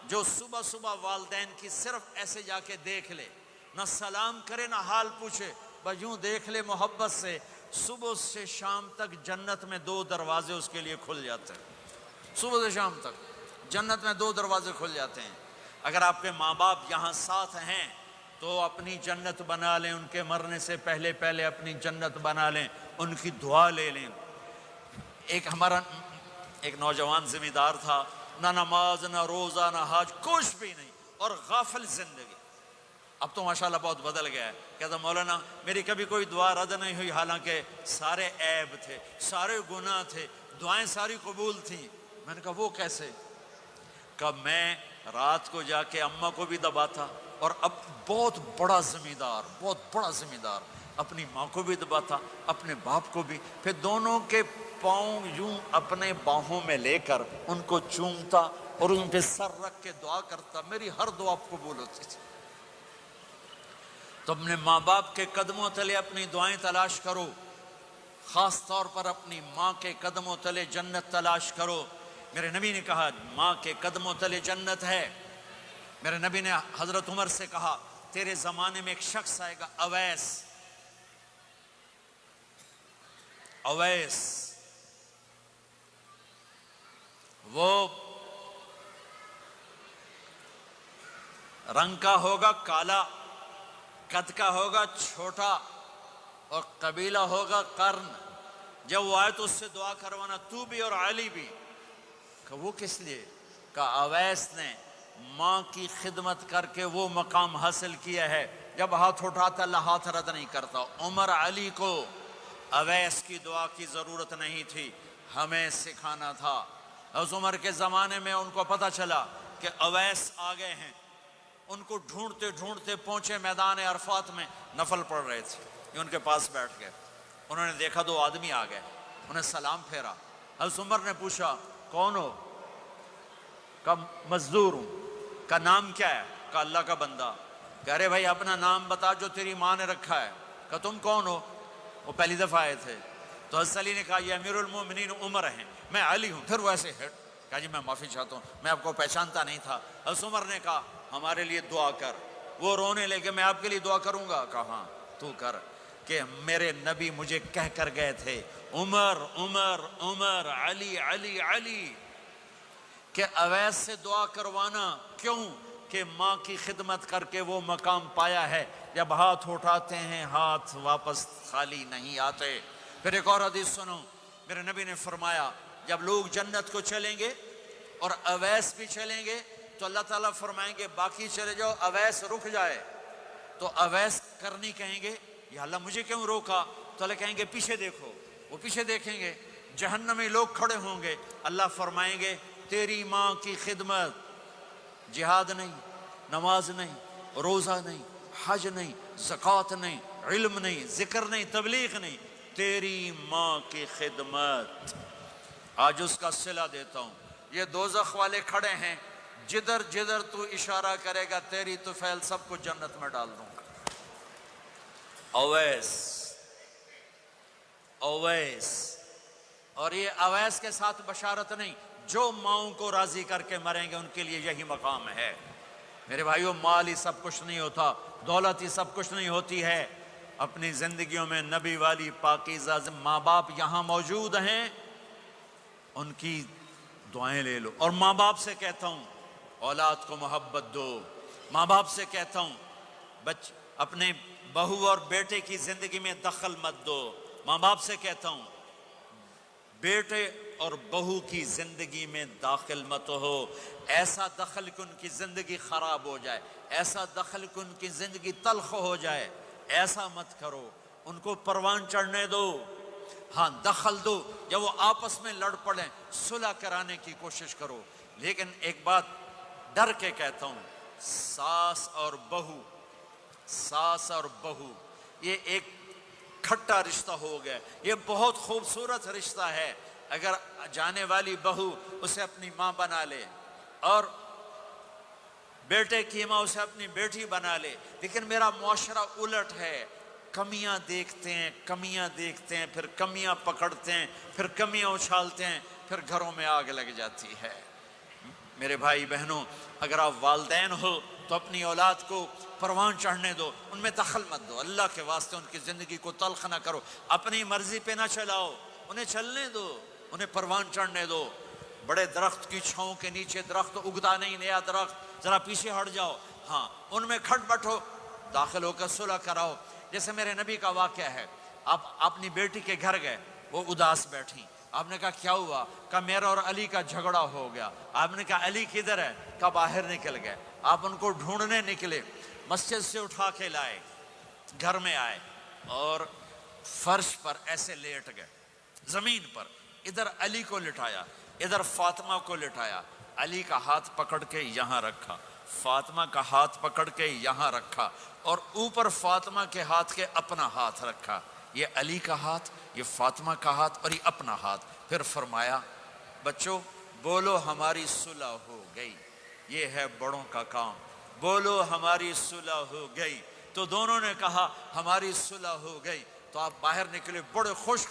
جو صبح صبح والدین کی صرف ایسے جا کے دیکھ لے، نہ سلام کرے نہ حال پوچھے، بس یوں دیکھ لے محبت سے، صبح سے شام تک جنت میں 2 دروازے اس کے لیے کھل جاتے ہیں. صبح سے شام تک جنت میں 2 دروازے کھل جاتے ہیں. اگر آپ کے ماں باپ یہاں ساتھ ہیں تو اپنی جنت بنا لیں، ان کے مرنے سے پہلے پہلے اپنی جنت بنا لیں، ان کی دعا لے لیں. ہمارا ایک نوجوان ذمہ دار تھا، نہ نماز نہ روزہ نہ حج، کچھ بھی نہیں، اور غافل زندگی. اب تو ماشاءاللہ بہت بدل گیا ہے. کہتا مولانا میری کبھی کوئی دعا رد نہیں ہوئی، حالانکہ سارے عیب تھے، سارے گناہ تھے، دعائیں ساری قبول تھیں. میں نے کہا وہ کیسے؟ کہ میں رات کو جا کے اماں کو بھی دباتا، اور اب بہت بڑا ذمہ دار اپنی ماں کو بھی دباتا، اپنے باپ کو بھی، پھر دونوں کے پاؤں یوں اپنے باہوں میں لے کر ان کو چومتا اور ان پہ سر رکھ کے دعا کرتا. میری ہر دعا قبول ہوتی تھی. تو اپنے ماں باپ کے قدموں تلے اپنی دعائیں تلاش کرو، خاص طور پر اپنی ماں کے قدموں تلے جنت تلاش کرو. میرے نبی نے کہا ماں کے قدموں تلے جنت ہے. میرے نبی نے حضرت عمر سے کہا تیرے زمانے میں ایک شخص آئے گا، اویس، وہ رنگ کا ہوگا کالا، قد کا ہوگا چھوٹا، اور قبیلہ ہوگا قرن. جب وہ آئے تو اس سے دعا کروانا، تو بھی اور علی بھی. کہ وہ کس لیے؟ کہ اویس نے ماں کی خدمت کر کے وہ مقام حاصل کیا ہے. جب ہاتھ اٹھاتا اللہ ہاتھ رد نہیں کرتا. عمر علی کو اویس کی دعا کی ضرورت نہیں تھی، ہمیں سکھانا تھا. حضرت عمر کے زمانے میں ان کو پتہ چلا کہ اویس آ گئے ہیں، ان کو ڈھونڈتے ڈھونڈتے پہنچے میدان عرفات میں، نفل پڑھ رہے تھے. یہ ان کے پاس بیٹھ گئے، انہوں نے دیکھا 2 آدمی آ گئے، انہیں سلام پھیرا. حضرت عمر نے پوچھا کون ہو؟ کہ مزدور ہوں. کا نام کیا ہے؟ کہ اللہ کا بندہ. کہ ارے بھائی اپنا نام بتا جو تیری ماں نے رکھا ہے. کہ تم کون ہو؟ وہ پہلی دفعہ آئے تھے. تو حضرت علی نے کہا یہ امیر المومنین عمر ہیں، میں علی ہوں. پھر وہ ایسے کہا جی میں معافی چاہتا ہوں، میں آپ کو پہچانتا نہیں تھا. حضرت عمر نے کہا ہمارے لیے دعا کر. وہ رونے لگے کہ میں آپ کے لیے دعا کروں گا. کہا ہاں تو کر، کہ میرے نبی مجھے کہہ کر گئے تھے عمر عمر عمر، علی علی علی. کہ اویس سے دعا کروانا کیوں؟ کہ ماں کی خدمت کر کے وہ مقام پایا ہے. جب ہاتھ اٹھاتے ہیں ہاتھ واپس خالی نہیں آتے. پھر ایک اور حدیث سنو، میرے نبی نے فرمایا جب لوگ جنت کو چلیں گے اور اویس بھی چلیں گے تو اللہ تعالیٰ فرمائیں گے باقی چلے جاؤ، اویس رک جائے. تو اویس کرنی کہیں گے یا اللہ مجھے کیوں روکا؟ تو اللہ کہیں گے پیچھے دیکھو. وہ پیچھے دیکھیں گے، جہنمی لوگ کھڑے ہوں گے. اللہ فرمائیں گے تیری ماں کی خدمت، جہاد نہیں، نماز نہیں، روزہ نہیں، حج نہیں، زکوٰۃ نہیں، علم نہیں، ذکر نہیں، تبلیغ نہیں، تیری ماں کی خدمت. آج اس کا صلہ دیتا ہوں. یہ دوزخ والے کھڑے ہیں، جدھر جدھر تو اشارہ کرے گا تیری طفیل سب کو جنت میں ڈال دوں گا. اویس. اور یہ اویس کے ساتھ بشارت نہیں، جو ماؤں کو راضی کر کے مریں گے ان کے لیے یہی مقام ہے. میرے بھائیوں مال ہی سب کچھ نہیں ہوتا، دولت ہی سب کچھ نہیں ہوتی ہے. اپنی زندگیوں میں نبی والی پاکیزہ ماں باپ یہاں موجود ہیں، ان کی دعائیں لے لو. اور ماں باپ سے کہتا ہوں اولاد کو محبت دو. ماں باپ سے کہتا ہوں اپنے بہو اور بیٹے کی زندگی میں دخل مت دو. ماں باپ سے کہتا ہوں بیٹے اور بہو کی زندگی میں داخل مت ہو، ایسا دخل کہ ان کی زندگی خراب ہو جائے، ایسا دخل کہ ان کی زندگی تلخ ہو جائے، ایسا مت کرو، ان کو پروان چڑھنے دو۔ ہاں دخل دو، جب وہ آپس میں لڑ پڑیں صلح کرانے کی کوشش کرو، لیکن ایک بات ڈر کے کہتا ہوں، ساس اور بہو یہ ایک کھٹا رشتہ ہو گیا، یہ بہت خوبصورت رشتہ ہے، اگر جانے والی بہو اسے اپنی ماں بنا لے اور بیٹے کی ماں اسے اپنی بیٹی بنا لے، لیکن میرا معاشرہ الٹ ہے، کمیاں دیکھتے ہیں، پھر کمیاں پکڑتے ہیں، پھر کمیاں اچھالتے ہیں، پھر گھروں میں آگ لگ جاتی ہے۔ میرے بھائی بہنوں، اگر آپ والدین ہو تو اپنی اولاد کو پروان چڑھنے دو، ان میں دخل مت دو، اللہ کے واسطے ان کی زندگی کو تلخ نہ کرو، اپنی مرضی پہ نہ چلاؤ، انہیں چلنے دو، انہیں پروان چڑھنے دو۔ بڑے درخت کی چھاؤں کے نیچے درخت اگتا نہیں، نیا درخت، ذرا پیچھے ہٹ جاؤ، ہاں ان میں کھٹ بٹھو، داخل ہو کر صلح کراؤ۔ جیسے میرے نبی کا واقعہ ہے، آپ اپنی بیٹی کے گھر گئے، وہ اداس بیٹھی، آپ نے کہا کیا ہوا؟ کہا میرا اور علی کا جھگڑا ہو گیا۔ آپ نے کہا علی کدھر ہے؟ کہا باہر نکل گئے۔ آپ ان کو ڈھونڈنے نکلے، مسجد سے اٹھا کے لائے، گھر میں آئے اور فرش پر ایسے لیٹ گئے، زمین پر، ادھر علی کو لٹایا، ادھر فاطمہ کو لٹایا، علی کا ہاتھ پکڑ کے یہاں رکھا، فاطمہ کا ہاتھ پکڑ کے یہاں رکھا، اور اوپر فاطمہ کے ہاتھ کے اپنا ہاتھ رکھا، یہ علی کا ہاتھ، یہ فاطمہ کا ہاتھ اور یہ اپنا ہاتھ۔ پھر فرمایا بچوں بولو ہماری صلح ہو گئی، یہ ہے بڑوں کا کام، بولو ہماری صلح ہو گئی۔ تو دونوں نے کہا ہماری صلح ہو گئی، تو آپ باہر نکلے بڑے خوش۔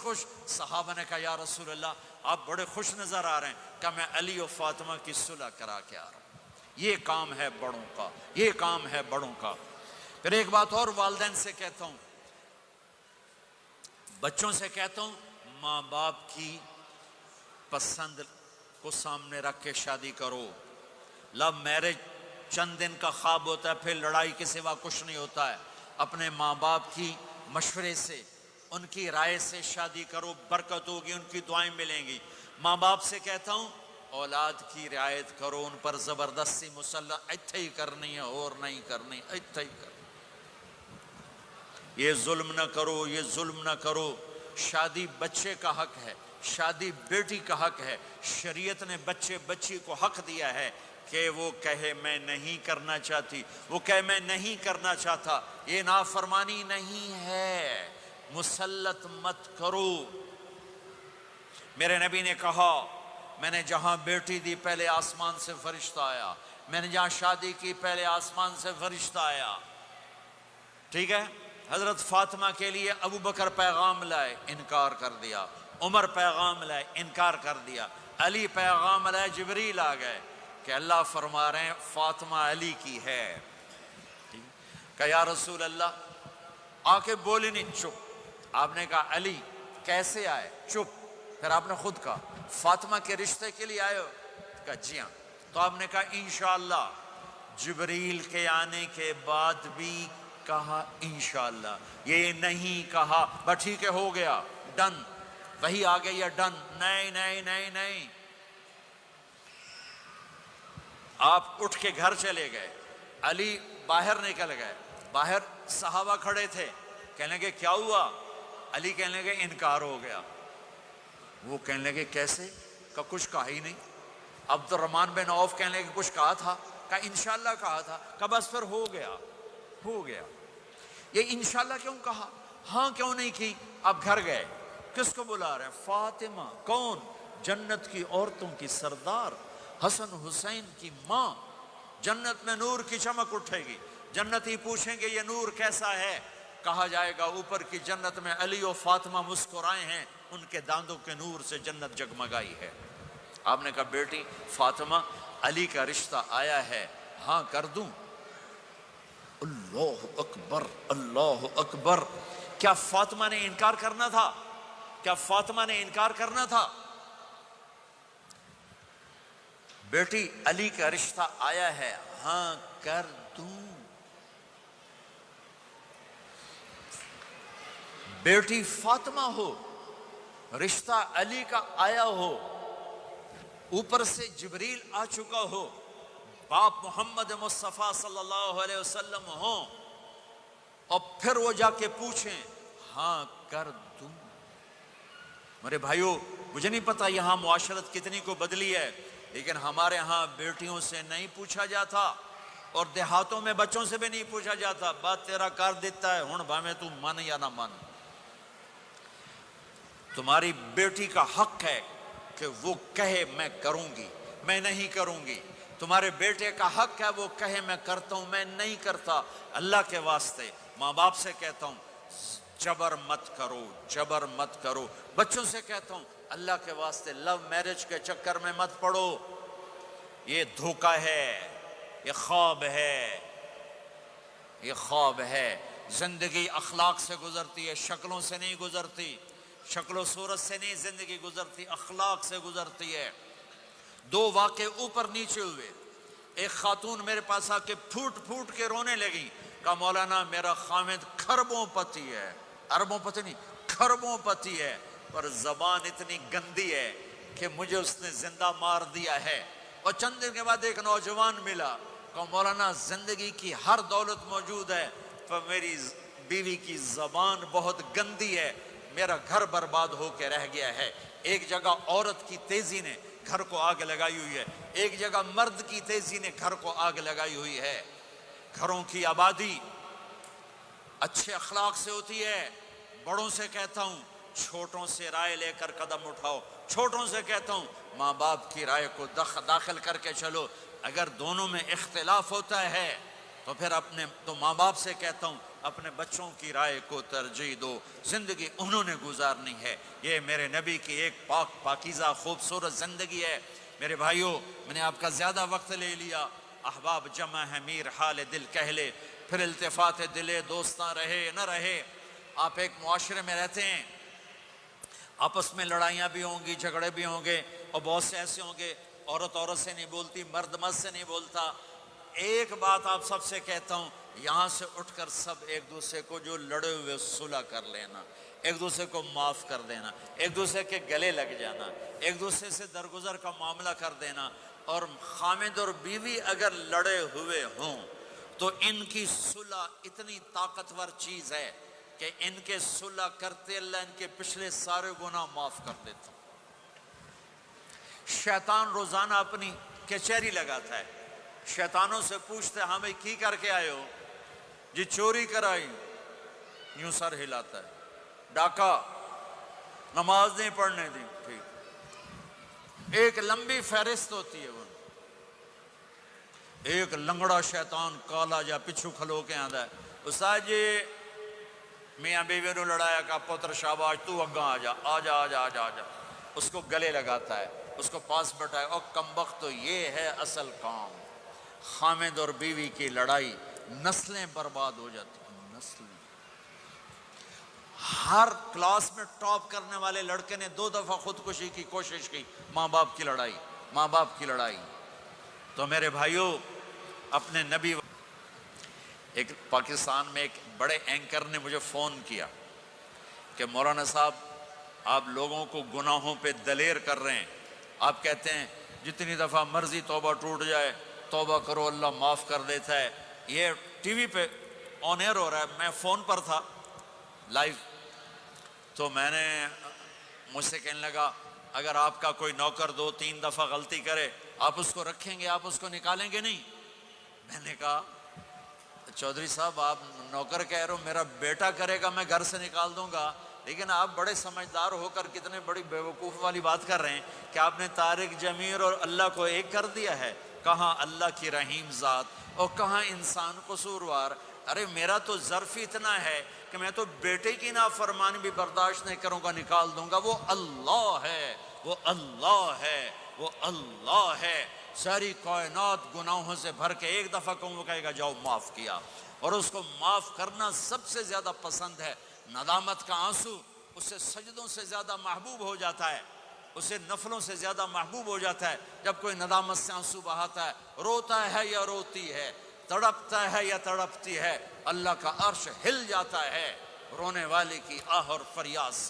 صحابہ نے کہا یا رسول اللہ آپ بڑے خوش نظر آ رہے ہیں، کہ میں علی و فاطمہ کی صلح کرا کے آ رہا ہوں، یہ کام ہے بڑوں کا، یہ کام ہے بڑوں کا۔ پھر ایک بات اور والدین سے کہتا ہوں، بچوں سے کہتا ہوں، ماں باپ کی پسند کو سامنے رکھ کے شادی کرو۔ لو میرج چند دن کا خواب ہوتا ہے، پھر لڑائی کے سوا کچھ نہیں ہوتا ہے۔ اپنے ماں باپ کی مشورے سے، ان کی رائے سے شادی کرو، برکت ہوگی، ان کی دعائیں ملیں گی۔ ماں باپ سے کہتا ہوں اولاد کی رعایت کرو، ان پر زبردستی مسلط ایتھے ہی کرنی ہے اور نہیں کرنی، ایتھے ہی کرنی، یہ ظلم نہ کرو، یہ ظلم نہ کرو۔ شادی بچے کا حق ہے، شادی بیٹی کا حق ہے، شریعت نے بچی کو حق دیا ہے کہ وہ کہے میں نہیں کرنا چاہتی، وہ کہے میں نہیں کرنا چاہتا، یہ نافرمانی نہیں ہے، مسلط مت کرو۔ میرے نبی نے کہا میں نے جہاں بیٹی دی پہلے آسمان سے فرشتہ آیا، میں نے جہاں شادی کی پہلے آسمان سے فرشتہ آیا، ٹھیک ہے۔ حضرت فاطمہ کے لیے ابو بکر پیغام لائے، انکار کر دیا، عمر پیغام لائے، انکار کر دیا، علی پیغام لائے، جبریل آ گئے کہ اللہ فرما رہے ہیں فاطمہ علی کی ہے۔ کہ یا رسول اللہ آ کے بولے نہیں، چپ۔ آپ نے کہا علی کیسے آئے؟ چپ۔ پھر آپ نے خود کہا فاطمہ کے رشتے کے لیے آئے ہو؟ کہا جی ہاں۔ تو آپ نے کہا انشاءاللہ۔ جبریل کے آنے کے بعد بھی کہا انشاءاللہ، یہ نہیں کہا بس ٹھیک ہے ہو گیا ڈن، وہی آ گئی ہے ڈن، نہیں نہیں نہیں نہیں۔ آپ اٹھ کے گھر چلے گئے، علی باہر نکل گئے، باہر صحابہ کھڑے تھے، کہنے لگے کیا ہوا؟ علی کہنے لگے انکار ہو گیا۔ وہ کہنے لگے کیسے؟ کہ کچھ کہا ہی نہیں۔ عبد الرحمن بن عوف کہنے لگے کچھ کہا تھا؟ کہ انشاءاللہ کہا تھا۔ کہ بس پھر ہو گیا، ہو گیا۔ یہ انشاءاللہ کیوں کہا؟ ہاں کیوں نہیں کی؟ آپ گھر گئے، کس کو بلا رہے ہیں؟ فاطمہ۔ کون؟ جنت کی عورتوں کی سردار، حسن حسین کی ماں۔ جنت میں نور کی چمک اٹھے گی، جنتی پوچھیں گے یہ نور کیسا ہے؟ کہا جائے گا اوپر کی جنت میں علی و فاطمہ مسکرائے ہیں، ان کے داندوں کے نور سے جنت جگمگائی ہے۔ آپ نے کہا بیٹی فاطمہ علی کا رشتہ آیا ہے، ہاں کر دوں؟ اللہ اکبر، اللہ اکبر۔ کیا فاطمہ نے انکار کرنا تھا؟ کیا فاطمہ نے انکار کرنا تھا؟ بیٹی علی کا رشتہ آیا ہے، ہاں کر دوں۔ بیٹی فاطمہ ہو، رشتہ علی کا آیا ہو، اوپر سے جبریل آ چکا ہو، باپ محمد مصطفیٰ صلی اللہ علیہ وسلم ہوں، اور پھر وہ جا کے پوچھیں ہاں کر دوں۔ میرے بھائیو، مجھے نہیں پتا یہاں معاشرت کتنی کو بدلی ہے، لیکن ہمارے ہاں بیٹیوں سے نہیں پوچھا جاتا، اور دیہاتوں میں بچوں سے بھی نہیں پوچھا جاتا، بات تیرا کر دیتا ہے، ہن بھاویں تو من یا نہ من۔ تمہاری بیٹی کا حق ہے کہ وہ کہے میں کروں گی، میں نہیں کروں گی۔ تمہارے بیٹے کا حق ہے وہ کہے میں کرتا ہوں، میں نہیں کرتا۔ اللہ کے واسطے ماں باپ سے کہتا ہوں جبر مت کرو، جبر مت کرو۔ بچوں سے کہتا ہوں اللہ کے واسطے لو میرج کے چکر میں مت پڑو، یہ دھوکہ ہے، یہ خواب ہے، یہ خواب ہے۔ زندگی اخلاق سے گزرتی ہے، شکلوں سے نہیں گزرتی، شکل و صورت سے نہیں زندگی گزرتی، اخلاق سے گزرتی ہے۔ دو واقعے اوپر نیچے ہوئے، ایک خاتون میرے پاس آ کے پھوٹ پھوٹ کے رونے لگی، کہا مولانا میرا خامد کھربوں پتی ہے، اربوں پتی نہیں، کھربوں پتی ہے، پر زبان اتنی گندی ہے کہ مجھے اس نے زندہ مار دیا ہے۔ اور چند دن کے بعد ایک نوجوان ملا، کہا مولانا زندگی کی ہر دولت موجود ہے، پر میری بیوی کی زبان بہت گندی ہے، میرا گھر برباد ہو کے رہ گیا ہے۔ ایک جگہ عورت کی تیزی نے گھر کو آگ لگائی ہوئی ہے، ایک جگہ مرد کی تیزی نے گھر کو آگ لگائی ہوئی ہے۔ گھروں کی آبادی اچھے اخلاق سے ہوتی ہے۔ بڑوں سے کہتا ہوں چھوٹوں سے رائے لے کر قدم اٹھاؤ، چھوٹوں سے کہتا ہوں ماں باپ کی رائے کو داخل کر کے چلو۔ اگر دونوں میں اختلاف ہوتا ہے تو پھر تو ماں باپ سے کہتا ہوں اپنے بچوں کی رائے کو ترجیح دو، زندگی انہوں نے گزارنی ہے۔ یہ میرے نبی کی ایک پاکیزہ خوبصورت زندگی ہے۔ میرے بھائیوں، میں نے آپ کا زیادہ وقت لے لیا، احباب جمع ہے میر حال دل کہہ لے، پھر التفات دلے دوستاں رہے نہ رہے۔ آپ ایک معاشرے میں رہتے ہیں، آپس میں لڑائیاں بھی ہوں گی، جھگڑے بھی ہوں گے، اور بہت سے ایسے ہوں گے عورت عورت سے نہیں بولتی، مرد مرد سے نہیں بولتا۔ ایک بات آپ سب سے کہتا ہوں، یہاں سے اٹھ کر سب ایک دوسرے کو جو لڑے ہوئے صلح کر لینا، ایک دوسرے کو معاف کر دینا، ایک دوسرے کے گلے لگ جانا، ایک دوسرے سے درگزر کا معاملہ کر دینا۔ اور خامد اور بیوی اگر لڑے ہوئے ہوں تو ان کی صلح اتنی طاقتور چیز ہے کہ ان کے صلح کرتے اللہ ان کے پچھلے سارے گناہ معاف کر دیتا۔ شیطان روزانہ اپنی کچہری لگاتا ہے، شیطانوں سے پوچھتے ہاں بھائی کی کر کے آئے ہو؟ جی چوری کرائی، یوں سر ہلاتا ہے، ڈاکہ، نماز نہیں پڑھنے دی، ٹھیک۔ ایک لمبی فہرست ہوتی ہے، وہ ایک لنگڑا شیطان کالا جا پچھو کھلو کے آندا ہے، استاد جی میاں بیوی نے لڑایا، کا پتر شاباش تو اگاں آ جا آ جا آ جا آ جا آ جا، اس کو گلے لگاتا ہے، اس کو پاس بٹھائے، اور کمبخت تو یہ ہے اصل کام۔ خامد اور بیوی کی لڑائی، نسلیں برباد ہو جاتی ہیں، نسلیں۔ ہر کلاس میں ٹاپ کرنے والے لڑکے نے 2 دفعہ خودکشی کی کوشش کی، ماں باپ کی لڑائی، ماں باپ کی لڑائی۔ تو میرے بھائیوں، اپنے نبی، ایک پاکستان میں ایک بڑے اینکر نے مجھے فون کیا کہ مولانا صاحب آپ لوگوں کو گناہوں پہ دلیر کر رہے ہیں، آپ کہتے ہیں جتنی دفعہ مرضی توبہ ٹوٹ جائے توبہ کرو اللہ معاف کر دیتا ہے۔ یہ ٹی وی پہ آن ایئر ہو رہا ہے، میں فون پر تھا لائیو، تو میں نے مجھ سے کہنے لگا اگر آپ کا کوئی نوکر 2-3 دفعہ غلطی کرے آپ اس کو رکھیں گے، آپ اس کو نکالیں گے نہیں؟ میں نے کہا چودھری صاحب آپ نوکر کہہ رہے ہو، میرا بیٹا کرے گا میں گھر سے نکال دوں گا، لیکن آپ بڑے سمجھدار ہو کر کتنے بڑی بیوقوف والی بات کر رہے ہیں کہ آپ نے طارق جمیل اور اللہ کو ایک کر دیا ہے۔ کہاں اللہ کی رحیم ذات اور کہاں انسان قصوروار۔ ارے میرا تو ظرف اتنا ہے کہ میں تو بیٹے کی نافرمانی بھی برداشت نہیں کروں گا، نکال دوں گا۔ وہ اللہ ہے، وہ اللہ ہے، وہ اللہ ہے۔ ساری کائنات گناہوں سے بھر کے ایک دفعہ کہوں وہ کہے گا جاؤ معاف کیا، اور اس کو معاف کرنا سب سے زیادہ پسند ہے۔ ندامت کا آنسو اسے سجدوں سے زیادہ محبوب ہو جاتا ہے، اسے نفلوں سے زیادہ محبوب ہو جاتا ہے۔ جب کوئی ندامت سے آنسو بہاتا ہے، روتا ہے یا روتی ہے، تڑپتا ہے یا تڑپتی ہے، اللہ کا عرش ہل جاتا ہے رونے والے کی آہ اور فریاد۔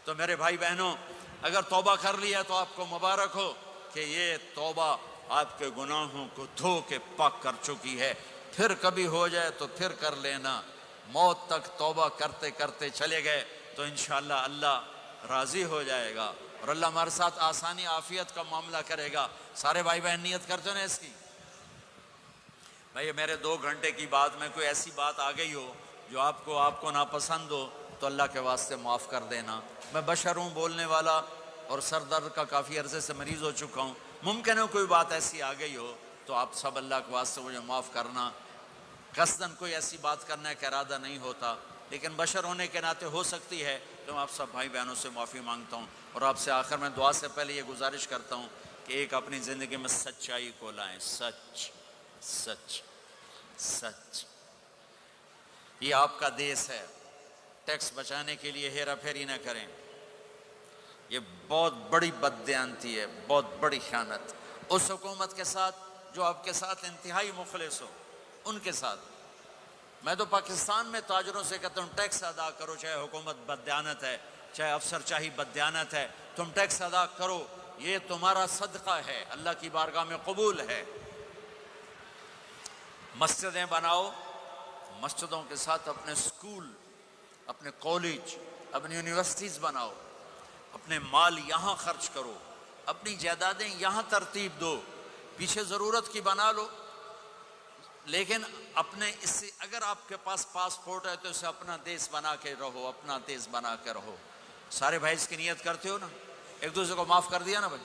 تو میرے بھائی بہنوں، اگر توبہ کر لیا تو آپ کو مبارک ہو، کہ یہ توبہ آپ کے گناہوں کو دھو کے پاک کر چکی ہے، پھر کبھی ہو جائے تو پھر کر لینا، موت تک توبہ کرتے کرتے چلے گئے تو انشاءاللہ اللہ راضی ہو جائے گا اور اللہ ہمارے ساتھ آسانی عافیت کا معاملہ کرے گا۔ سارے بھائی بہن نیت کرتے ہو نا اس کی؟ بھائی میرے 2 گھنٹے کی بات میں کوئی ایسی بات آ گئی ہو جو آپ کو ناپسند ہو تو اللہ کے واسطے معاف کر دینا۔ میں بشر ہوں، بولنے والا، اور سر درد کا کافی عرصے سے مریض ہو چکا ہوں، ممکن ہے کوئی بات ایسی آ گئی ہو تو آپ سب اللہ کے واسطے مجھے معاف کرنا۔ قصداً کوئی ایسی بات کرنے کا ارادہ نہیں ہوتا، لیکن بشر ہونے کے ناطے ہو سکتی ہے، تو میں آپ سب بھائی بہنوں سے معافی مانگتا ہوں، اور آپ سے آخر میں دعا سے پہلے یہ گزارش کرتا ہوں کہ ایک اپنی زندگی میں سچائی کو لائیں، سچ سچ سچ۔ یہ آپ کا دیس ہے، ٹیکس بچانے کے لیے ہیرا پھیری نہ کریں، یہ بہت بڑی بددیانتی ہے، بہت بڑی خیانت اس حکومت کے ساتھ جو آپ کے ساتھ انتہائی مخلص ہو، ان کے ساتھ۔ میں تو پاکستان میں تاجروں سے کہتا ہوں ٹیکس ادا کرو، چاہے حکومت بددیانت ہے، چاہے افسر چاہی بددیانت ہے، تم ٹیکس ادا کرو، یہ تمہارا صدقہ ہے، اللہ کی بارگاہ میں قبول ہے۔ مسجدیں بناؤ، مسجدوں کے ساتھ اپنے سکول، اپنے کالج، اپنی یونیورسٹیز بناؤ، اپنے مال یہاں خرچ کرو، اپنی جائیدادیں یہاں ترتیب دو، پیچھے ضرورت کی بنا لو، لیکن اپنے اس سے اگر آپ کے پاس پاسپورٹ ہے تو اسے اپنا دیس بنا کے رہو، اپنا دیس بنا کے رہو۔ سارے بھائی اس کی نیت کرتے ہو نا؟ ایک دوسرے کو معاف کر دیا نا بھائی؟